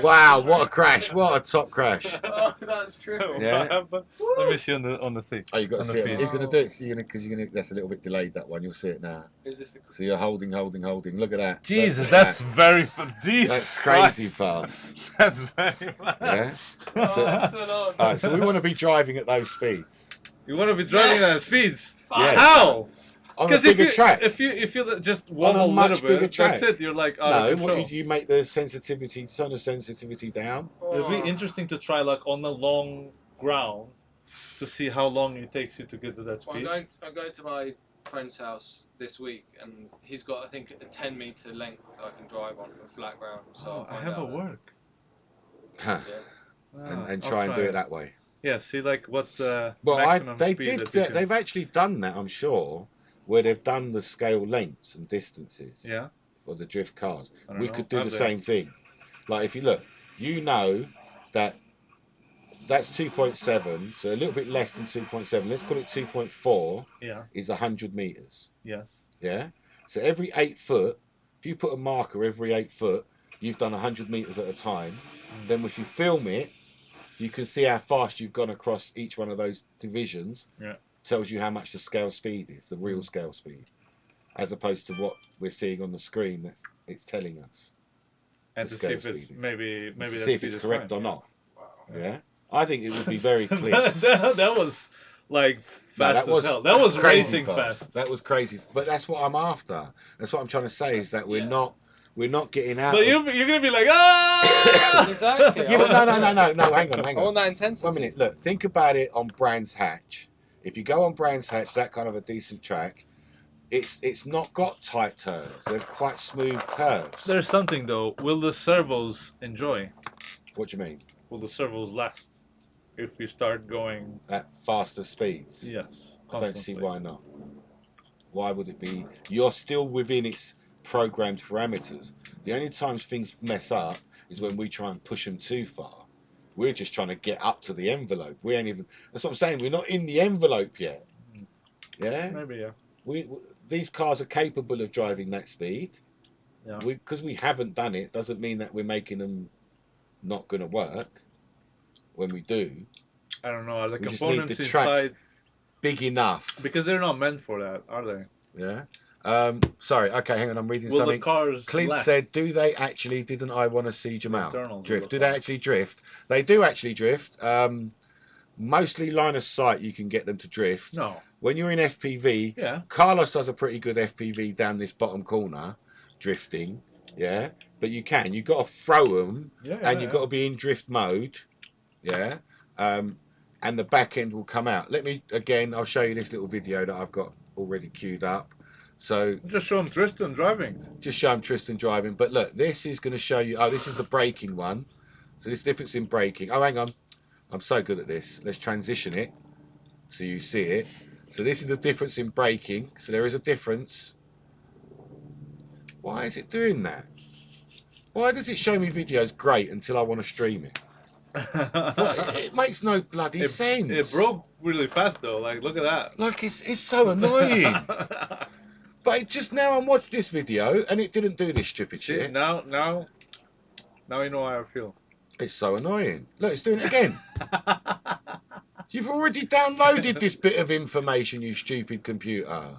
Speaker 1: Wow, what a crash. What a top crash.
Speaker 3: Oh, that's true.
Speaker 1: Yeah.
Speaker 2: Let me see on the thing.
Speaker 1: Oh, you've got to
Speaker 2: On the
Speaker 1: see it.
Speaker 2: feed.
Speaker 1: He's going to do it because you're going to, that's a little bit delayed, that one. You'll see it now.
Speaker 3: Is this the
Speaker 1: So you're holding. Look at that.
Speaker 2: Jesus,
Speaker 1: Look at
Speaker 2: that's
Speaker 1: that.
Speaker 2: very Jesus
Speaker 1: That's crazy
Speaker 2: Christ.
Speaker 1: fast.
Speaker 2: That's very fast.
Speaker 1: Yeah.
Speaker 3: Oh,
Speaker 1: So,
Speaker 3: full on.
Speaker 1: all right, so we want to be driving at those speeds.
Speaker 2: You want to be driving
Speaker 3: Yes.
Speaker 2: at speeds?
Speaker 1: Yes.
Speaker 2: How?
Speaker 1: On a
Speaker 2: Because
Speaker 1: bigger track.
Speaker 2: if you just
Speaker 1: On a
Speaker 2: wobble a
Speaker 1: much
Speaker 2: little
Speaker 1: bigger
Speaker 2: bit,
Speaker 1: track.
Speaker 2: that's it. You're like out of
Speaker 1: No,
Speaker 2: control.
Speaker 1: what you make the sensitivity, turn the sensitivity down.
Speaker 2: It'd be interesting to try like on a long ground to see how long it takes you to get to that
Speaker 3: Well,
Speaker 2: speed.
Speaker 3: I'm going to my friend's house this week, and he's got, I think, a 10-meter length I can drive on flat ground. So I'll
Speaker 2: I
Speaker 3: find
Speaker 2: have a
Speaker 3: out.
Speaker 2: work.
Speaker 1: Huh.
Speaker 3: Yeah.
Speaker 1: And
Speaker 2: I'll
Speaker 1: try and do it that way.
Speaker 2: Yeah, see like what's the
Speaker 1: Well,
Speaker 2: maximum
Speaker 1: they
Speaker 2: speed
Speaker 1: did.
Speaker 2: that you can...
Speaker 1: They've actually done that, I'm sure, where they've done the scale lengths and distances
Speaker 2: Yeah.
Speaker 1: for the drift cars.
Speaker 2: I don't
Speaker 1: We
Speaker 2: know.
Speaker 1: could do
Speaker 2: Have
Speaker 1: the
Speaker 2: they?
Speaker 1: same thing. Like if you look, you know that that's 2.7, so a little bit less than 2.7. Let's call it 2.4.
Speaker 2: Yeah.
Speaker 1: Is 100 meters.
Speaker 2: Yes.
Speaker 1: Yeah. So every 8 foot, if you put a marker every 8 foot, you've done 100 meters at a time. Then if you film it, you can see how fast you've gone across each one of those divisions.
Speaker 2: Yeah.
Speaker 1: Tells you how much the scale speed is, the real scale speed, as opposed to what we're seeing on the screen. That's it's telling us.
Speaker 2: And
Speaker 1: The
Speaker 2: to see if
Speaker 1: scale
Speaker 2: it's
Speaker 1: speed is.
Speaker 2: maybe
Speaker 1: To
Speaker 2: that
Speaker 1: see if
Speaker 2: speed
Speaker 1: it's
Speaker 2: is
Speaker 1: correct
Speaker 2: fine.
Speaker 1: or not.
Speaker 3: Wow.
Speaker 1: Yeah. I think it would be very clear.
Speaker 2: that was like fast as hell. That was
Speaker 1: crazy
Speaker 2: racing fast.
Speaker 1: That was crazy. But that's what I'm after. That's what I'm trying to say is that we're not getting out.
Speaker 2: But you're gonna be like, ah!
Speaker 3: Exactly.
Speaker 1: Yeah, but no. Hang on.
Speaker 3: I want that intensity.
Speaker 1: 1 minute. Look, think about it on Brands Hatch. If you go on Brands Hatch, that kind of a decent track, it's not got tight turns. They're quite smooth curves.
Speaker 2: There's something though. Will the servos enjoy?
Speaker 1: What do you mean?
Speaker 2: will the servos last if we start going?
Speaker 1: At faster speeds.
Speaker 2: Yes.
Speaker 1: I don't see
Speaker 2: Constantly.
Speaker 1: why not. Why would it be? You're still within its programmed parameters. The only times things mess up is when we try and push them too far. We're just trying to get up to the envelope. We ain't even. That's what I'm saying. We're not in the envelope yet. Yeah.
Speaker 2: Maybe, yeah.
Speaker 1: These cars are capable of driving that speed.
Speaker 2: Yeah.
Speaker 1: Because we haven't done it doesn't mean that we're making them not going to work. When we do,
Speaker 2: I don't know. Are the
Speaker 1: we just need
Speaker 2: components
Speaker 1: the track
Speaker 2: inside
Speaker 1: big enough?
Speaker 2: because they're not meant for that, are they?
Speaker 1: Yeah. Sorry. Okay, hang on. I'm reading
Speaker 2: Will
Speaker 1: something.
Speaker 2: the cars
Speaker 1: Clint
Speaker 2: last?
Speaker 1: said, "Do they actually? Didn't I want to siege them
Speaker 2: The
Speaker 1: out?
Speaker 2: internals
Speaker 1: Drift?
Speaker 2: of
Speaker 1: Do
Speaker 2: the
Speaker 1: they
Speaker 2: car.
Speaker 1: actually drift? They do actually drift. Mostly line of sight. You can get them to drift.
Speaker 2: No.
Speaker 1: When you're in FPV,
Speaker 2: Yeah.
Speaker 1: Carlos does a pretty good FPV down this bottom corner, drifting. Yeah, but you can. You've got to throw them,
Speaker 2: Yeah.
Speaker 1: and you've got to be in drift mode. Yeah. And the back end will come out. Let me again. I'll show you this little video that I've got already queued up. So
Speaker 2: Just show them Tristan driving.
Speaker 1: just show them Tristan driving. But look, this is going to show you. Oh, this is the braking one. So this difference in braking. Oh, hang on. I'm so good at this. Let's transition it so you see it. So this is the difference in braking. So there is a difference. Why is it doing that? Why does it show me videos great until I want to stream it? It makes no bloody sense.
Speaker 2: It broke really fast though. Like, look at that.
Speaker 1: Like it's so annoying. But it just now I'm watching this video and it didn't do this stupid
Speaker 2: See,
Speaker 1: shit.
Speaker 2: now you know how I feel.
Speaker 1: It's so annoying. Look, it's doing it again. You've already downloaded this bit of information, you stupid computer.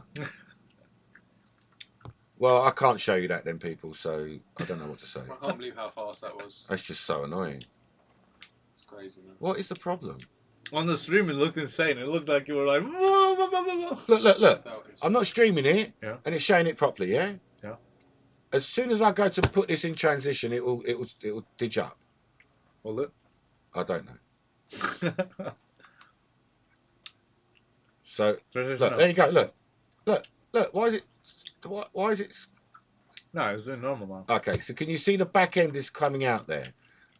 Speaker 1: Well, I can't show you that then, people, so I don't know what to say.
Speaker 3: I can't believe how fast that was.
Speaker 1: That's just so annoying.
Speaker 3: It's crazy, man.
Speaker 1: What is the problem?
Speaker 2: On the stream, it looked insane. It looked like you were like. Whoa, whoa, whoa, whoa.
Speaker 1: Look. I'm not streaming it,
Speaker 2: Yeah.
Speaker 1: and it's showing it properly, yeah?
Speaker 2: Yeah.
Speaker 1: As soon as I go to put this in transition, it will ditch up.
Speaker 2: Will it?
Speaker 1: I don't know. So look, there you go. Look. Why is it?
Speaker 2: No, it's doing normal, man.
Speaker 1: Okay, so can you see the back end is coming out there?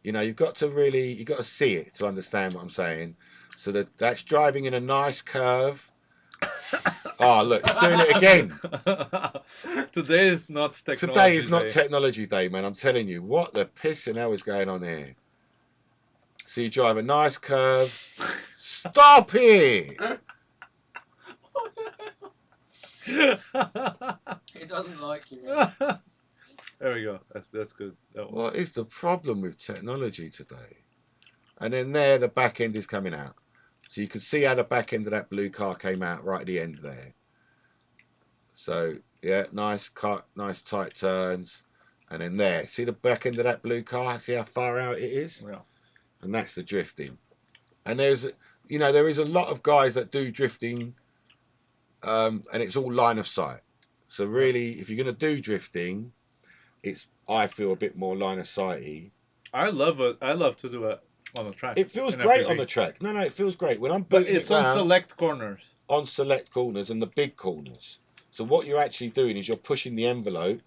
Speaker 1: You know, you've got to see it to understand what I'm saying. So that's driving in a nice curve. Oh, look, it's doing it again.
Speaker 2: Today is not technology
Speaker 1: Today is not
Speaker 2: day.
Speaker 1: technology day, man. I'm telling you, what the piss and hell is going on here? So you drive a nice curve. Stop it!
Speaker 3: It doesn't like you, man.
Speaker 2: There we go. That's good. That one.
Speaker 1: What is the problem with technology today? And then there, the back end is coming out. So you can see how the back end of that blue car came out right at the end there. So yeah, nice cut, nice tight turns, and then there. See the back end of that blue car? See how far out it is?
Speaker 2: Yeah.
Speaker 1: And that's the drifting. And there is a lot of guys that do drifting, and it's all line of sight. So really, if you're going to do drifting, I feel a bit more line of sighty.
Speaker 2: I love to do it on the track.
Speaker 1: It feels great on the track. No, it feels great when I'm booting
Speaker 2: but it's
Speaker 1: it round,
Speaker 2: on select corners.
Speaker 1: on select corners and the big corners. So what you're actually doing is you're pushing the envelope,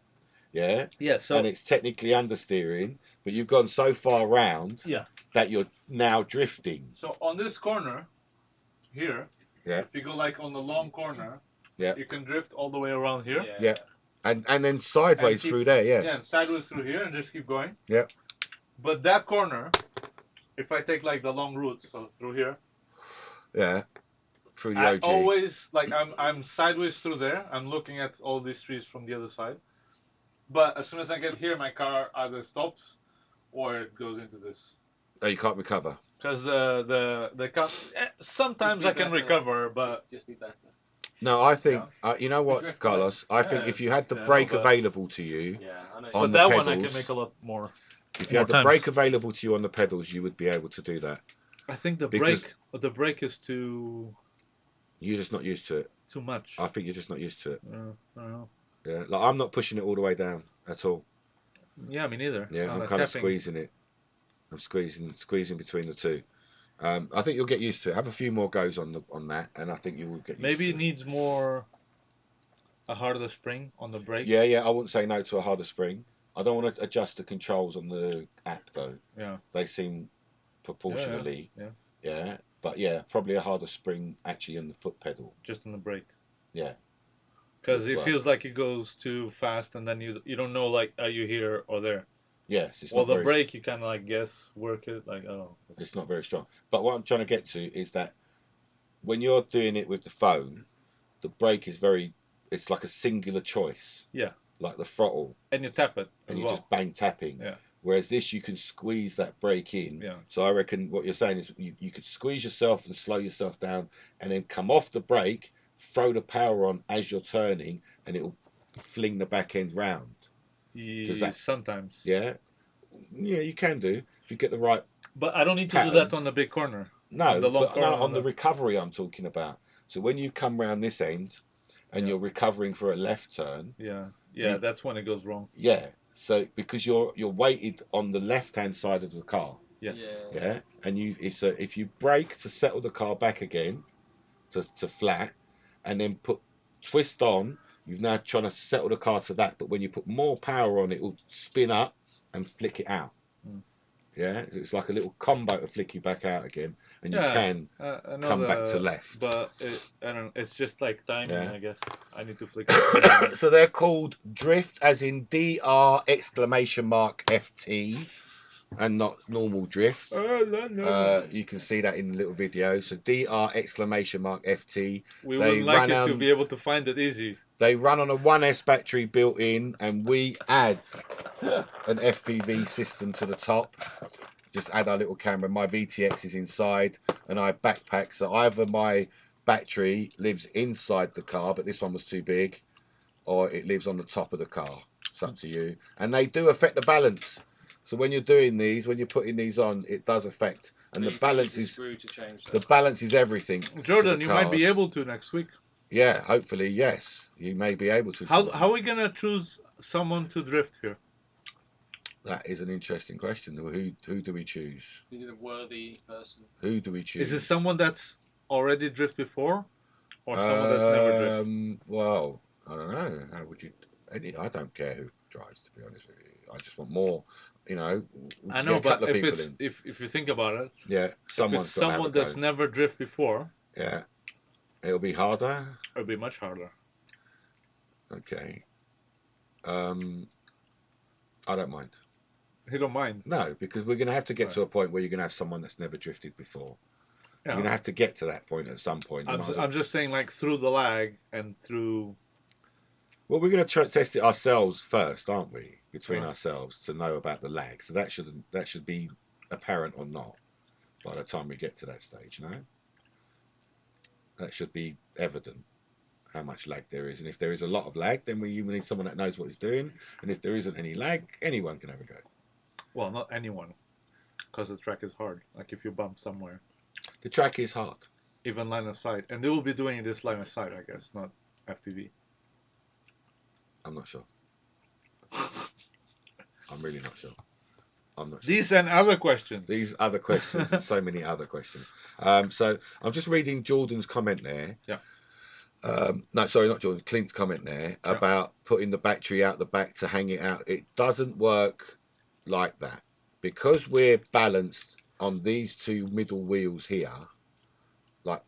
Speaker 1: yeah.
Speaker 2: Yeah. So
Speaker 1: and it's technically understeering, but you've gone so far round that you're now drifting.
Speaker 2: So on this corner, here.
Speaker 1: Yeah.
Speaker 2: If you go like on the long corner.
Speaker 1: Yeah.
Speaker 2: You can drift all the way around here.
Speaker 1: Yeah. And then sideways through there, yeah.
Speaker 2: Yeah, and sideways through here and just keep going.
Speaker 1: Yeah.
Speaker 2: But that corner, if I take like the long route, so through here.
Speaker 1: Yeah. Through the
Speaker 2: I
Speaker 1: OG.
Speaker 2: always like I'm sideways through there. I'm looking at all these trees from the other side. But as soon as I get here, my car either stops or it goes into this.
Speaker 1: Oh, you can't recover.
Speaker 2: Because the car, sometimes I can recover, but
Speaker 3: just be better.
Speaker 1: No, I think you know what,
Speaker 3: drift
Speaker 1: Carlos. I think if you had the brake available to you
Speaker 3: I know.
Speaker 1: on
Speaker 2: but
Speaker 1: the
Speaker 2: that
Speaker 1: pedals,
Speaker 2: one I can make a lot more.
Speaker 1: if you had the brake available to you on the pedals, you would be able to do that.
Speaker 2: I think the brake is too.
Speaker 1: You're just not used to it.
Speaker 2: Too much.
Speaker 1: I think you're just not used to it.
Speaker 2: I don't know.
Speaker 1: Yeah, like I'm not pushing it all the way down at all.
Speaker 2: Yeah, me neither.
Speaker 1: Yeah, I'm kind of squeezing it. I'm squeezing between the two. I think you'll get used to it. Have a few more goes on that, and I think you will get used
Speaker 2: Maybe
Speaker 1: to
Speaker 2: it needs a harder spring on the brake.
Speaker 1: Yeah, I wouldn't say no to a harder spring. I don't want to adjust the controls on the app though.
Speaker 2: Yeah.
Speaker 1: They seem proportionally.
Speaker 2: Yeah.
Speaker 1: Yeah. But yeah, probably a harder spring actually on the foot pedal.
Speaker 2: Just on the brake.
Speaker 1: Yeah.
Speaker 2: Because it
Speaker 1: Well,
Speaker 2: feels like it goes too fast, and then you don't know, like, are you here or there?
Speaker 1: yes, it's
Speaker 2: Well,
Speaker 1: not
Speaker 2: the
Speaker 1: very.
Speaker 2: brake you kind of like guess, work it, like, oh.
Speaker 1: It's not very strong. But what I'm trying to get to is that when you're doing it with the phone, the brake is very. It's like a singular choice.
Speaker 2: Yeah.
Speaker 1: Like the throttle.
Speaker 2: And you tap it as
Speaker 1: And you're
Speaker 2: well.
Speaker 1: just bang tapping.
Speaker 2: Yeah.
Speaker 1: Whereas this, you can squeeze that brake in.
Speaker 2: Yeah.
Speaker 1: So I reckon what you're saying is you could squeeze yourself and slow yourself down, and then come off the brake, throw the power on as you're turning, and it'll fling the back end round. Does that?
Speaker 2: Sometimes.
Speaker 1: Yeah. Yeah, you can do if you get the right.
Speaker 2: But I don't need to do
Speaker 1: pattern.
Speaker 2: that on the big corner.
Speaker 1: No,
Speaker 2: on the long
Speaker 1: but
Speaker 2: corner,
Speaker 1: no, on the recovery I'm talking about. So when you come round this end, and
Speaker 2: Yeah.
Speaker 1: you're recovering for a left turn.
Speaker 2: Yeah.
Speaker 1: You-
Speaker 2: That's when it goes wrong.
Speaker 1: Yeah. So because you're weighted on the left hand side of the car.
Speaker 2: Yes.
Speaker 1: Yeah. And if you brake to settle the car back again to flat, and then twist on, you're now trying to settle the car to that. But when you put more power on, it will spin up and flick it out.
Speaker 2: Mm.
Speaker 1: Yeah, so it's like a little combo to flick you back out again, and you can
Speaker 2: I know
Speaker 1: come back to left.
Speaker 2: But I don't know. It's just like timing,
Speaker 1: Yeah.
Speaker 2: I guess. I need to flick it.
Speaker 1: So they're called drift, as in DR exclamation mark FT, and not normal drift. You can see that in the little video. So DR exclamation mark FT.
Speaker 2: We
Speaker 1: They
Speaker 2: would like
Speaker 1: run
Speaker 2: you to
Speaker 1: on-
Speaker 2: be able to find it easy.
Speaker 1: They run on a 1S battery built in, and we add an FPV system to the top. Just add our little camera. My VTX is inside, and I backpack. So either my battery lives inside the car, but this one was too big, or it lives on the top of the car. It's up to you. And they do affect the balance. So when you're doing these, when you're putting these on, it does affect. And
Speaker 3: But
Speaker 1: the
Speaker 3: you can
Speaker 1: balance
Speaker 3: use
Speaker 1: is
Speaker 3: the screw to change that.
Speaker 1: the balance is everything. to
Speaker 2: Jordan,
Speaker 1: the
Speaker 2: you might be
Speaker 1: cars.
Speaker 2: able to next week.
Speaker 1: Yeah, hopefully, yes. You may be able to.
Speaker 2: How are we gonna choose someone to drift here?
Speaker 1: That is an interesting question. Who do we choose?
Speaker 3: You need a worthy person.
Speaker 1: Who do we choose?
Speaker 2: Is it someone that's already drift before, or someone that's never drift?
Speaker 1: Well, I don't know. How would you? I don't care who drives, to be honest with you. I just want more. You know.
Speaker 2: I know,
Speaker 1: get a couple
Speaker 2: but
Speaker 1: of
Speaker 2: if
Speaker 1: people
Speaker 2: it's
Speaker 1: in.
Speaker 2: if you think about it,
Speaker 1: Yeah,
Speaker 2: if it's
Speaker 1: someone's got to have
Speaker 2: someone
Speaker 1: a go.
Speaker 2: that's never drift before,
Speaker 1: Yeah, it'll be harder.
Speaker 2: it'll be much harder.
Speaker 1: Okay. I don't mind.
Speaker 2: You don't mind?
Speaker 1: No, because we're going to have to get
Speaker 2: Right.
Speaker 1: to a point where you're going to have someone that's never drifted before.
Speaker 2: Yeah.
Speaker 1: You're going to have to get to that point at some point.
Speaker 2: I'm just saying, like, through the lag and through.
Speaker 1: Well, we're going to test it ourselves first, aren't we? Between
Speaker 2: Uh-huh.
Speaker 1: ourselves to know about the lag. So that should be apparent or not by the time we get to that stage, no? That should be evident how much lag there is. And if there is a lot of lag, then we need someone that knows what he's doing. And if there isn't any lag, anyone can have a go.
Speaker 2: Well, not anyone, because the track is hard. Like if you bump somewhere,
Speaker 1: The track is hard.
Speaker 2: even line of sight, and they will be doing this line of sight, I guess, not FPV.
Speaker 1: I'm not sure. I'm really not sure. I'm not sure.
Speaker 2: These and other questions.
Speaker 1: These other questions and so many other questions. So I'm just reading Jordan's comment there.
Speaker 2: Yeah.
Speaker 1: No, sorry, not Jordan. Clint's comment there about putting the battery out the back to hang it out. It doesn't work like that because we're balanced on these two middle wheels here. Like,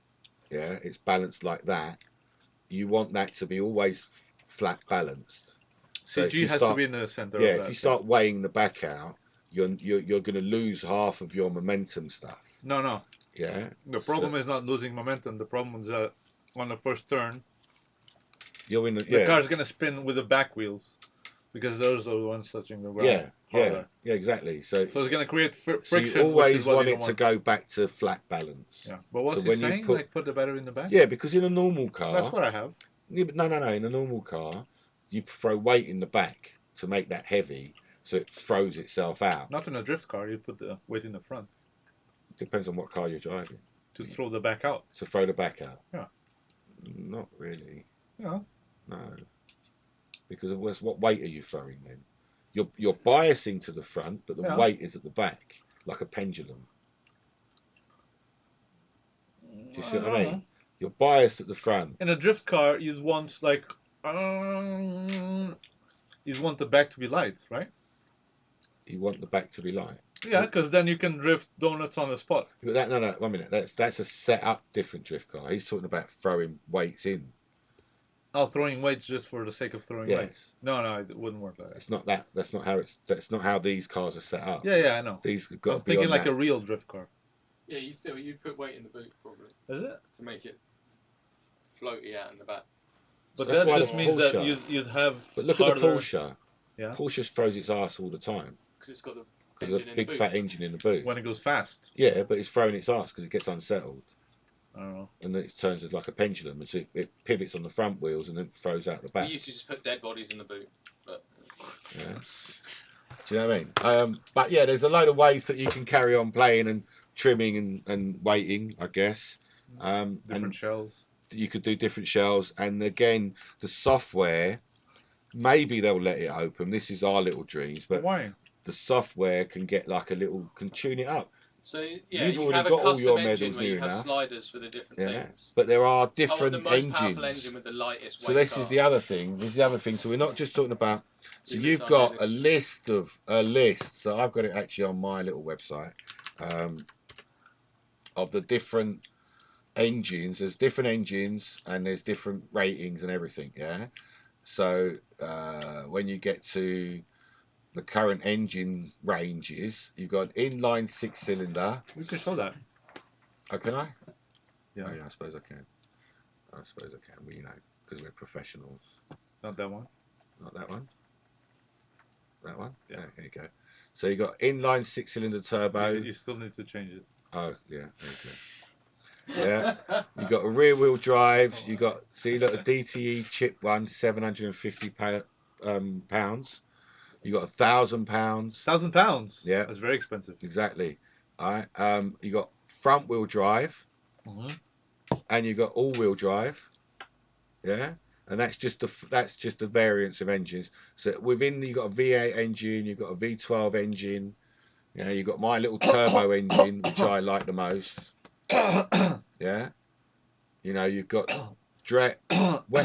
Speaker 1: yeah, it's balanced like that. You want that to be always flat balanced. So if
Speaker 2: CG
Speaker 1: you
Speaker 2: has to be in the center.
Speaker 1: Yeah,
Speaker 2: of that,
Speaker 1: if you start weighing the back out, you're going to lose half of your momentum stuff.
Speaker 2: No.
Speaker 1: Yeah.
Speaker 2: The problem is not losing momentum. The problem is that on the first turn,
Speaker 1: You're in
Speaker 2: the car's gonna spin with the back wheels, because those are the ones touching the ground.
Speaker 1: Yeah, exactly. So
Speaker 2: it's gonna create friction.
Speaker 1: So you always
Speaker 2: which is what
Speaker 1: want
Speaker 2: you
Speaker 1: it
Speaker 2: don't
Speaker 1: to go back to flat balance.
Speaker 2: Yeah, but what's
Speaker 1: So
Speaker 2: he
Speaker 1: when you
Speaker 2: saying?
Speaker 1: put-
Speaker 2: Like put the battery in the back?
Speaker 1: Yeah, because in a normal car,
Speaker 2: That's what I have.
Speaker 1: yeah, but no. In a normal car, you throw weight in the back to make that heavy, so it throws itself out.
Speaker 2: Not in a drift car. You put the weight in the front
Speaker 1: Depends on what car you're driving.
Speaker 2: to throw the back out.
Speaker 1: To throw the back out.
Speaker 2: Yeah.
Speaker 1: Not really.
Speaker 2: Yeah.
Speaker 1: No. Because of what weight are you throwing then? You're biasing to the front, but the weight is at the back, like a pendulum. Do you see what I mean? You're biased at the front.
Speaker 2: In a drift car, you'd want like you'd want the back to be light, right?
Speaker 1: You want the back to be light.
Speaker 2: Yeah, because then you can drift donuts on the spot.
Speaker 1: But that, no, 1 minute. That's a set up different drift car. He's talking about throwing weights in.
Speaker 2: Oh, throwing weights just for the sake of throwing
Speaker 1: Yeah.
Speaker 2: weights. No, it wouldn't work like that.
Speaker 1: It's not that. That's not how it's. That's not how these cars are set up.
Speaker 2: Yeah, I know.
Speaker 1: These have got
Speaker 2: I'm
Speaker 1: to be
Speaker 2: thinking
Speaker 1: on
Speaker 2: like
Speaker 1: that.
Speaker 2: a real drift car.
Speaker 3: Yeah, you put weight in the boot probably
Speaker 2: Is it?
Speaker 3: to make it floaty out in the back.
Speaker 2: But
Speaker 1: That's
Speaker 2: that
Speaker 1: why
Speaker 2: just
Speaker 1: the
Speaker 2: means that
Speaker 1: Porsche-
Speaker 2: you'd have.
Speaker 1: But look at the
Speaker 2: harder...
Speaker 1: Porsche.
Speaker 2: Yeah.
Speaker 1: Porsche throws its arse all the time
Speaker 3: Because it's got the
Speaker 1: because
Speaker 3: engine
Speaker 1: of
Speaker 3: in
Speaker 1: the big
Speaker 3: the boot.
Speaker 1: fat engine in the boot.
Speaker 2: When it goes fast.
Speaker 1: Yeah, but it's throwing its arse because it gets unsettled.
Speaker 2: I don't know.
Speaker 1: And then it turns it like a pendulum, and so it pivots on the front wheels and then throws out the
Speaker 3: We
Speaker 1: back.
Speaker 3: used to just put dead bodies in the boot, but
Speaker 1: Yeah. Do you know what I mean? But yeah, there's a load of ways that you can carry on playing and trimming and weighting, I guess.
Speaker 2: Different
Speaker 1: And
Speaker 2: shells.
Speaker 1: you could do different shells. And again, the software, maybe they'll let it open. This is our little dreams, but
Speaker 2: Why?
Speaker 1: the software can get like can tune it up.
Speaker 3: so yeah,
Speaker 1: You've
Speaker 3: you
Speaker 1: already
Speaker 3: have a
Speaker 1: got all
Speaker 3: custom
Speaker 1: your
Speaker 3: engine
Speaker 1: medals
Speaker 3: where you
Speaker 1: near
Speaker 3: have
Speaker 1: enough.
Speaker 3: sliders for the different
Speaker 1: Yeah.
Speaker 3: things.
Speaker 1: But there are
Speaker 3: I want the
Speaker 1: different
Speaker 3: most powerful
Speaker 1: engines.
Speaker 3: engine with the lightest weight.
Speaker 1: So this
Speaker 3: car.
Speaker 1: is the other thing. This is the other thing. So we're not just talking about. So
Speaker 3: Even
Speaker 1: you've
Speaker 3: it's
Speaker 1: got a
Speaker 3: unrealistic.
Speaker 1: list. So I've got it actually on my little website of the different engines. There's different engines and there's different ratings and everything. Yeah. So when you get to the current engine ranges, you've got an inline 6-cylinder.
Speaker 2: We can show that.
Speaker 1: Oh, can I?
Speaker 2: Yeah.
Speaker 1: Oh, yeah, I suppose I can. Well, because we're professionals.
Speaker 2: Not that one.
Speaker 1: Not that one. That one?
Speaker 2: Yeah.
Speaker 1: Here you go. So you got inline 6-cylinder turbo.
Speaker 2: You still need to change it.
Speaker 1: Oh, yeah. There you go. Yeah. You got a rear wheel drive. You got, see, look, a DTE chip one, 750 pounds. You got 1,000 pounds.
Speaker 2: £1,000.
Speaker 1: Yeah.
Speaker 2: That's very expensive.
Speaker 1: Exactly. All right. You got front wheel drive. And you got all wheel drive. Yeah. And that's just the variance of engines. So within you got a V8 engine, you've got a V12 engine. You know, you've got my little turbo engine, which I like the most. Yeah. You know, you've got wet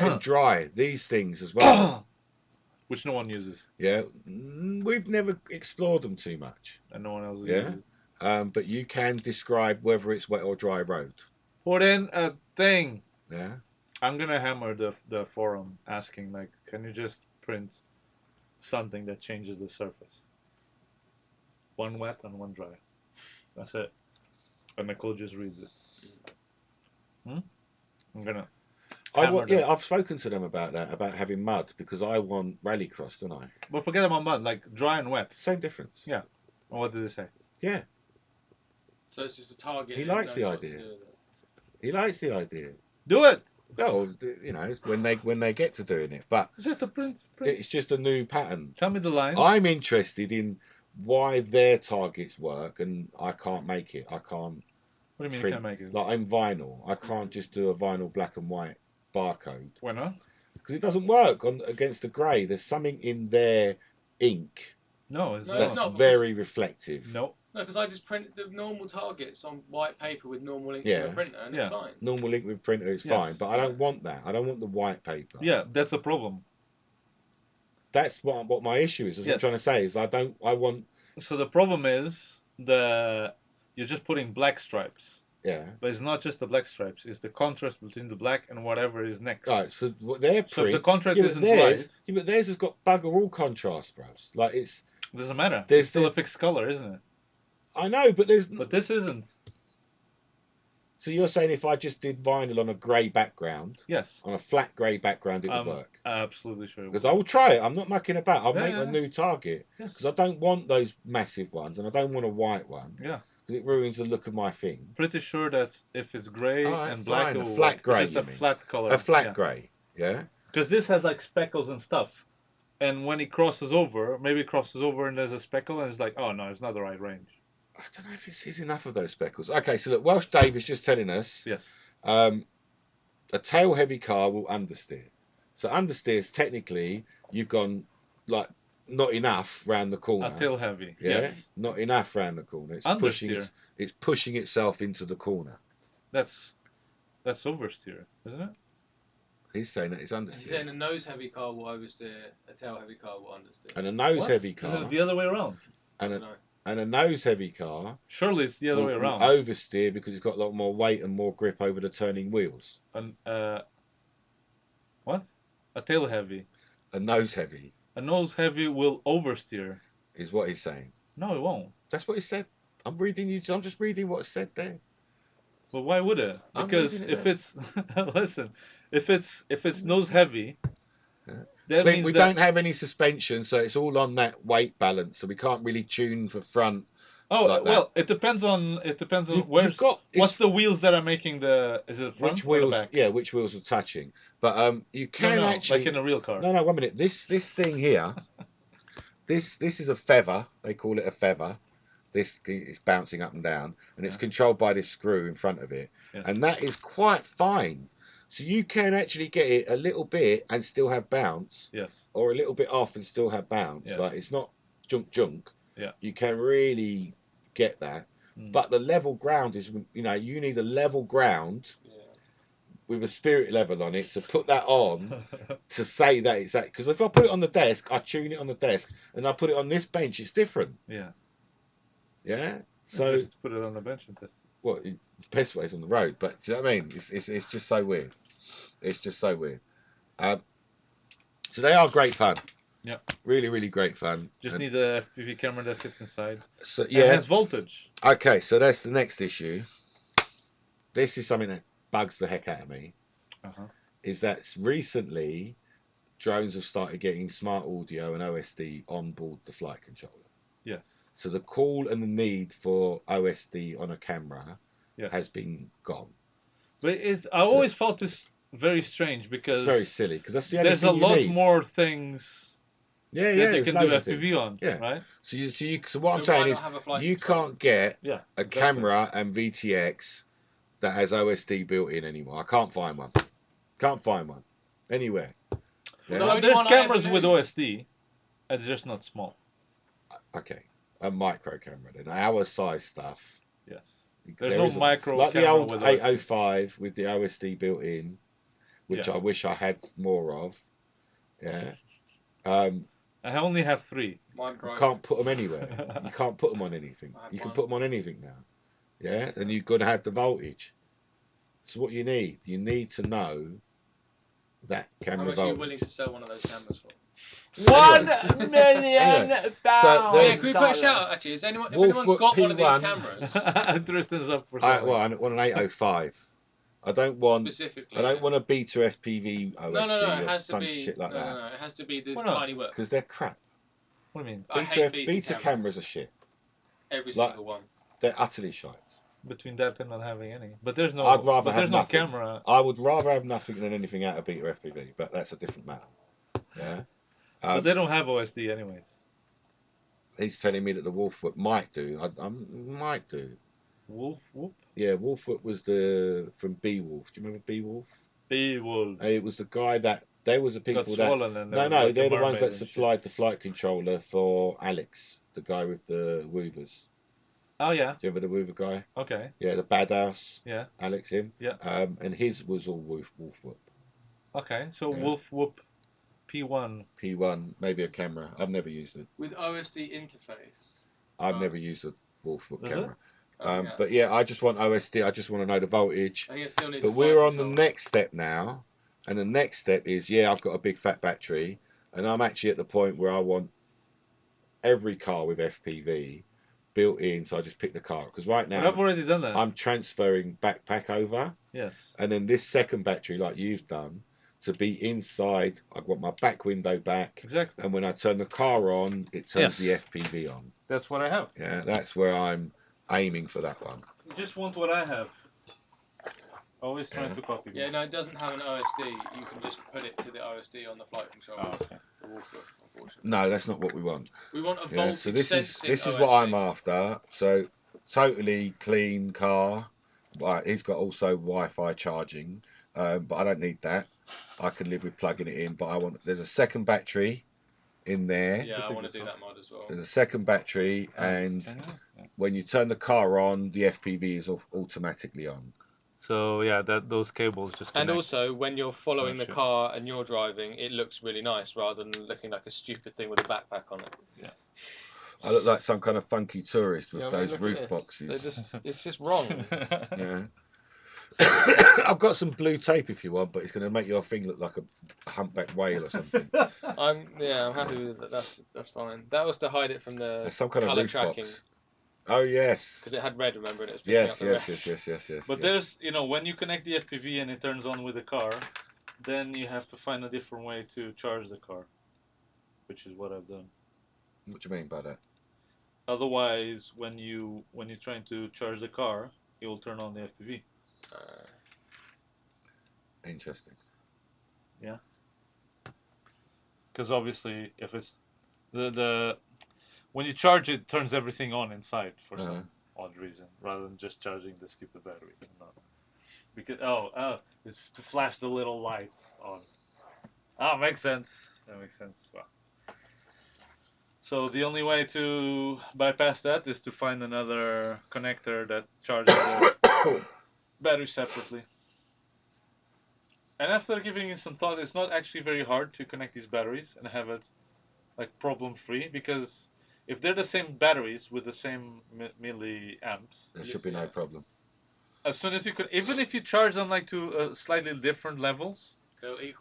Speaker 1: and dry, these things as well.
Speaker 2: Which no one uses.
Speaker 1: Yeah. We've never explored them too much.
Speaker 2: And no one else
Speaker 1: Yeah.
Speaker 2: uses it.
Speaker 1: But you can describe whether it's wet or dry road.
Speaker 2: Put in a thing.
Speaker 1: Yeah.
Speaker 2: I'm gonna hammer the forum asking, like, can you just print something that changes the surface? One wet and one dry. That's it. And Nicole just reads it. I'm gonna.
Speaker 1: I've spoken to them about that, about having mud, because I want rallycross, don't I?
Speaker 2: But forget about mud, like dry and wet.
Speaker 1: Same difference.
Speaker 2: Yeah. Well, what did they say?
Speaker 1: Yeah.
Speaker 3: So it's just a target.
Speaker 1: He
Speaker 3: and
Speaker 1: likes
Speaker 3: knows
Speaker 1: the
Speaker 3: what to
Speaker 1: idea.
Speaker 3: do with it.
Speaker 1: He likes the idea.
Speaker 2: Do it.
Speaker 1: Well, you know, it's when they get to doing it, but
Speaker 2: It's just a print.
Speaker 1: it's just a new pattern.
Speaker 2: Tell me the line.
Speaker 1: I'm interested in why their targets work, and I can't make it. I can't.
Speaker 2: What do you mean
Speaker 1: print,
Speaker 2: you can't make it?
Speaker 1: Like I'm vinyl. I can't just do a vinyl black and white barcode
Speaker 2: Why not?
Speaker 1: because it doesn't work against the grey. There's something in their ink
Speaker 2: No, it's
Speaker 3: No,
Speaker 2: not.
Speaker 3: it's
Speaker 1: that's
Speaker 3: not, because-
Speaker 1: very reflective.
Speaker 2: No.
Speaker 3: No, because I just print the normal targets on white paper with normal ink
Speaker 1: Yeah.
Speaker 3: from a printer, and
Speaker 2: Yeah.
Speaker 3: it's fine.
Speaker 1: Normal ink with printer is
Speaker 2: Yes.
Speaker 1: fine, but I don't want that. I don't want the white paper.
Speaker 2: Yeah, that's a problem.
Speaker 1: That's what my issue is. What I'm
Speaker 2: Yes.
Speaker 1: trying to say is I want.
Speaker 2: So the problem is you're just putting black stripes,
Speaker 1: Yeah.
Speaker 2: but it's not just the black stripes. It's the contrast between the black and whatever is next.
Speaker 1: Right. So what their print.
Speaker 2: So if the contrast
Speaker 1: yeah, but
Speaker 2: isn't
Speaker 1: theirs,
Speaker 2: right,
Speaker 1: yeah, but theirs has got bugger all contrast, bros. Like
Speaker 2: it doesn't matter.
Speaker 1: There's
Speaker 2: It's still
Speaker 1: the-
Speaker 2: a fixed color, isn't it?
Speaker 1: I know, but there's.
Speaker 2: But this isn't.
Speaker 1: So you're saying if I just did vinyl on a grey background,
Speaker 2: Yes.
Speaker 1: on a flat grey background, it would
Speaker 2: I'm
Speaker 1: work?
Speaker 2: absolutely sure. It
Speaker 1: Because
Speaker 2: will.
Speaker 1: I will try it. I'm not mucking about. I'll
Speaker 2: Yeah,
Speaker 1: make
Speaker 2: yeah.
Speaker 1: a new target.
Speaker 2: Yes.
Speaker 1: Because I don't want those massive ones, and I don't want a white one.
Speaker 2: Yeah.
Speaker 1: Because it ruins the look of my thing.
Speaker 2: Pretty sure that if it's grey
Speaker 1: Alright,
Speaker 2: and black,
Speaker 1: fine,
Speaker 2: it
Speaker 1: a
Speaker 2: will
Speaker 1: flat
Speaker 2: work.
Speaker 1: grey,
Speaker 2: It's
Speaker 1: you
Speaker 2: just a
Speaker 1: mean.
Speaker 2: flat color.
Speaker 1: A flat grey. Yeah.
Speaker 2: Because this has like speckles and stuff, and when it crosses over, maybe it crosses over and there's a speckle, and it's like, oh no, it's not the right range.
Speaker 1: I don't know if it sees enough of those speckles. Okay, so look, Welsh Dave is just telling us
Speaker 2: Yes.
Speaker 1: a tail heavy car will understeer. So understeers, technically, you've gone like not enough round the corner.
Speaker 2: A tail heavy.
Speaker 1: Yeah,
Speaker 2: Yes.
Speaker 1: not enough round the corner.
Speaker 2: Understeer.
Speaker 1: It's pushing itself into the corner.
Speaker 2: That's oversteer, isn't it?
Speaker 1: He's saying that it's understeer.
Speaker 3: He's saying a nose heavy car will oversteer, a tail heavy car will understeer.
Speaker 1: And a nose
Speaker 2: What?
Speaker 1: heavy
Speaker 2: Isn't
Speaker 1: car
Speaker 2: it the other way around?
Speaker 1: and
Speaker 3: No.
Speaker 1: And a nose-heavy car
Speaker 2: Surely it's the other way
Speaker 1: will
Speaker 2: around.
Speaker 1: oversteer because it's got a lot more weight and more grip over the turning wheels.
Speaker 2: An what? A tail heavy.
Speaker 1: A nose-heavy
Speaker 2: A nose heavy will oversteer.
Speaker 1: is what he's saying.
Speaker 2: No, it won't.
Speaker 1: That's what he said. I'm reading you. I'm just reading what it said there.
Speaker 2: But why would it?
Speaker 1: I'm
Speaker 2: Because
Speaker 1: reading it
Speaker 2: if
Speaker 1: there.
Speaker 2: it's listen, if it's nose heavy,
Speaker 1: Yeah.
Speaker 2: that
Speaker 1: Clint,
Speaker 2: means
Speaker 1: we
Speaker 2: that
Speaker 1: don't have any suspension, so it's all on that weight balance. So we can't really tune for front.
Speaker 2: oh
Speaker 1: like that.
Speaker 2: well, it depends on
Speaker 1: You've got
Speaker 2: what's the wheels that are making the is it the front
Speaker 1: which
Speaker 2: or the
Speaker 1: wheels.
Speaker 2: back?
Speaker 1: Yeah, which wheels are touching. But you can
Speaker 2: no,
Speaker 1: actually.
Speaker 2: like in a real car.
Speaker 1: No, 1 minute. This thing here. This is a feather. They call it a feather. This is bouncing up and down, and it's controlled by this screw in front of it,
Speaker 2: Yes.
Speaker 1: and that is quite fine. So you can actually get it a little bit and still have bounce,
Speaker 2: Yes.
Speaker 1: or a little bit off and still have bounce.
Speaker 2: Yes.
Speaker 1: Like it's not junk.
Speaker 2: Yeah.
Speaker 1: You can really get that. But the level ground is, you need a level ground with a spirit level on it to put that on to say that it's that. Because if I put it on the desk, I tune it on the desk, and I put it on this bench, it's different.
Speaker 2: Yeah.
Speaker 1: Yeah. So
Speaker 2: just put it on the bench and test it.
Speaker 1: well, the best way is on the road, but do you know what I mean? It's just so weird. It's just so weird. So they are great fun.
Speaker 2: Yeah.
Speaker 1: Really, really great fun.
Speaker 2: Just need a FPV camera that fits inside.
Speaker 1: So
Speaker 2: Yeah. And has voltage.
Speaker 1: Okay, so that's the next issue. This is something that bugs the heck out of me. Is that recently drones have started getting smart audio and OSD on board the flight controller.
Speaker 2: Yes.
Speaker 1: So the call and the need for OSD on a camera has been gone.
Speaker 2: But I always felt this very strange because
Speaker 1: it's very silly because that's the only
Speaker 2: there's
Speaker 1: thing
Speaker 2: a lot
Speaker 1: need.
Speaker 2: more things
Speaker 1: that
Speaker 2: they can do FPV on.
Speaker 1: Yeah.
Speaker 2: Right.
Speaker 1: So what I'm saying is you can't get a camera and VTX that has OSD built in anymore. I can't find one. Can't find one anywhere. Yeah?
Speaker 2: Well, there's cameras with OSD. It's just not small.
Speaker 1: Okay, a micro camera then. Our size stuff.
Speaker 2: Yes. There's no micro
Speaker 1: like
Speaker 2: camera
Speaker 1: the old
Speaker 2: with
Speaker 1: 805 with the OSD built in, which
Speaker 2: Yeah.
Speaker 1: I wish I had more of. Yeah.
Speaker 2: I only have 3.
Speaker 1: You can't put them anywhere. You can't put them on anything. You can put them on anything now. Yeah, and you've got to have the voltage. So what you need to know that camera
Speaker 3: How much
Speaker 1: voltage.
Speaker 3: are you willing to sell one of those cameras for?
Speaker 2: $1 million.
Speaker 3: Yeah, can we put a shout out actually? If anyone's got one of these cameras,
Speaker 2: Tristan's up for
Speaker 1: I want an 805. I don't want
Speaker 3: specifically.
Speaker 1: I don't want a beta FPV OSD
Speaker 3: No, it
Speaker 1: or
Speaker 3: has to
Speaker 1: some
Speaker 3: be
Speaker 1: shit like that.
Speaker 3: No, it has to be the
Speaker 2: Why not?
Speaker 3: tiny work.
Speaker 1: Because they're crap.
Speaker 2: What do you mean?
Speaker 3: I hate beta
Speaker 1: cameras are shit.
Speaker 3: Every single one.
Speaker 1: They're utterly shite.
Speaker 2: Between that and not having any. But there's no.
Speaker 1: I'd rather
Speaker 2: but there's
Speaker 1: have
Speaker 2: no
Speaker 1: nothing.
Speaker 2: camera.
Speaker 1: I would rather have nothing than anything out of beta FPV, but that's a different matter. Yeah.
Speaker 2: But they don't have OSD anyways.
Speaker 1: He's telling me that the Wolfwhoop might do. I might do.
Speaker 2: Wolfwhoop?
Speaker 1: Yeah, Wolfwhoop was from Beowulf. Do you remember Beowulf?
Speaker 2: Beowulf.
Speaker 1: It was the guy that they was the people
Speaker 2: Got
Speaker 1: that.
Speaker 2: swollen and
Speaker 1: No,
Speaker 2: like
Speaker 1: they're the ones that
Speaker 2: and
Speaker 1: supplied the flight controller for Alex, the guy with the woovers.
Speaker 2: Oh yeah.
Speaker 1: Do you remember the Woover guy?
Speaker 2: Okay.
Speaker 1: Yeah, the badass.
Speaker 2: Yeah.
Speaker 1: Alex, him.
Speaker 2: Yeah.
Speaker 1: And his was all Wolfwhoop.
Speaker 2: Okay, so
Speaker 1: Yeah.
Speaker 2: Wolfwhoop P1.
Speaker 1: P1, maybe a camera. I've never used it.
Speaker 3: With OSD interface.
Speaker 1: I've never used a Wolfwhoop
Speaker 2: Is
Speaker 1: camera.
Speaker 3: It?
Speaker 1: But yeah, I just want OSD. I just want to know the voltage.
Speaker 3: I think it still needs
Speaker 1: But
Speaker 3: a
Speaker 1: we're
Speaker 3: flight
Speaker 1: on the
Speaker 3: controller.
Speaker 1: next step now, and the next step is I've got a big fat battery, and I'm actually at the point where I want every car with FPV built in. So I just pick the car because right now
Speaker 2: But I've already done that.
Speaker 1: I'm transferring backpack over,
Speaker 2: Yes.
Speaker 1: and then this second battery, like you've done, to be inside. I want my back window back,
Speaker 2: Exactly.
Speaker 1: and when I turn the car on, it turns the FPV on.
Speaker 2: That's what I have.
Speaker 1: Yeah, that's where I'm aiming for that one.
Speaker 2: You just want what I have. Always trying to copy me.
Speaker 3: Yeah, no, it doesn't have an OSD. You can just put it to the OSD on the flight controller.
Speaker 2: Oh, okay.
Speaker 3: The Wolfwhoop, unfortunately.
Speaker 1: No, that's not what we want.
Speaker 3: We want a
Speaker 1: Yeah,
Speaker 3: voltage
Speaker 1: so this
Speaker 3: sensing
Speaker 1: is
Speaker 3: OSD.
Speaker 1: what I'm after. So totally clean car. But he's got also Wi-Fi charging, but I don't need that. I can live with plugging it in. But there's a second battery in there.
Speaker 3: Yeah, I want to do that mod as well.
Speaker 1: There's a second battery, and when you turn the car on, the FPV is automatically on.
Speaker 2: So yeah, those cables just connect.
Speaker 3: And also, when you're following the
Speaker 2: shit.
Speaker 3: car and you're driving, it looks really nice rather than looking like a stupid thing with a backpack on it.
Speaker 2: Yeah.
Speaker 1: I look like some kind of funky tourist with
Speaker 4: You know what I mean?
Speaker 1: those
Speaker 4: Look at
Speaker 1: roof
Speaker 4: this.
Speaker 1: boxes.
Speaker 4: It's just wrong.
Speaker 1: Yeah. I've got some blue tape if you want, but it's going to make your thing look like a humpback whale or something.
Speaker 4: I'm happy with it. That's fine. That was to hide it from the
Speaker 1: There's some kind of
Speaker 4: color
Speaker 1: roof
Speaker 4: tracking
Speaker 1: box. Oh yes.
Speaker 4: because it had red. Remember, and it was picking up
Speaker 1: Yes,
Speaker 4: the
Speaker 1: yes,
Speaker 4: rest.
Speaker 1: yes.
Speaker 2: But there's, when you connect the FPV and it turns on with the car, then you have to find a different way to charge the car, which is what I've done.
Speaker 1: What do you mean by that?
Speaker 2: Otherwise, when you're trying to charge the car, it will turn on the FPV.
Speaker 1: Interesting.
Speaker 2: Yeah. Because obviously, if it's the when you charge it, turns everything on inside for some odd reason, rather than just charging the stupid battery. No. Because it's to flash the little lights on. Makes sense. That makes sense. Well. So the only way to bypass that is to find another connector that charges the battery separately. And after giving it some thought, it's not actually very hard to connect these batteries and have it like problem free, because if they're the same batteries with the same milliamps,
Speaker 1: There should be no problem.
Speaker 2: as soon as you can, even if you charge them like to slightly different levels,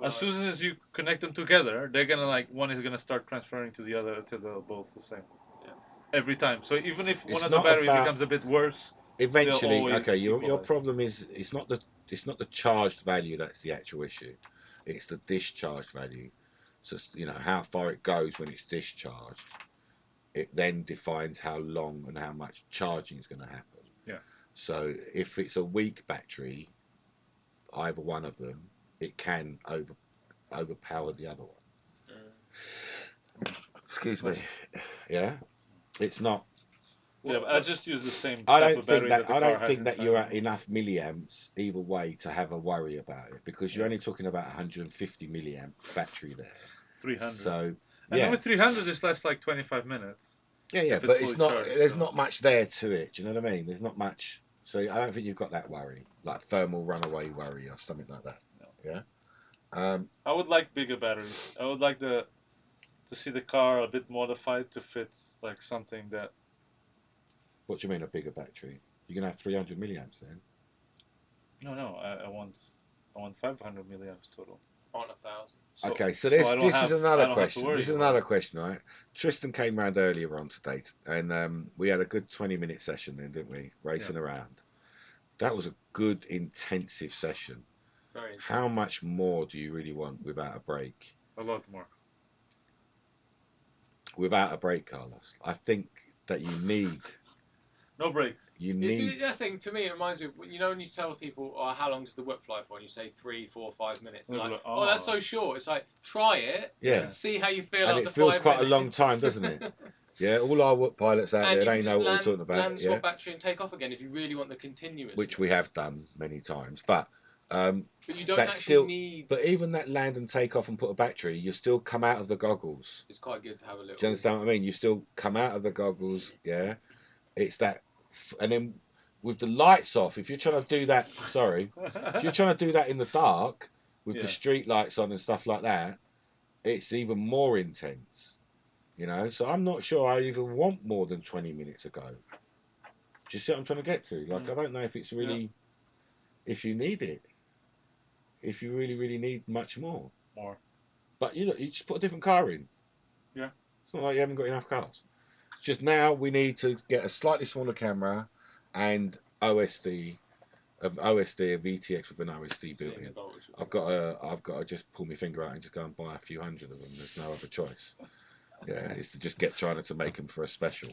Speaker 2: as soon as you connect them together, they're gonna one is gonna start transferring to the other until they're both the same. Yeah. Every time. So even if one of the battery becomes a bit worse,
Speaker 1: eventually, okay, your problem is it's not the charged value that's the actual issue. It's the discharged value. So how far it goes when it's discharged. It then defines how long and how much charging is going to happen.
Speaker 2: Yeah.
Speaker 1: So if it's a weak battery, either one of them, it can overpower the other one. Excuse me. Yeah. It's not.
Speaker 2: Yeah, but I just use the same.
Speaker 1: I don't think that you're at enough milliamps either way to have a worry about it, because you're only talking about 150 milliamp battery there.
Speaker 2: 300.
Speaker 1: So
Speaker 2: and with 300, this lasts like 25 minutes.
Speaker 1: Yeah, but it's not.
Speaker 2: Charged,
Speaker 1: there's not much there to it. Do you know what I mean? There's not much. So I don't think you've got that worry, like thermal runaway worry or something like that.
Speaker 2: No.
Speaker 1: Yeah.
Speaker 2: I would like bigger batteries. I would like to see the car a bit modified to fit like something that.
Speaker 1: What do you mean a bigger battery? You're gonna have 300 milliamps then?
Speaker 2: No. I want 500 milliamps total.
Speaker 3: On 1,000.
Speaker 1: Okay, so this is another question. This is another question, right? Tristan came round earlier on today, and we had a good 20-minute session then, didn't we? Racing around. That was a good intensive session.
Speaker 3: Very intense.
Speaker 1: How much more do you really want without a break?
Speaker 2: A lot more.
Speaker 1: Without a break, Carlos, I think that you need.
Speaker 2: No breaks.
Speaker 1: You need.
Speaker 3: That thing to me, it reminds me of when you tell people, how long does the whip fly for? And you say 3, 4, 5 minutes. They're like, that's so short. It's like, try it and see how you feel
Speaker 1: and
Speaker 3: after 5 minutes.
Speaker 1: it feels quite a long time, doesn't it? Yeah, all our whip pilots out there, they know what we're talking about.
Speaker 3: Land, swap battery and take off again if you really want the continuous.
Speaker 1: Which we have done many times, but
Speaker 3: you don't actually need.
Speaker 1: But even that land and take off and put a battery, you still come out of the goggles.
Speaker 3: It's quite good to have a little.
Speaker 1: Do you understand what I mean? You still come out of the goggles, yeah. It's that, and then with the lights off, if you're trying to do that, if you're trying to do that in the dark with the street lights on and stuff like that, it's even more intense. So I'm not sure I even want more than 20 minutes ago. Do you see what I'm trying to get to? Like, I don't know if it's really, if you need it, if you really, really need much more. But you just put a different car in.
Speaker 2: Yeah.
Speaker 1: It's not like you haven't got enough cars. It's just now we need to get a slightly smaller camera and OSD, a VTX with an OSD built in. I've got to just pull my finger out and just go and buy a few hundred of them. There's no other choice. Yeah, it's to just get China to make them for a special.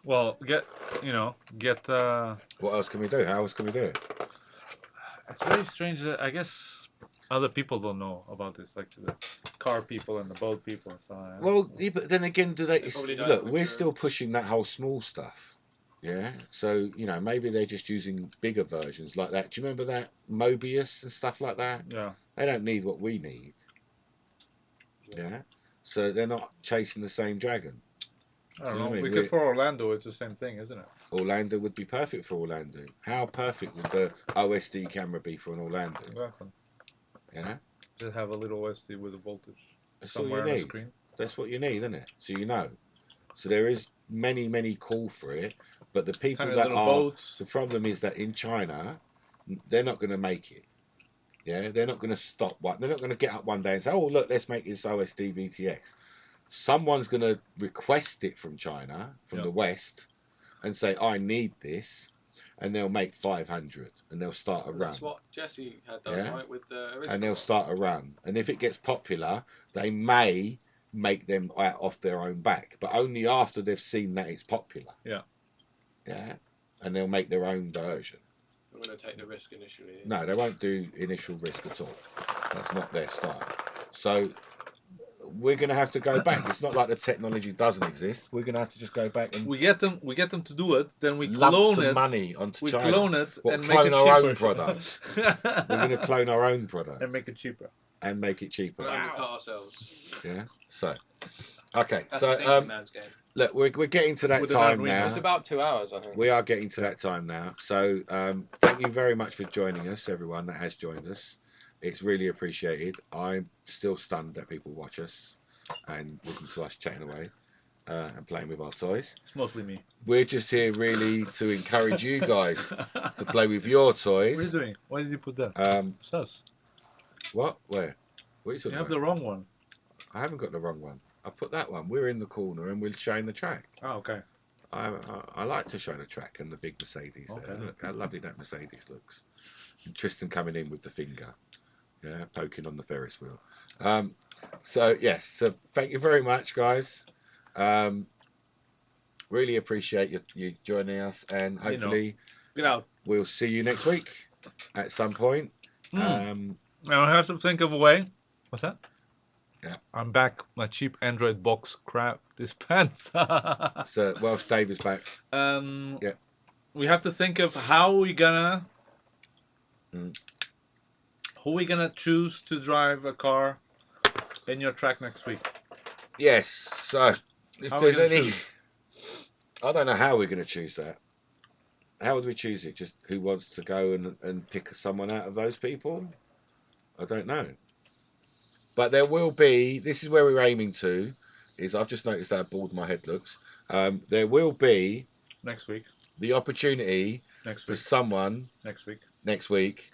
Speaker 2: Well, get.
Speaker 1: What else can we do? How else can we do it?
Speaker 2: It's very strange that I guess other people don't know about this, like the car people and the boat people and so on.
Speaker 1: Well, but then again, look, we're
Speaker 3: mature.
Speaker 1: still pushing that whole small stuff. Yeah, so maybe they're just using bigger versions like that. Do you remember that Mobius and stuff like that?
Speaker 2: Yeah.
Speaker 1: They don't need what we need. Yeah. So they're not chasing the same dragon.
Speaker 2: I don't know. Because for Orlando, it's the same thing, isn't it?
Speaker 1: Orlando would be perfect for Orlando. How perfect would the OSD camera be for an Orlando?
Speaker 2: Exactly.
Speaker 1: Yeah.
Speaker 2: Just have a little OSD with a voltage
Speaker 1: That's all
Speaker 2: somewhere
Speaker 1: you
Speaker 2: on
Speaker 1: need.
Speaker 2: the screen.
Speaker 1: That's what you need, isn't it? So So there is many call for it, but the people
Speaker 2: Tiny
Speaker 1: that
Speaker 2: little
Speaker 1: are
Speaker 2: boats.
Speaker 1: the problem is that in China, they're not going to make it. Yeah, they're not going to stop one. They're not going to get up one day and say, "Oh, look, let's make this OSD VTX." Someone's going to request it from China, from
Speaker 2: Yeah.
Speaker 1: the West, and say, "I need this," and they'll make 500, and they'll start a run.
Speaker 3: That's what Jesse had done,
Speaker 1: Yeah.
Speaker 3: right, with the original.
Speaker 1: And they'll
Speaker 3: one.
Speaker 1: start a run. And if it gets popular, they may make them out off their own back, but only after they've seen that it's popular.
Speaker 2: Yeah.
Speaker 1: Yeah. And they'll make their own version.
Speaker 3: I'm going to take the risk initially.
Speaker 1: No, they won't do initial risk at all. That's not their style. So we're going to have to go back. It's not like the technology doesn't exist. We're going to have to just go back and
Speaker 2: We get them to do it, then we
Speaker 1: lump
Speaker 2: clone
Speaker 1: some
Speaker 2: it.
Speaker 1: money onto
Speaker 2: We
Speaker 1: China.
Speaker 2: clone it
Speaker 1: What,
Speaker 2: and make
Speaker 1: clone
Speaker 2: it
Speaker 1: our
Speaker 2: cheaper.
Speaker 1: own product. We're going to clone our own product
Speaker 2: and make it cheaper.
Speaker 1: and make it cheaper.
Speaker 3: We'll undercut ourselves.
Speaker 1: Yeah. So, okay.
Speaker 3: That's
Speaker 1: So,
Speaker 3: the thinking man's game.
Speaker 1: look, we're getting to that
Speaker 2: With an
Speaker 1: time
Speaker 2: Arduino.
Speaker 1: now.
Speaker 4: It's about 2 hours, I think.
Speaker 1: We are getting to that time now. So, thank you very much for joining us, everyone that has joined us. It's really appreciated. I'm still stunned that people watch us and listen to us chatting away and playing with our toys.
Speaker 2: It's mostly me.
Speaker 1: We're just here really to encourage you guys to play with your toys.
Speaker 2: What are you doing? Why did you put that? It's us.
Speaker 1: What? Where? What are you talking
Speaker 2: You have
Speaker 1: about?
Speaker 2: the wrong one.
Speaker 1: I haven't got the wrong one. I put that one. We're in the corner and we're showing the track.
Speaker 2: Oh, okay.
Speaker 1: I like to show the track and the big Mercedes there.
Speaker 2: Okay.
Speaker 1: Look how lovely that Mercedes looks. And Tristan coming in with the finger, yeah, poking on the Ferris wheel. So yes, so thank you very much, guys. Really appreciate you joining us, and hopefully
Speaker 2: Get out.
Speaker 1: we'll see you next week at some point.
Speaker 2: Now I have to think of a way. What's that?
Speaker 1: Yeah.
Speaker 2: I'm back. My cheap Android box crap dispense.
Speaker 1: So whilst Dave is back,
Speaker 2: Yeah. We have to think of how we gonna who we gonna choose to drive a car in your track next week.
Speaker 1: yes. So if
Speaker 2: How are we
Speaker 1: there's
Speaker 2: gonna
Speaker 1: any,
Speaker 2: choose?
Speaker 1: I don't know how we're going to choose that. How would we choose it? Just who wants to go and pick someone out of those people? I don't know. But there will be, this is where we're aiming to, is I've just noticed how bored my head looks. There will be
Speaker 2: Next week.
Speaker 1: the opportunity
Speaker 2: Next
Speaker 1: for
Speaker 2: week.
Speaker 1: someone
Speaker 2: Next week.
Speaker 1: next week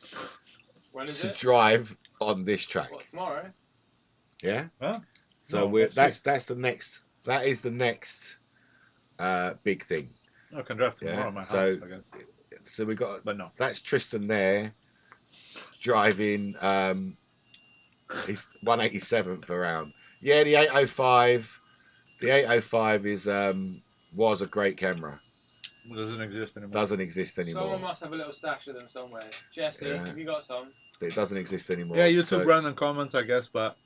Speaker 3: When is
Speaker 1: to
Speaker 3: it?
Speaker 1: drive on this track.
Speaker 3: What, tomorrow?
Speaker 1: Yeah?
Speaker 2: Huh?
Speaker 1: So
Speaker 2: No, next
Speaker 1: that's the next, that is the next big thing.
Speaker 2: I can drive tomorrow
Speaker 1: Yeah,
Speaker 2: at my house,
Speaker 1: so-
Speaker 2: I guess.
Speaker 1: So we got,
Speaker 2: But no.
Speaker 1: that's Tristan there driving his 187th around. Yeah, the 805. The 805 is was a great camera.
Speaker 2: It doesn't exist anymore.
Speaker 1: Doesn't exist anymore.
Speaker 3: Someone must have a little stash of them somewhere. Jesse,
Speaker 1: Yeah.
Speaker 3: have you got some?
Speaker 1: It doesn't exist anymore.
Speaker 2: Yeah, YouTube
Speaker 1: So-
Speaker 2: random comments, I guess, but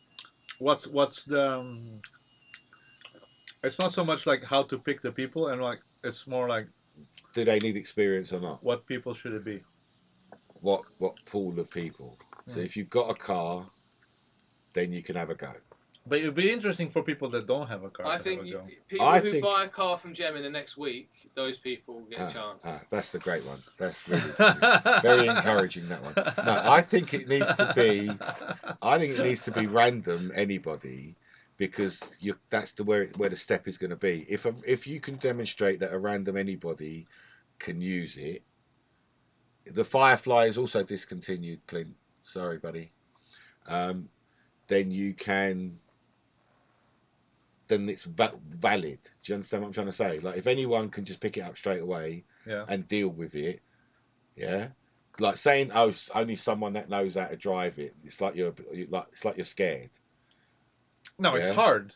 Speaker 2: what's the it's not so much like how to pick the people, and like it's more like
Speaker 1: do they need experience or not?
Speaker 2: what people should it be.
Speaker 1: What pool of people? So if you've got a car, then you can have a go.
Speaker 2: But it'd be interesting for people that don't have a car.
Speaker 3: I
Speaker 2: to
Speaker 3: think
Speaker 2: have a go.
Speaker 3: people
Speaker 1: I
Speaker 3: who
Speaker 1: think-
Speaker 3: buy a car from Gem in the next week, those people will get a chance.
Speaker 1: That's the great one. That's really very encouraging, that one. No, I think it needs to be. I think it needs to be random, anybody, because that's where the step is going to be. If you can demonstrate that a random anybody can use it, the Firefly is also discontinued, Clint. Sorry, buddy. Then you can. Then it's valid. Do you understand what I'm trying to say? Like if anyone can just pick it up straight away
Speaker 2: Yeah.
Speaker 1: and deal with it, yeah. Like saying, oh, only someone that knows how to drive it. It's like you're scared.
Speaker 2: No, it's
Speaker 1: Yeah.
Speaker 2: hard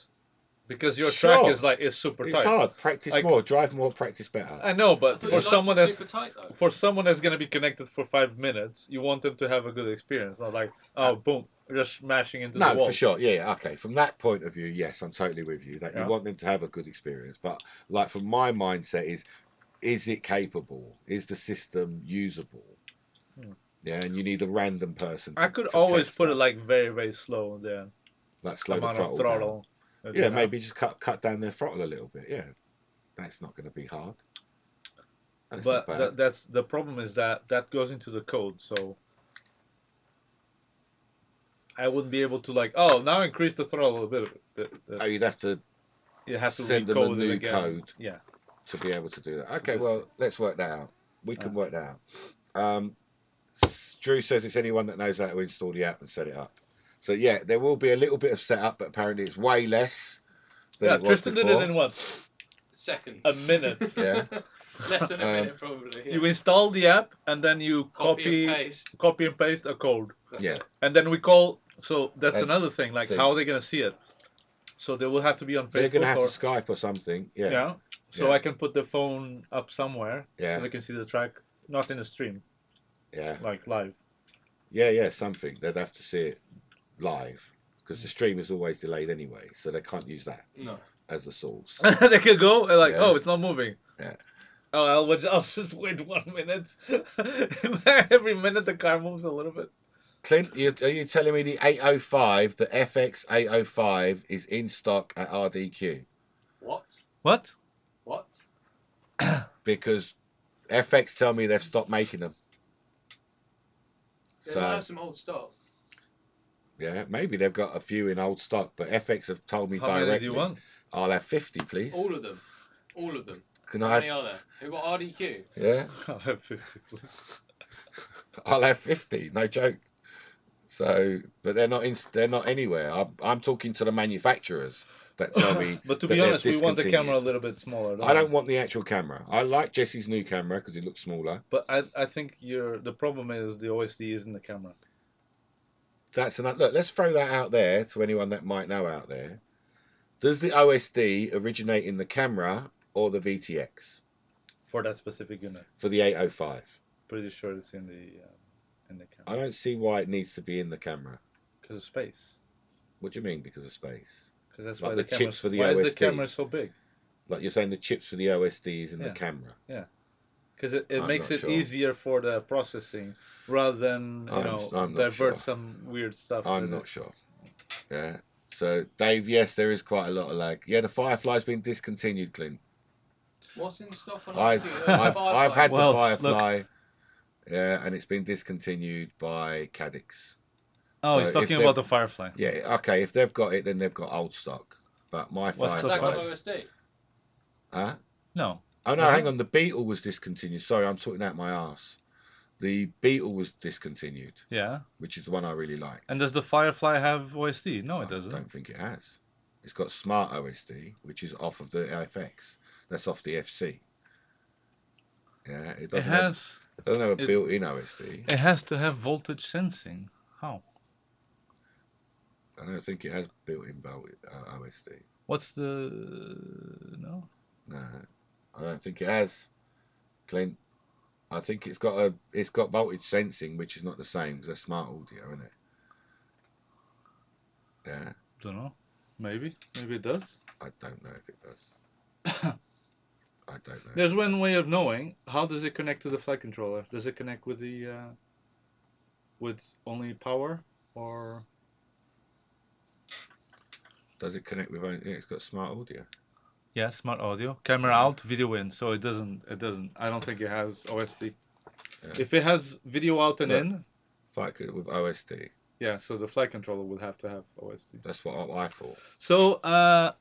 Speaker 2: because your
Speaker 1: Sure.
Speaker 2: track is super
Speaker 1: It's
Speaker 2: tight.
Speaker 1: hard. Practice
Speaker 2: Like-
Speaker 1: more. Drive more. Practice better.
Speaker 2: I know,
Speaker 3: I
Speaker 2: but
Speaker 3: thought
Speaker 2: for
Speaker 3: you
Speaker 2: someone
Speaker 3: liked it
Speaker 2: that's
Speaker 3: super tight though.
Speaker 2: for someone that's gonna be connected for 5 minutes, you want them to have a good experience, not like boom, just smashing into the
Speaker 1: No,
Speaker 2: wall.
Speaker 1: for sure. Yeah, okay. From that point of view, yes, I'm totally with you. That
Speaker 2: Yeah.
Speaker 1: you want them to have a good experience. But like from my mindset is it capable? Is the system usable? Yeah, and you need a random person.
Speaker 2: I
Speaker 1: to-
Speaker 2: could
Speaker 1: to
Speaker 2: always
Speaker 1: test
Speaker 2: put
Speaker 1: that.
Speaker 2: it like very, very slow there.
Speaker 1: Like slow the
Speaker 2: Amount of
Speaker 1: throttle down.
Speaker 2: throttle. that
Speaker 1: Yeah,
Speaker 2: you have.
Speaker 1: maybe just cut down their throttle a little bit. Yeah, that's not going to be hard. That's
Speaker 2: But
Speaker 1: not bad.
Speaker 2: that's the problem is that goes into the code, so I wouldn't be able to like now increase the throttle a little bit.
Speaker 1: Oh, you'd have to
Speaker 2: you have to
Speaker 1: send them a
Speaker 2: recode it
Speaker 1: new
Speaker 2: again.
Speaker 1: code
Speaker 2: Yeah.
Speaker 1: to be able to do that. Okay,
Speaker 2: This-
Speaker 1: well, let's work that out. We can work that out. Drew says it's anyone that knows how to install the app and set it up. So yeah, there will be a little bit of setup, but apparently it's way less than it was
Speaker 2: Tristan
Speaker 1: before.
Speaker 2: did it in what?
Speaker 3: Seconds.
Speaker 2: A minute.
Speaker 1: Yeah.
Speaker 3: Less than a minute, probably. Yeah.
Speaker 2: You install the app and then you
Speaker 3: Copy and paste.
Speaker 2: a code.
Speaker 3: That's
Speaker 1: Yeah.
Speaker 3: it.
Speaker 2: And then we call. So that's
Speaker 1: And-
Speaker 2: another thing. Like,
Speaker 1: so-
Speaker 2: how are they gonna see it? So they will have to be on Facebook.
Speaker 1: They're going to have
Speaker 2: or,
Speaker 1: to Skype or something. Yeah.
Speaker 2: yeah. So
Speaker 1: Yeah.
Speaker 2: I can put the phone up somewhere
Speaker 1: Yeah.
Speaker 2: so they can see the track, not in a stream,
Speaker 1: Yeah.
Speaker 2: like live.
Speaker 1: Yeah. Something. They'd have to see it live because the stream is always delayed anyway, so they can't use that
Speaker 3: No.
Speaker 1: as the source.
Speaker 2: They could go like,
Speaker 1: Yeah.
Speaker 2: oh, it's not moving.
Speaker 1: Yeah.
Speaker 2: Oh, I'll just wait 1 minute. Every minute the car moves a little bit.
Speaker 1: Clint, are you telling me the 805, the FX 805, is in stock at RDQ?
Speaker 3: What?
Speaker 2: What?
Speaker 3: What?
Speaker 1: Because FX tell me they've stopped making them.
Speaker 3: They
Speaker 1: So
Speaker 3: might have some old stock.
Speaker 1: yeah, maybe they've got a few in old stock, but FX have told me
Speaker 2: How
Speaker 1: directly.
Speaker 2: many do you want?
Speaker 1: I'll have 50, please.
Speaker 3: All of them. All of them.
Speaker 1: Can
Speaker 3: How
Speaker 1: I
Speaker 3: many
Speaker 1: have?
Speaker 3: are there? Who got RDQ?
Speaker 1: Yeah,
Speaker 2: I'll have 50, please.
Speaker 1: I'll have 50. No joke. So, but they're not in. They're not anywhere. I'm talking to the manufacturers that tell me.
Speaker 2: But to
Speaker 1: that
Speaker 2: be
Speaker 1: they're
Speaker 2: honest, we want the
Speaker 1: discontinued.
Speaker 2: camera a little bit smaller.
Speaker 1: I don't want the actual camera. I like Jesse's new camera because it looks smaller.
Speaker 2: But I think the problem is the OSD isn't the camera.
Speaker 1: That's another. Look, let's throw that out there to anyone that might know out there. Does the OSD originate in the camera or the VTX
Speaker 2: For that specific unit.
Speaker 1: for the 805?
Speaker 2: Pretty sure it's in the camera.
Speaker 1: I don't see why it needs to be in the camera.
Speaker 2: Because of space.
Speaker 1: What do you mean because of space?
Speaker 2: Because that's
Speaker 1: Like
Speaker 2: why
Speaker 1: the
Speaker 2: the camera.
Speaker 1: chips for the
Speaker 2: Why is the
Speaker 1: OSD?
Speaker 2: camera so big?
Speaker 1: Like you're saying the chips for the OSD is in the
Speaker 2: Yeah.
Speaker 1: camera.
Speaker 2: Because it
Speaker 1: I'm
Speaker 2: makes
Speaker 1: not
Speaker 2: it
Speaker 1: sure.
Speaker 2: easier for the processing rather than
Speaker 1: I'm not
Speaker 2: divert
Speaker 1: sure.
Speaker 2: some weird stuff.
Speaker 1: I'm
Speaker 2: with
Speaker 1: not
Speaker 2: it.
Speaker 1: sure. Yeah. So Dave, yes, there is quite a lot of lag. Yeah, the Firefly's been discontinued, Clint.
Speaker 3: What's in stock on
Speaker 1: I've
Speaker 3: RDQ?
Speaker 1: I've had
Speaker 2: Well,
Speaker 1: the
Speaker 2: look.
Speaker 1: Firefly. Yeah, and it's been discontinued by Cadix.
Speaker 2: Oh,
Speaker 1: So
Speaker 2: he's
Speaker 1: if
Speaker 2: talking
Speaker 1: they've-
Speaker 2: about the Firefly.
Speaker 1: Yeah, okay. If they've got it, then they've got old stock. But my
Speaker 2: What's
Speaker 3: Has
Speaker 2: the
Speaker 3: that got
Speaker 1: Fireflies.
Speaker 3: OSD?
Speaker 1: Huh?
Speaker 2: No.
Speaker 1: Oh no,
Speaker 2: Doesn't
Speaker 1: hang
Speaker 2: it?
Speaker 1: on. The Beetle was discontinued. Sorry, I'm talking out my arse. The Beetle was discontinued,
Speaker 2: Yeah.
Speaker 1: which is the one I really like.
Speaker 2: And does the Firefly have OSD? No, it
Speaker 1: I
Speaker 2: doesn't.
Speaker 1: don't think it has. It's got Smart OSD, which is off of the FX. That's off the FC. Yeah, it
Speaker 2: It
Speaker 1: doesn't. Have,
Speaker 2: has.
Speaker 1: it doesn't have a
Speaker 2: it-
Speaker 1: built-in OSD.
Speaker 2: It has to have voltage sensing. How?
Speaker 1: I don't think it has built-in OSD.
Speaker 2: What's the no?
Speaker 1: No, I don't think it has. Clint, I think it's got voltage sensing, which is not the same as a smart audio, isn't it? Yeah,
Speaker 2: Don't know. Maybe it does.
Speaker 1: I don't know if it does. I don't know.
Speaker 2: There's one way of knowing. How does it connect to the flight controller? Does it connect with the with only power or?
Speaker 1: Does it connect with? Yeah, it's got smart audio.
Speaker 2: Yeah, smart audio, camera out, video in. So it doesn't. I don't think it has OSD.
Speaker 1: Yeah.
Speaker 2: If it has video out and
Speaker 1: Look.
Speaker 2: in,
Speaker 1: Like with OSD.
Speaker 2: yeah. So the flight controller would have to have OSD.
Speaker 1: That's what I thought.
Speaker 2: So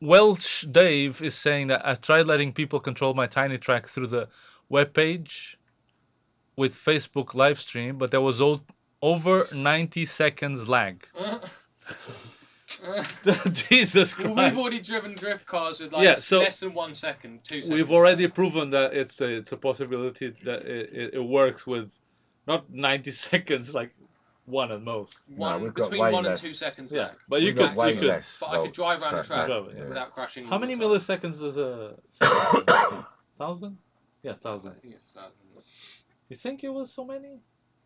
Speaker 2: Welsh Dave is saying that I tried letting people control my tiny track through the web page with Facebook live stream, but there was over 90 seconds lag. Jesus
Speaker 3: Well,
Speaker 2: Christ.
Speaker 3: we've already driven drift cars with like
Speaker 2: Yeah, so
Speaker 3: less than 1 second, 2 seconds.
Speaker 2: We've already proven that it's a possibility that it works with not 90 seconds, like one at most.
Speaker 3: One,
Speaker 1: we've got
Speaker 3: between
Speaker 1: way
Speaker 3: 1
Speaker 1: less.
Speaker 3: and 2 seconds
Speaker 2: Yeah,
Speaker 3: lag.
Speaker 2: but you
Speaker 1: We've got
Speaker 2: could.
Speaker 1: way
Speaker 2: You could.
Speaker 1: less.
Speaker 3: But I could drive around the track
Speaker 2: Yeah.
Speaker 3: without crashing.
Speaker 2: How
Speaker 3: all
Speaker 2: many
Speaker 3: the time.
Speaker 2: milliseconds does a second? 1,000? Yeah,
Speaker 3: I
Speaker 2: 1,000.
Speaker 3: think it's 1,000.
Speaker 2: You think it was so many?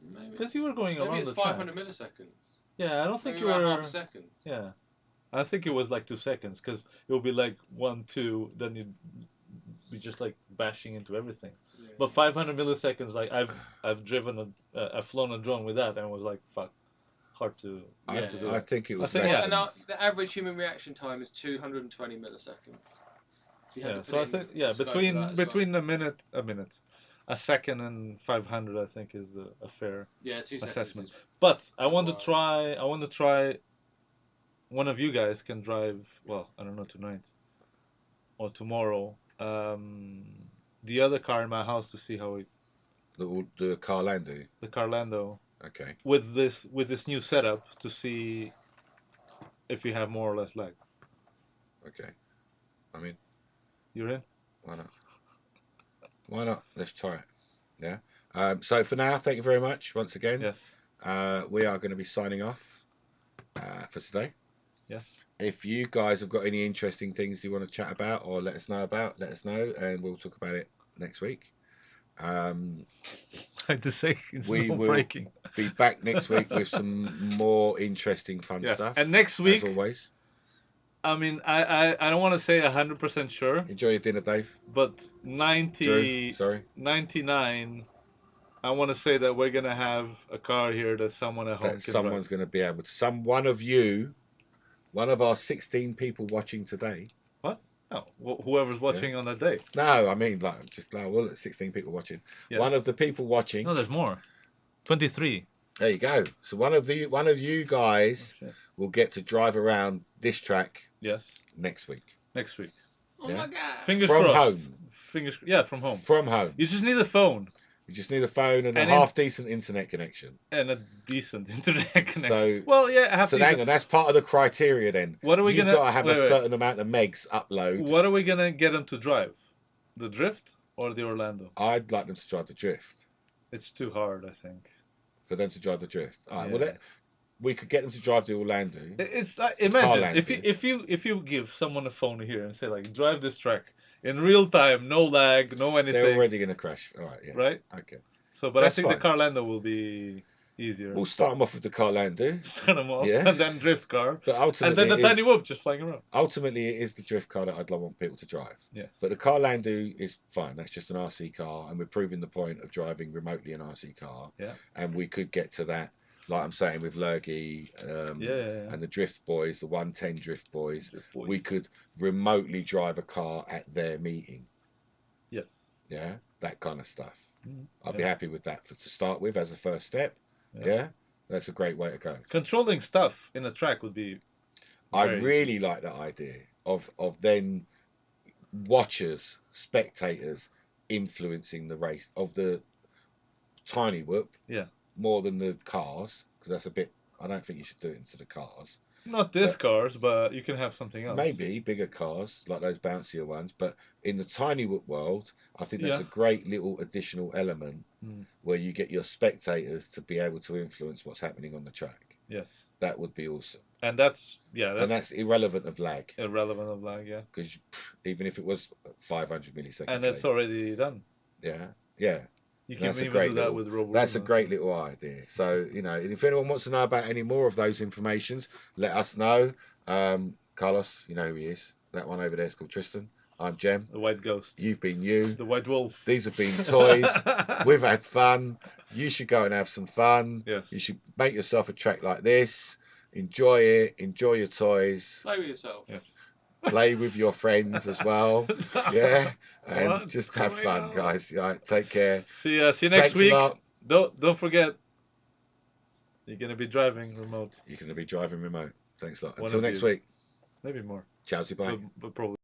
Speaker 3: Maybe.
Speaker 2: Because you were going
Speaker 3: Maybe
Speaker 2: around
Speaker 3: it's
Speaker 2: the track.
Speaker 3: 500 milliseconds.
Speaker 2: Yeah, I don't think
Speaker 3: Maybe
Speaker 2: you
Speaker 3: around
Speaker 2: were.
Speaker 3: half a second.
Speaker 2: Yeah, I think it was like 2 seconds because it would be like 1, 2, then you'd be just like bashing into everything.
Speaker 3: Yeah.
Speaker 2: But 500 milliseconds, like I've driven I've flown a drone with that and it was like fuck, hard to.
Speaker 3: Yeah,
Speaker 2: hard to do
Speaker 1: I
Speaker 2: it.
Speaker 1: think it was
Speaker 2: I think
Speaker 1: less
Speaker 3: Well,
Speaker 2: yeah.
Speaker 3: and
Speaker 1: than-
Speaker 3: now, the average human reaction time is 220 milliseconds. So you have
Speaker 2: Yeah,
Speaker 3: to put
Speaker 2: so I
Speaker 3: in
Speaker 2: think yeah,
Speaker 3: scope of
Speaker 2: between
Speaker 3: that as
Speaker 2: between a second and 500, I think is a fair.
Speaker 3: well. Yeah, 2 seconds.
Speaker 2: assessment.
Speaker 3: is-
Speaker 2: But I want to
Speaker 3: Wow.
Speaker 2: try. I want to try. One of you guys can drive. Well, I don't know tonight. or tomorrow the other car in my house to see how it,
Speaker 1: The Carlando.
Speaker 2: the Carlando,
Speaker 1: Okay.
Speaker 2: with this new setup to see if we have more or less lag.
Speaker 1: Okay. I mean,
Speaker 2: You're in?
Speaker 1: why not? Why not? Let's try it. Yeah. So for now, thank you very much once again.
Speaker 2: Yes.
Speaker 1: We are going to be signing off for today.
Speaker 2: Yes.
Speaker 1: If you guys have got any interesting things you want to chat about or let us know about, let us know, and we'll talk about it next week.
Speaker 2: Like to say, it's
Speaker 1: We
Speaker 2: no
Speaker 1: will
Speaker 2: breaking.
Speaker 1: be back next week with some more interesting, fun
Speaker 2: Yes.
Speaker 1: stuff.
Speaker 2: And next week,
Speaker 1: as always.
Speaker 2: I mean, I don't want to say 100% sure,
Speaker 1: Enjoy your dinner, Dave.
Speaker 2: but
Speaker 1: Drew, sorry.
Speaker 2: 99, I want to say that we're gonna have a car here that someone at home
Speaker 1: That
Speaker 2: can
Speaker 1: someone's
Speaker 2: drive.
Speaker 1: going to be able to. One of you, one of our 16 people watching today.
Speaker 2: Oh, whoever's watching on that day.
Speaker 1: No, I mean like just well, 16 people watching.
Speaker 2: Yeah.
Speaker 1: One of the people watching.
Speaker 2: No, there's more. 23.
Speaker 1: There you go. So one of you guys will get to drive around this track.
Speaker 2: Yes.
Speaker 1: Next week.
Speaker 2: Next week.
Speaker 3: Oh my god.
Speaker 2: Fingers
Speaker 1: from
Speaker 2: crossed.
Speaker 1: home.
Speaker 2: Yeah, from home.
Speaker 1: From home.
Speaker 2: You just need a phone.
Speaker 1: You just need a phone and a half decent internet connection.
Speaker 2: And a decent internet connection.
Speaker 1: So,
Speaker 2: well, yeah,
Speaker 1: hang on, that's part of the criteria then.
Speaker 2: What are we
Speaker 1: You've
Speaker 2: gonna?
Speaker 1: got to have a certain amount of megs upload.
Speaker 2: What are we gonna get them to drive? The Drift or the Orlando?
Speaker 1: I'd like them to drive the Drift.
Speaker 2: It's too hard, I think.
Speaker 1: For them to drive the Drift. All right,
Speaker 2: Yeah.
Speaker 1: well, we could get them to drive the Orlando.
Speaker 2: It's like, imagine if you give someone a phone here and say like drive this track in real time, no lag, no anything.
Speaker 1: They're already gonna crash. All right, yeah.
Speaker 2: Right.
Speaker 1: Okay.
Speaker 2: So, but
Speaker 1: That's
Speaker 2: I think
Speaker 1: fine.
Speaker 2: the Carlando will be easier.
Speaker 1: We'll start them off with the Carlando.
Speaker 2: Start them off,
Speaker 1: Yeah.
Speaker 2: and then drift car,
Speaker 1: But ultimately,
Speaker 2: and then the tiny whoop just flying around.
Speaker 1: Ultimately, it is the drift car that I'd want people to drive.
Speaker 2: Yes.
Speaker 1: But the Carlando is fine. That's just an RC car, and we're proving the point of driving remotely an RC car.
Speaker 2: Yeah.
Speaker 1: And we could get to that, like I'm saying with Lurgy, and the Drift Boys, the 110 Drift Boys. We could remotely drive a car at their meeting.
Speaker 2: Yes.
Speaker 1: Yeah, that kind of stuff.
Speaker 2: Mm-hmm.
Speaker 1: I'd be happy with that to start with as a first step. Yeah, that's a great way to go.
Speaker 2: Controlling stuff in a track would be.
Speaker 1: I really like that idea of then watchers, spectators influencing the race of the tiny whoop.
Speaker 2: Yeah.
Speaker 1: More than the cars, because that's a bit. I don't think you should do it into the cars.
Speaker 2: Not this cars, but you can have something else.
Speaker 1: Maybe bigger cars like those bouncier ones, but in the tiny whoop world, I think that's a great little additional element where you get your spectators to be able to influence what's happening on the track.
Speaker 2: Yes.
Speaker 1: That would be awesome.
Speaker 2: And that's
Speaker 1: irrelevant of lag.
Speaker 2: Irrelevant of lag, yeah.
Speaker 1: Because even if it was 500 milliseconds.
Speaker 2: And it's already done.
Speaker 1: Yeah, yeah.
Speaker 2: You can even do that with Robo.
Speaker 1: That's a great little idea. So, if anyone wants to know about any more of those informations, let us know. Carlos, you know who he is. That one over there is called Tristan. I'm Jem.
Speaker 2: The White Ghost.
Speaker 1: You've been you.
Speaker 2: The White Wolf.
Speaker 1: These have been toys. We've had fun. You should go and have some fun.
Speaker 2: Yes.
Speaker 1: You should make yourself a track like this. Enjoy it. Enjoy your toys.
Speaker 3: Play with yourself.
Speaker 2: Yes.
Speaker 1: Play with your friends as well. Yeah. And just have fun, guys. All right, take care.
Speaker 2: See you next week. Don't forget, you're gonna be driving remote.
Speaker 1: You're gonna be driving remote. Thanks a lot.
Speaker 2: One
Speaker 1: Until next week.
Speaker 2: Maybe more.
Speaker 1: Ciao, bye.
Speaker 2: But probably.